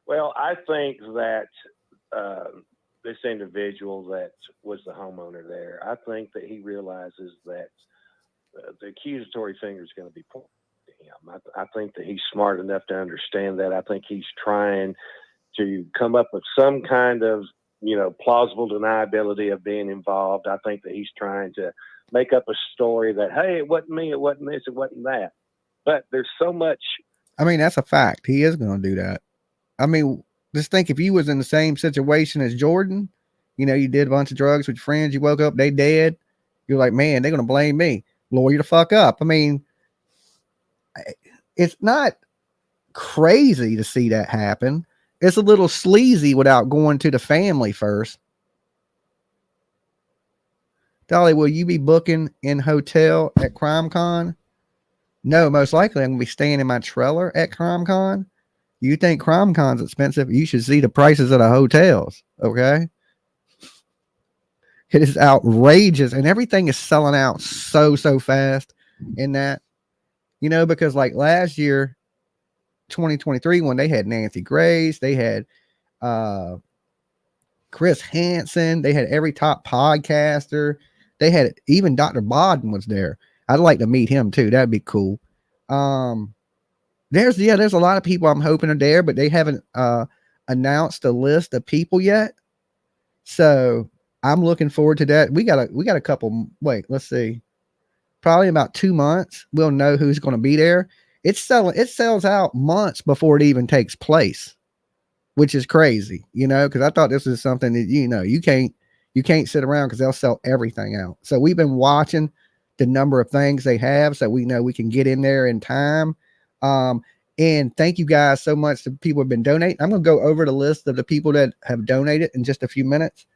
Well, I think that this individual that was the homeowner there, I think that he realizes that the accusatory finger is going to be pointed to him. I think that he's smart enough to understand that. I think he's trying to come up with some kind of, plausible deniability of being involved. I think that he's trying to make up a story that, hey, it wasn't me, it wasn't this, it wasn't that. But there's so much. I mean, that's a fact. He is going to do that. I mean, just think if you was in the same situation as Jordan, you did a bunch of drugs with your friends, you woke up, they dead. You're like, man, they're going to blame me. Lawyer the fuck up. I mean, it's not crazy to see that happen. It's a little sleazy without going to the family first. Dolly, will you be booking in hotel at CrimeCon? No, most likely I'm going to be staying in my trailer at CrimeCon. You think CrimeCon's expensive? You should see the prices of the hotels, okay? It is outrageous, and everything is selling out so fast in that, because like last year, 2023, when they had Nancy Grace, they had Chris Hansen, they had every top podcaster, they had even Dr. Bodden was there. I'd like to meet him too. That'd be cool. There's a lot of people I'm hoping are there, but they haven't announced a list of people yet. So I'm looking forward to that. We got a couple. Wait, let's see. Probably about 2 months, we'll know who's going to be there. It sells out months before it even takes place, which is crazy, because I thought this is something that, you can't sit around because they'll sell everything out. So we've been watching the number of things they have so we know we can get in there in time. And thank you guys so much to people who have been donating. I'm going to go over the list of the people that have donated in just a few minutes.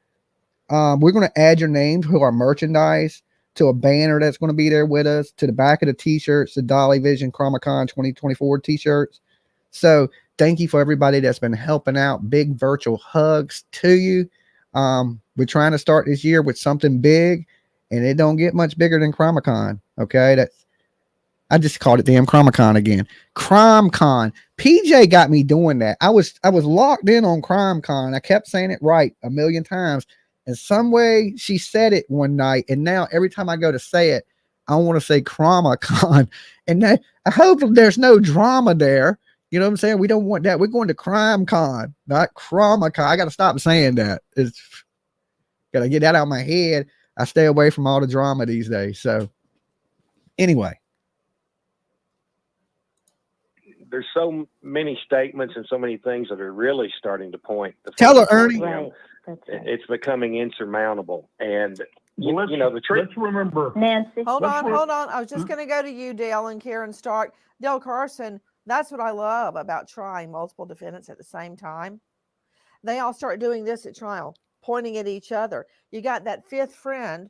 We're going to add your name to our merchandise, to a banner that's going to be there with us, to the back of the t-shirts, the Dolly Vision CrimeCon 2024 t-shirts. So thank you for everybody that's been helping out. Big virtual hugs to you. We're trying to start this year with something big, and it don't get much bigger than CrimeCon. Okay. I just called it damn CrimeCon again. CrimeCon. PJ got me doing that. I was locked in on CrimeCon. I kept saying it right a million times. And some way she said it one night, and now every time I go to say it, I want to say CrimeCon. And I hope there's no drama there. You know what I'm saying? We don't want that. We're going to CrimeCon, not CrimeCon. I got to stop saying that. It's got to get that out of my head. I stay away from all the drama these days. So anyway. There's so many statements and so many things that are really starting to point. Tell her, Ernie. Right. That's right. It's becoming insurmountable. And, Well, the truth. Let's remember. Nancy. Hold on. I was just going to go to you, Dale and Karen Stark. Dale Carson, that's what I love about trying multiple defendants at the same time. They all start doing this at trial, pointing at each other. You got that fifth friend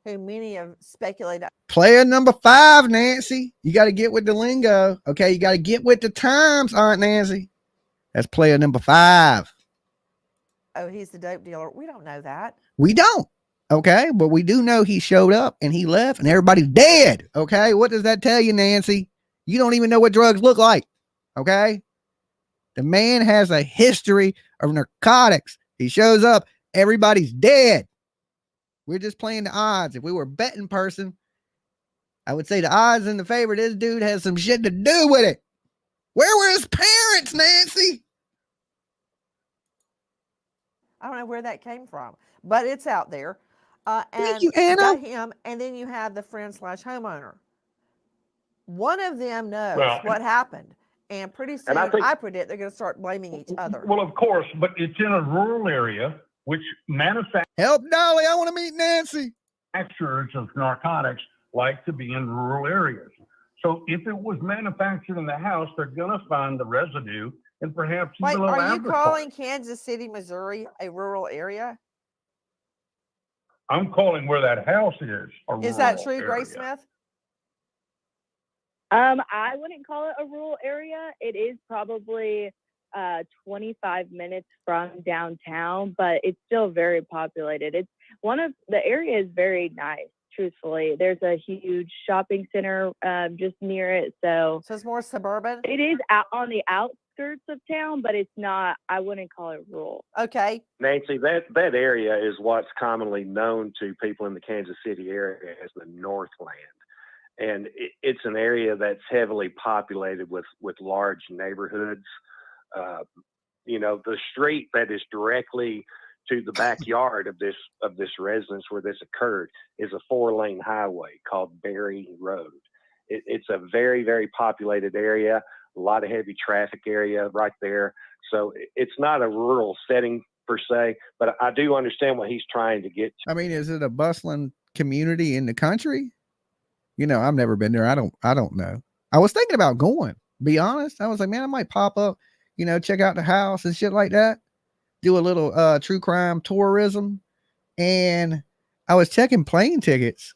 who many have speculated. Player number 5, Nancy. You got to get with the lingo. Okay, you got to get with the times, Aunt Nancy. That's player number 5. Oh, he's the dope dealer. We don't know that. We don't. Okay, but we do know he showed up and he left and everybody's dead. Okay, what does that tell you, Nancy? You don't even know what drugs look like. Okay, the man has a history of narcotics. He shows up, everybody's dead. We're just playing the odds. If we were a betting person, I would say the odds in the favor. This dude has some shit to do with it. Where were his parents, Nancy? I don't know where that came from, but it's out there. Thank you, Anna. Got him, and then you have the friend / homeowner. One of them knows what happened, and pretty soon I predict they're going to start blaming each other. Well, of course, but it's in a rural area, which Help Dolly. I want to meet Nancy. manufacturers of narcotics like to be in rural areas. So if it was manufactured in the house, they're going to find the residue and perhaps Wait, even are you laboratory. calling Kansas City, Missouri a rural area? I'm calling where that house is a rural Is that true, area. Grace Smith? I wouldn't call it a rural area. It is probably 25 minutes from downtown, but it's still very populated. It's the area is very nice. truthfully. There's a huge shopping center just near it. So it's more suburban? It is out on the outskirts of town, but it's not, I wouldn't call it rural. Okay. Nancy, that area is what's commonly known to people in the Kansas City area as the Northland. And it's an area that's heavily populated with large neighborhoods. The street that is directly to the backyard of this residence where this occurred is a 4-lane highway called Berry Road. It's a very, very populated area, a lot of heavy traffic area right there. So it's not a rural setting per se, but I do understand what he's trying to get to. I mean, is it a bustling community in the country? I've never been there. I don't know. I was thinking about going, be honest. I was like, man, I might pop up, check out the house and shit like that. Do a little true crime tourism. And I was checking plane tickets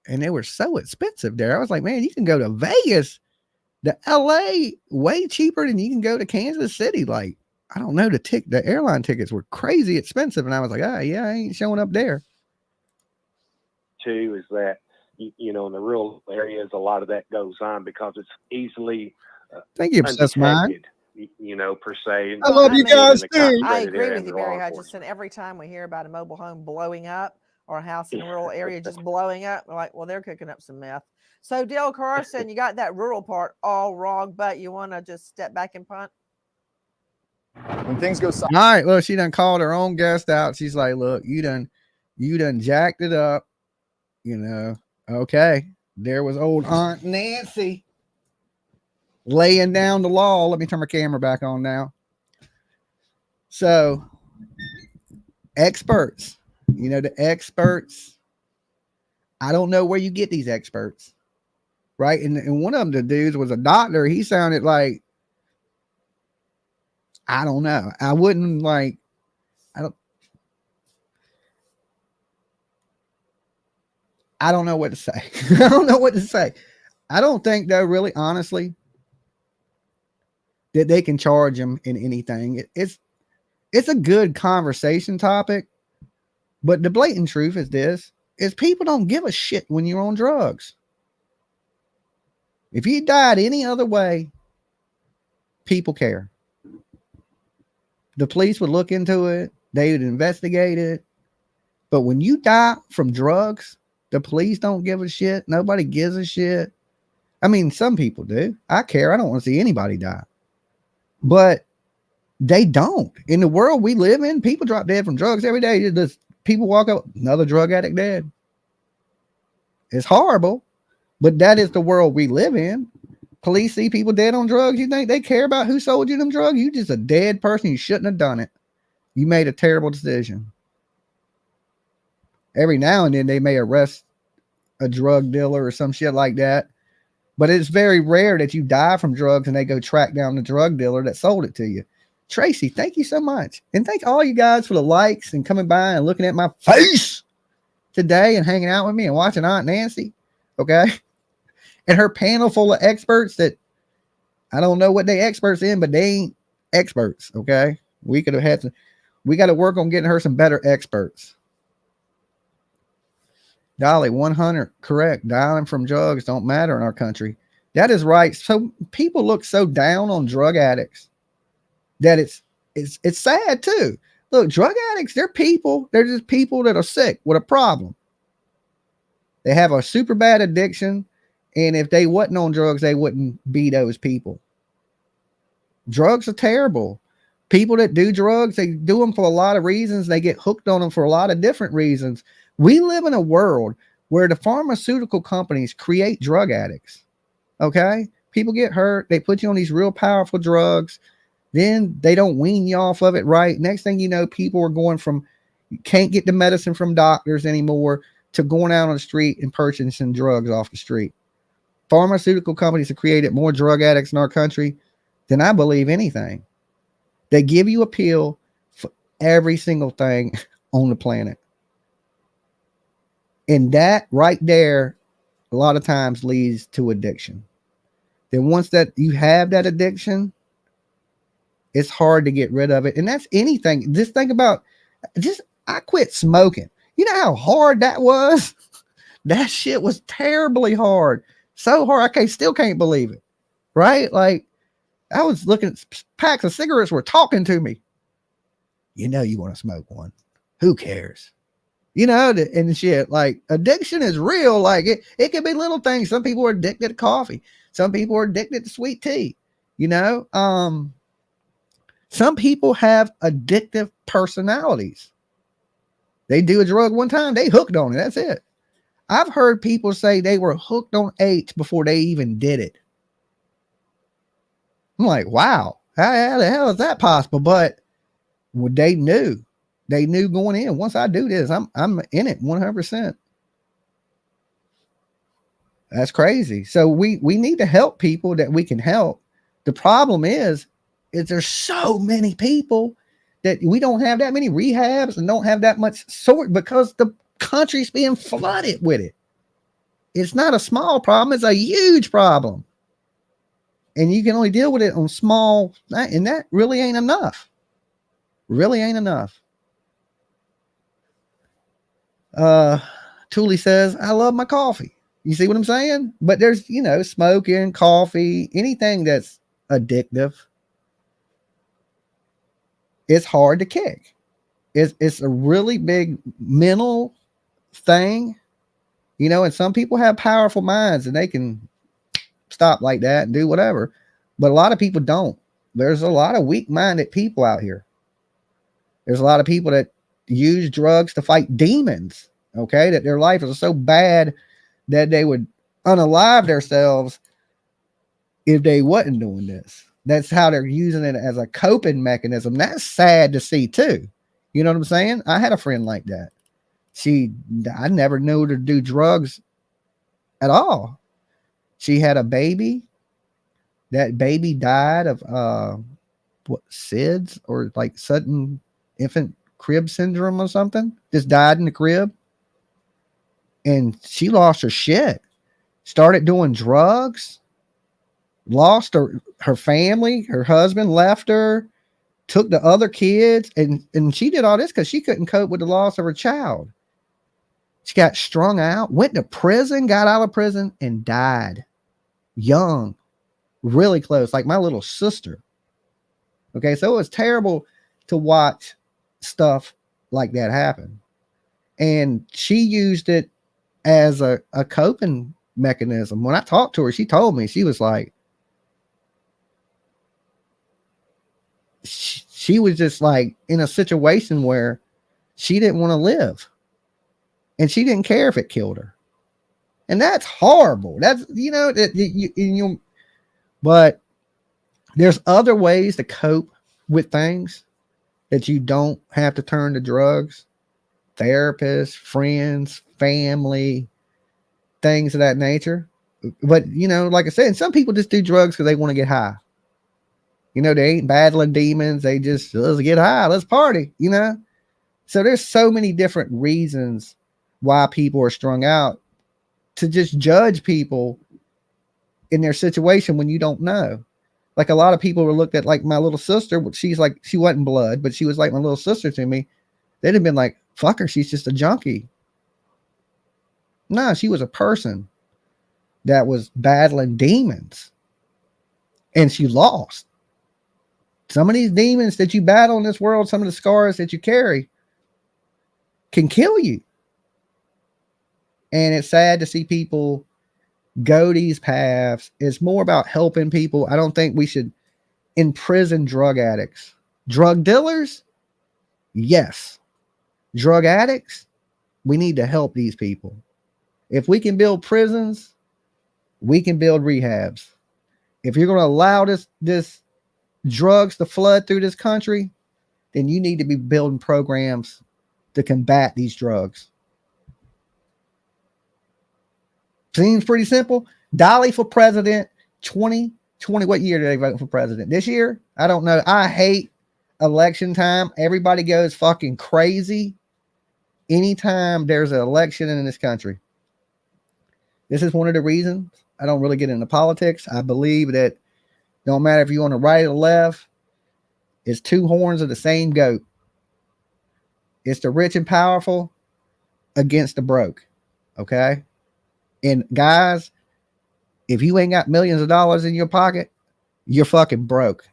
and they were so expensive there. I was like, man, you can go to Vegas, to LA, way cheaper than you can go to Kansas City. Like, I don't know, the airline tickets were crazy expensive. And I was like, I ain't showing up there. Too is that, in the rural areas, a lot of that goes on because it's easily thank you, obsessed mind. Per se. I love you guys too. I agree with you, Barry Hutchinson. Every time we hear about a mobile home blowing up or a house in a rural area just blowing up, we're like, well, they're cooking up some meth. So, Dale Carson, you got that rural part all wrong, but you want to just step back and punt? When things go south. All right, well, she done called her own guest out. She's like, look, you done jacked it up, Okay, there was old Aunt Nancy laying down the law. Let me turn my camera back on now. So, experts, the experts. I don't know where you get these experts, right? And one of them, the dudes, was a doctor. He sounded like, I don't know. I wouldn't like, I don't know what to say. I don't know what to say. I don't think, though, really, honestly, that they can charge him in anything. It's a good conversation topic, but the blatant truth is this, is people don't give a shit when you're on drugs. If you died any other way, people care. The police would look into it. They would investigate it. But when you die from drugs, the police don't give a shit. Nobody gives a shit. I mean, some people do. I care. I don't want to see anybody die. But they don't. In the world we live in, people drop dead from drugs every day. Just people walk up, another drug addict dead. It's horrible, but that is the world we live in. Police see people dead on drugs. You think they care about who sold you them drugs? You just a dead person. You shouldn't have done it. You made a terrible decision. Every now and then they may arrest a drug dealer or some shit like that. But it's very rare that you die from drugs and they go track down the drug dealer that sold it to you. Tracy, thank you so much. And thank all you guys for the likes and coming by and looking at my face today and hanging out with me and watching Aunt Nancy. Okay. And her panel full of experts that I don't know what they experts in, but they ain't experts. Okay. We could have had some, we got to work on getting her some better experts. Dolly, 100, correct. Dying from drugs don't matter in our country. That is right. So people look so down on drug addicts that it's sad too. Look, drug addicts, they're people. They're just people that are sick with a problem. They have a super bad addiction. And if they wasn't on drugs, they wouldn't be those people. Drugs are terrible. People that do drugs, they do them for a lot of reasons. They get hooked on them for a lot of different reasons. We live in a world where the pharmaceutical companies create drug addicts. Okay? People get hurt. They put you on these real powerful drugs. Then they don't wean you off of it right. Next thing you know, people are going from, you can't get the medicine from doctors anymore, to going out on the street and purchasing drugs off the street. Pharmaceutical companies have created more drug addicts in our country than I believe anything. They give you a pill for every single thing on the planet. And that right there, a lot of times leads to addiction. Then once that you have that addiction, it's hard to get rid of it. And that's anything. Just think about, I quit smoking. You know how hard that was That shit was terribly hard. So hard. Still can't believe it. Right? Like, I was looking at packs of cigarettes were talking to me. You know, you want to smoke one. Who cares? You know, and shit, like addiction is real. Like it can be little things. Some people are addicted to coffee. Some people are addicted to sweet tea. You know, some people have addictive personalities. They do a drug one time, they hooked on it. That's it. I've heard people say they were hooked on H before they even did it. I'm like, wow, how the hell is that possible? But well, they knew going in. Once I do this, I'm in it 100%. That's crazy. So we need to help people that we can help. The problem is there's so many people that we don't have that many rehabs and don't have that much sort because the country's being flooded with it. It's not a small problem. It's a huge problem. And you can only deal with it on small, and that really ain't enough. Really ain't enough. Thule says, I love my coffee. You see what I'm saying? But there's, you know, smoking, coffee, anything that's addictive. It's hard to kick. It's a really big mental thing, you know, and some people have powerful minds and they can stop like that and do whatever. But a lot of people don't. There's a lot of weak-minded people out here. There's a lot of people that use drugs to fight demons, okay? That their life is so bad that they would unalive themselves if they wasn't doing this. That's how they're using it as a coping mechanism. That's sad to see too. You know what I'm saying? I had a friend like that. I never knew her to do drugs at all. She had a baby. That baby died of SIDS or like sudden infant crib syndrome or something. Just died in the crib. And she lost her shit. Started doing drugs. Lost her family. Her husband left her. Took the other kids. And she did all this because she couldn't cope with the loss of her child. She got strung out. Went to prison. Got out of prison. And died. Young. Really close. Like my little sister. Okay. So it was terrible to watch stuff like that happen. And she used it as a coping mechanism. When I talked to her, she told me, she was like, she was just like in a situation where she didn't want to live and she didn't care if it killed her. And that's horrible. That's, you know, but there's other ways to cope with things that you don't have to turn to drugs. Therapists, friends, family, things of that nature. But, you know, like I said, some people just do drugs because they want to get high. You know, they ain't battling demons. They just, let's get high, let's party, you know? So there's so many different reasons why people are strung out. To just judge people in their situation when you don't know. Like a lot of people were looked at, like my little sister, she's like, she wasn't blood, but she was like my little sister to me. They'd have been like, fuck her, she's just a junkie. No, she was a person that was battling demons. And she lost. Some of these demons that you battle in this world, some of the scars that you carry can kill you. And it's sad to see people go these paths. It's more about helping people. I don't think we should imprison drug addicts. Drug dealers? Yes. Drug addicts? We need to help these people. If we can build prisons, we can build rehabs. If you're going to allow this drugs to flood through this country, then you need to be building programs to combat these drugs. Seems pretty simple. Dolly for president, 2020. What year did they vote for president? This year? I don't know. I hate election time. Everybody goes fucking crazy anytime there's an election in this country. This is one of the reasons I don't really get into politics. I believe that don't matter if you're on the right or the left, it's two horns of the same goat. It's the rich and powerful against the broke. Okay? And guys, if you ain't got millions of dollars in your pocket, you're fucking broke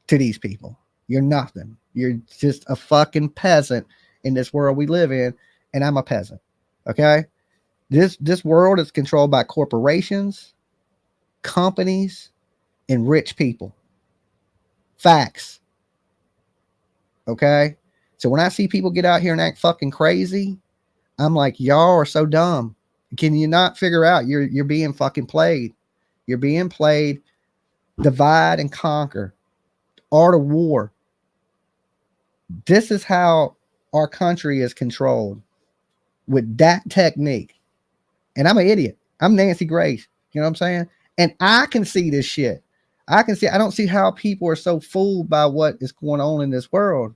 to these people. You're nothing. You're just a fucking peasant in this world we live in. And I'm a peasant. Okay. This world is controlled by corporations, companies, and rich people. Facts. Okay. So when I see people get out here and act fucking crazy, I'm like, y'all are so dumb. Can you not figure out you're being fucking played? You're being played. Divide and conquer. Art of war. This is how our country is controlled, with that technique. And I'm an idiot. I'm Nancy Grace. You know what I'm saying? And I can see this shit. I don't see how people are so fooled by what is going on in this world.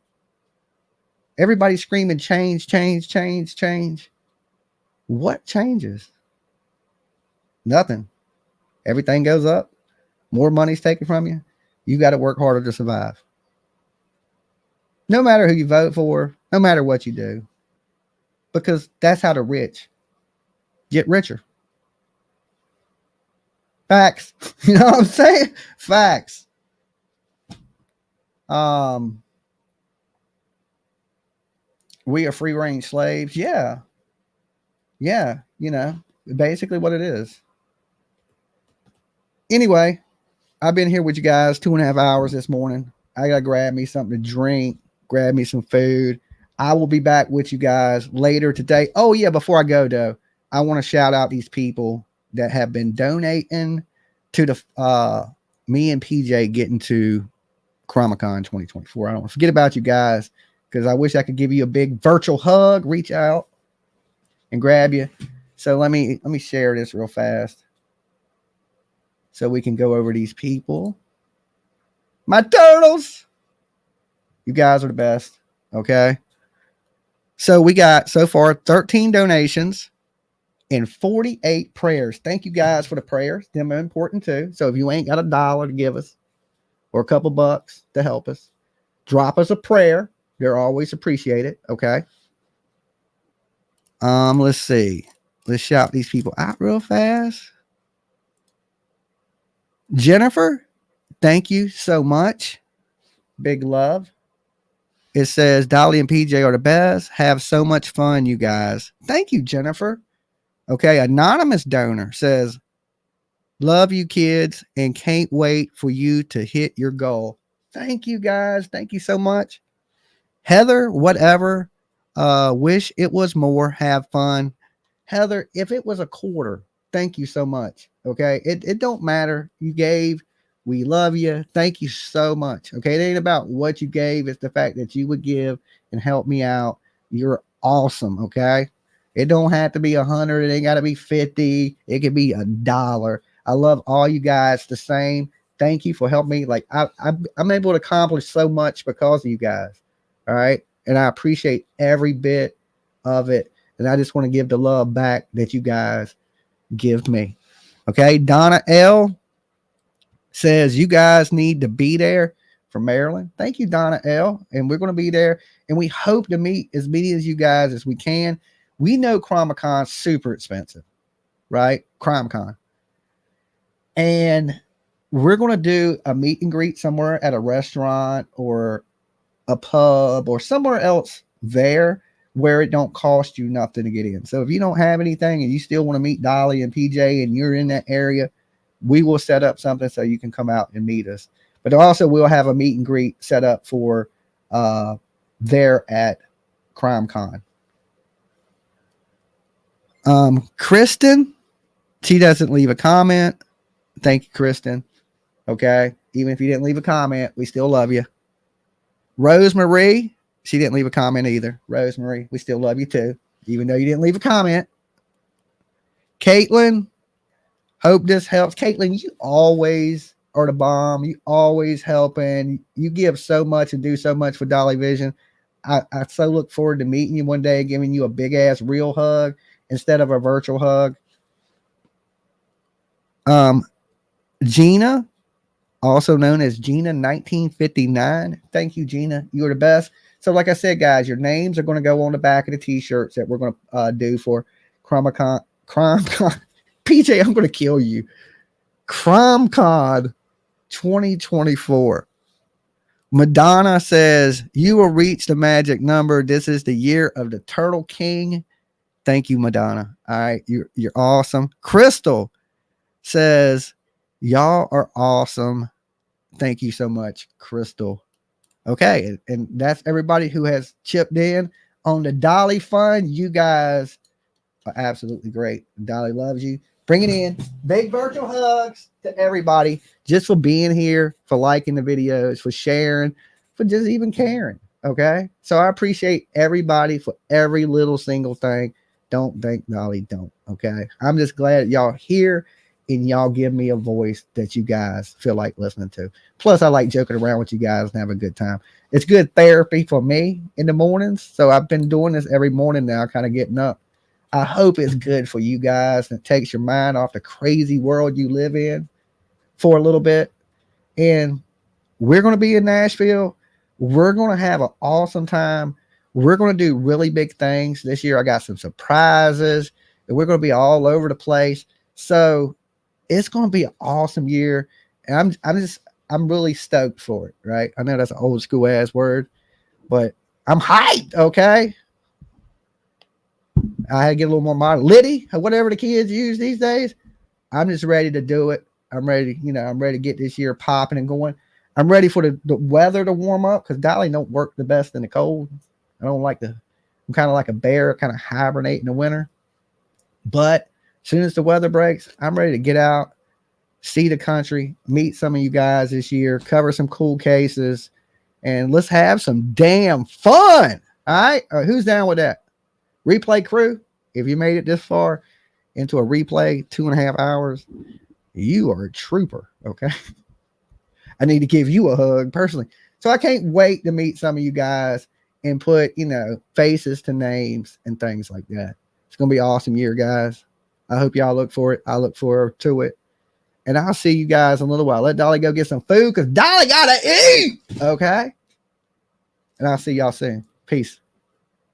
Everybody's screaming change, change, change, change. What changes? Nothing. Everything goes up. More money's taken from you. You got to work harder to survive. No matter who you vote for, no matter what you do. Because that's how the rich get richer. Facts. You know what I'm saying? Facts. We are free range slaves. Yeah. Yeah. You know, basically what it is. Anyway, I've been here with you guys 2.5 hours this morning. I got to grab me something to drink, grab me some food. I will be back with you guys later today. Oh, yeah. Before I go, though, I want to shout out these people that have been donating to the me and PJ getting to CramaCon 2024. I don't want to forget about you guys, because I wish I could give you a big virtual hug, reach out and grab you. So let me share this real fast so we can go over these people. My turtles. You guys are the best. Okay. So we got so far 13 donations and 48 prayers. Thank you guys for the prayers. Them are important too. So if you ain't got $1 to give us or a couple bucks to help us, drop us a prayer. They're always appreciated. Okay. Let's see. Let's shout these people out real fast. Jennifer, thank you so much. Big love. It says Dolly and PJ are the best. Have so much fun, you guys. Thank you, Jennifer. Okay, anonymous donor says, love you kids and can't wait for you to hit your goal. Thank you guys. Thank you so much. Heather, whatever. Wish it was more. Have fun. Heather, if it was a quarter, thank you so much. Okay, it don't matter. You gave. We love you. Thank you so much. Okay, it ain't about what you gave. It's the fact that you would give and help me out. You're awesome. Okay, it don't have to be 100. It ain't got to be 50. It could be $1. I love all you guys the same. Thank you for helping me. Like I'm able to accomplish so much because of you guys. All right, and I appreciate every bit of it. And I just want to give the love back that you guys give me. Okay, Donna L says you guys need to be there from Maryland. Thank you, Donna L. And we're going to be there. And we hope to meet as many of you guys as we can. We know CramaCon's super expensive, right? CramaCon. And we're going to do a meet and greet somewhere at a restaurant or a pub or somewhere else there where it don't cost you nothing to get in. So if you don't have anything and you still want to meet Dolly and PJ and you're in that area, we will set up something so you can come out and meet us. But also we'll have a meet and greet set up for there at CrimeCon. Kristen, she doesn't leave a comment. Thank you, Kristen. Okay. Even if you didn't leave a comment, we still love you. Rosemary, she didn't leave a comment either. Rosemary, we still love you too, even though you didn't leave a comment. Caitlin, hope this helps. Caitlin, you always are the bomb. You always helping. You give so much and do so much for Dolly Vision. I so look forward to meeting you one day, giving you a big ass real hug instead of a virtual hug. Gina, also known as Gina 1959. Thank you, Gina. You're the best. So like I said, guys, your names are going to go on the back of the t-shirts that we're going to do for CramaCon. PJ, I'm going to kill you. CrimeCon 2024. Madonna says, you will reach the magic number. This is the year of the Turtle King. Thank you, Madonna. All right. You're awesome. Crystal says, y'all are awesome. Thank you so much, Crystal. Okay. And that's everybody who has chipped in on the Dolly Fund. You guys are absolutely great. Dolly loves you. Bring it in. Big virtual hugs to everybody just for being here, for liking the videos, for sharing, for just even caring. Okay. So I appreciate everybody for every little single thing. Don't thank Dolly. Don't. Okay. I'm just glad y'all here and y'all give me a voice that you guys feel like listening to. Plus, I like joking around with you guys and have a good time. It's good therapy for me in the mornings. So I've been doing this every morning now, kind of getting up. I hope it's good for you guys and it takes your mind off the crazy world you live in for a little bit. And we're going to be in Nashville. We're going to have an awesome time. We're going to do really big things this year. I got some surprises and we're going to be all over the place. So it's going to be an awesome year. And I'm really stoked for it. Right. I know that's an old school ass word, but I'm hyped. Okay. I had to get a little more modern. Liddy, whatever the kids use these days. I'm just ready to do it. I'm ready, I'm ready to get this year popping and going. I'm ready for the weather to warm up because Dolly don't work the best in the cold. I'm kind of like a bear, kind of hibernate in the winter. But as soon as the weather breaks, I'm ready to get out, see the country, meet some of you guys this year, cover some cool cases, and let's have some damn fun. All right. Who's down with that? Replay crew, if you made it this far into a replay, 2.5 hours, you are a trooper. Okay. I need to give you a hug personally. So I can't wait to meet some of you guys and put, faces to names and things like that. It's going to be an awesome year, guys. I hope y'all look for it. I look forward to it. And I'll see you guys in a little while. Let Dolly go get some food because Dolly got to eat. Okay. And I'll see y'all soon. Peace.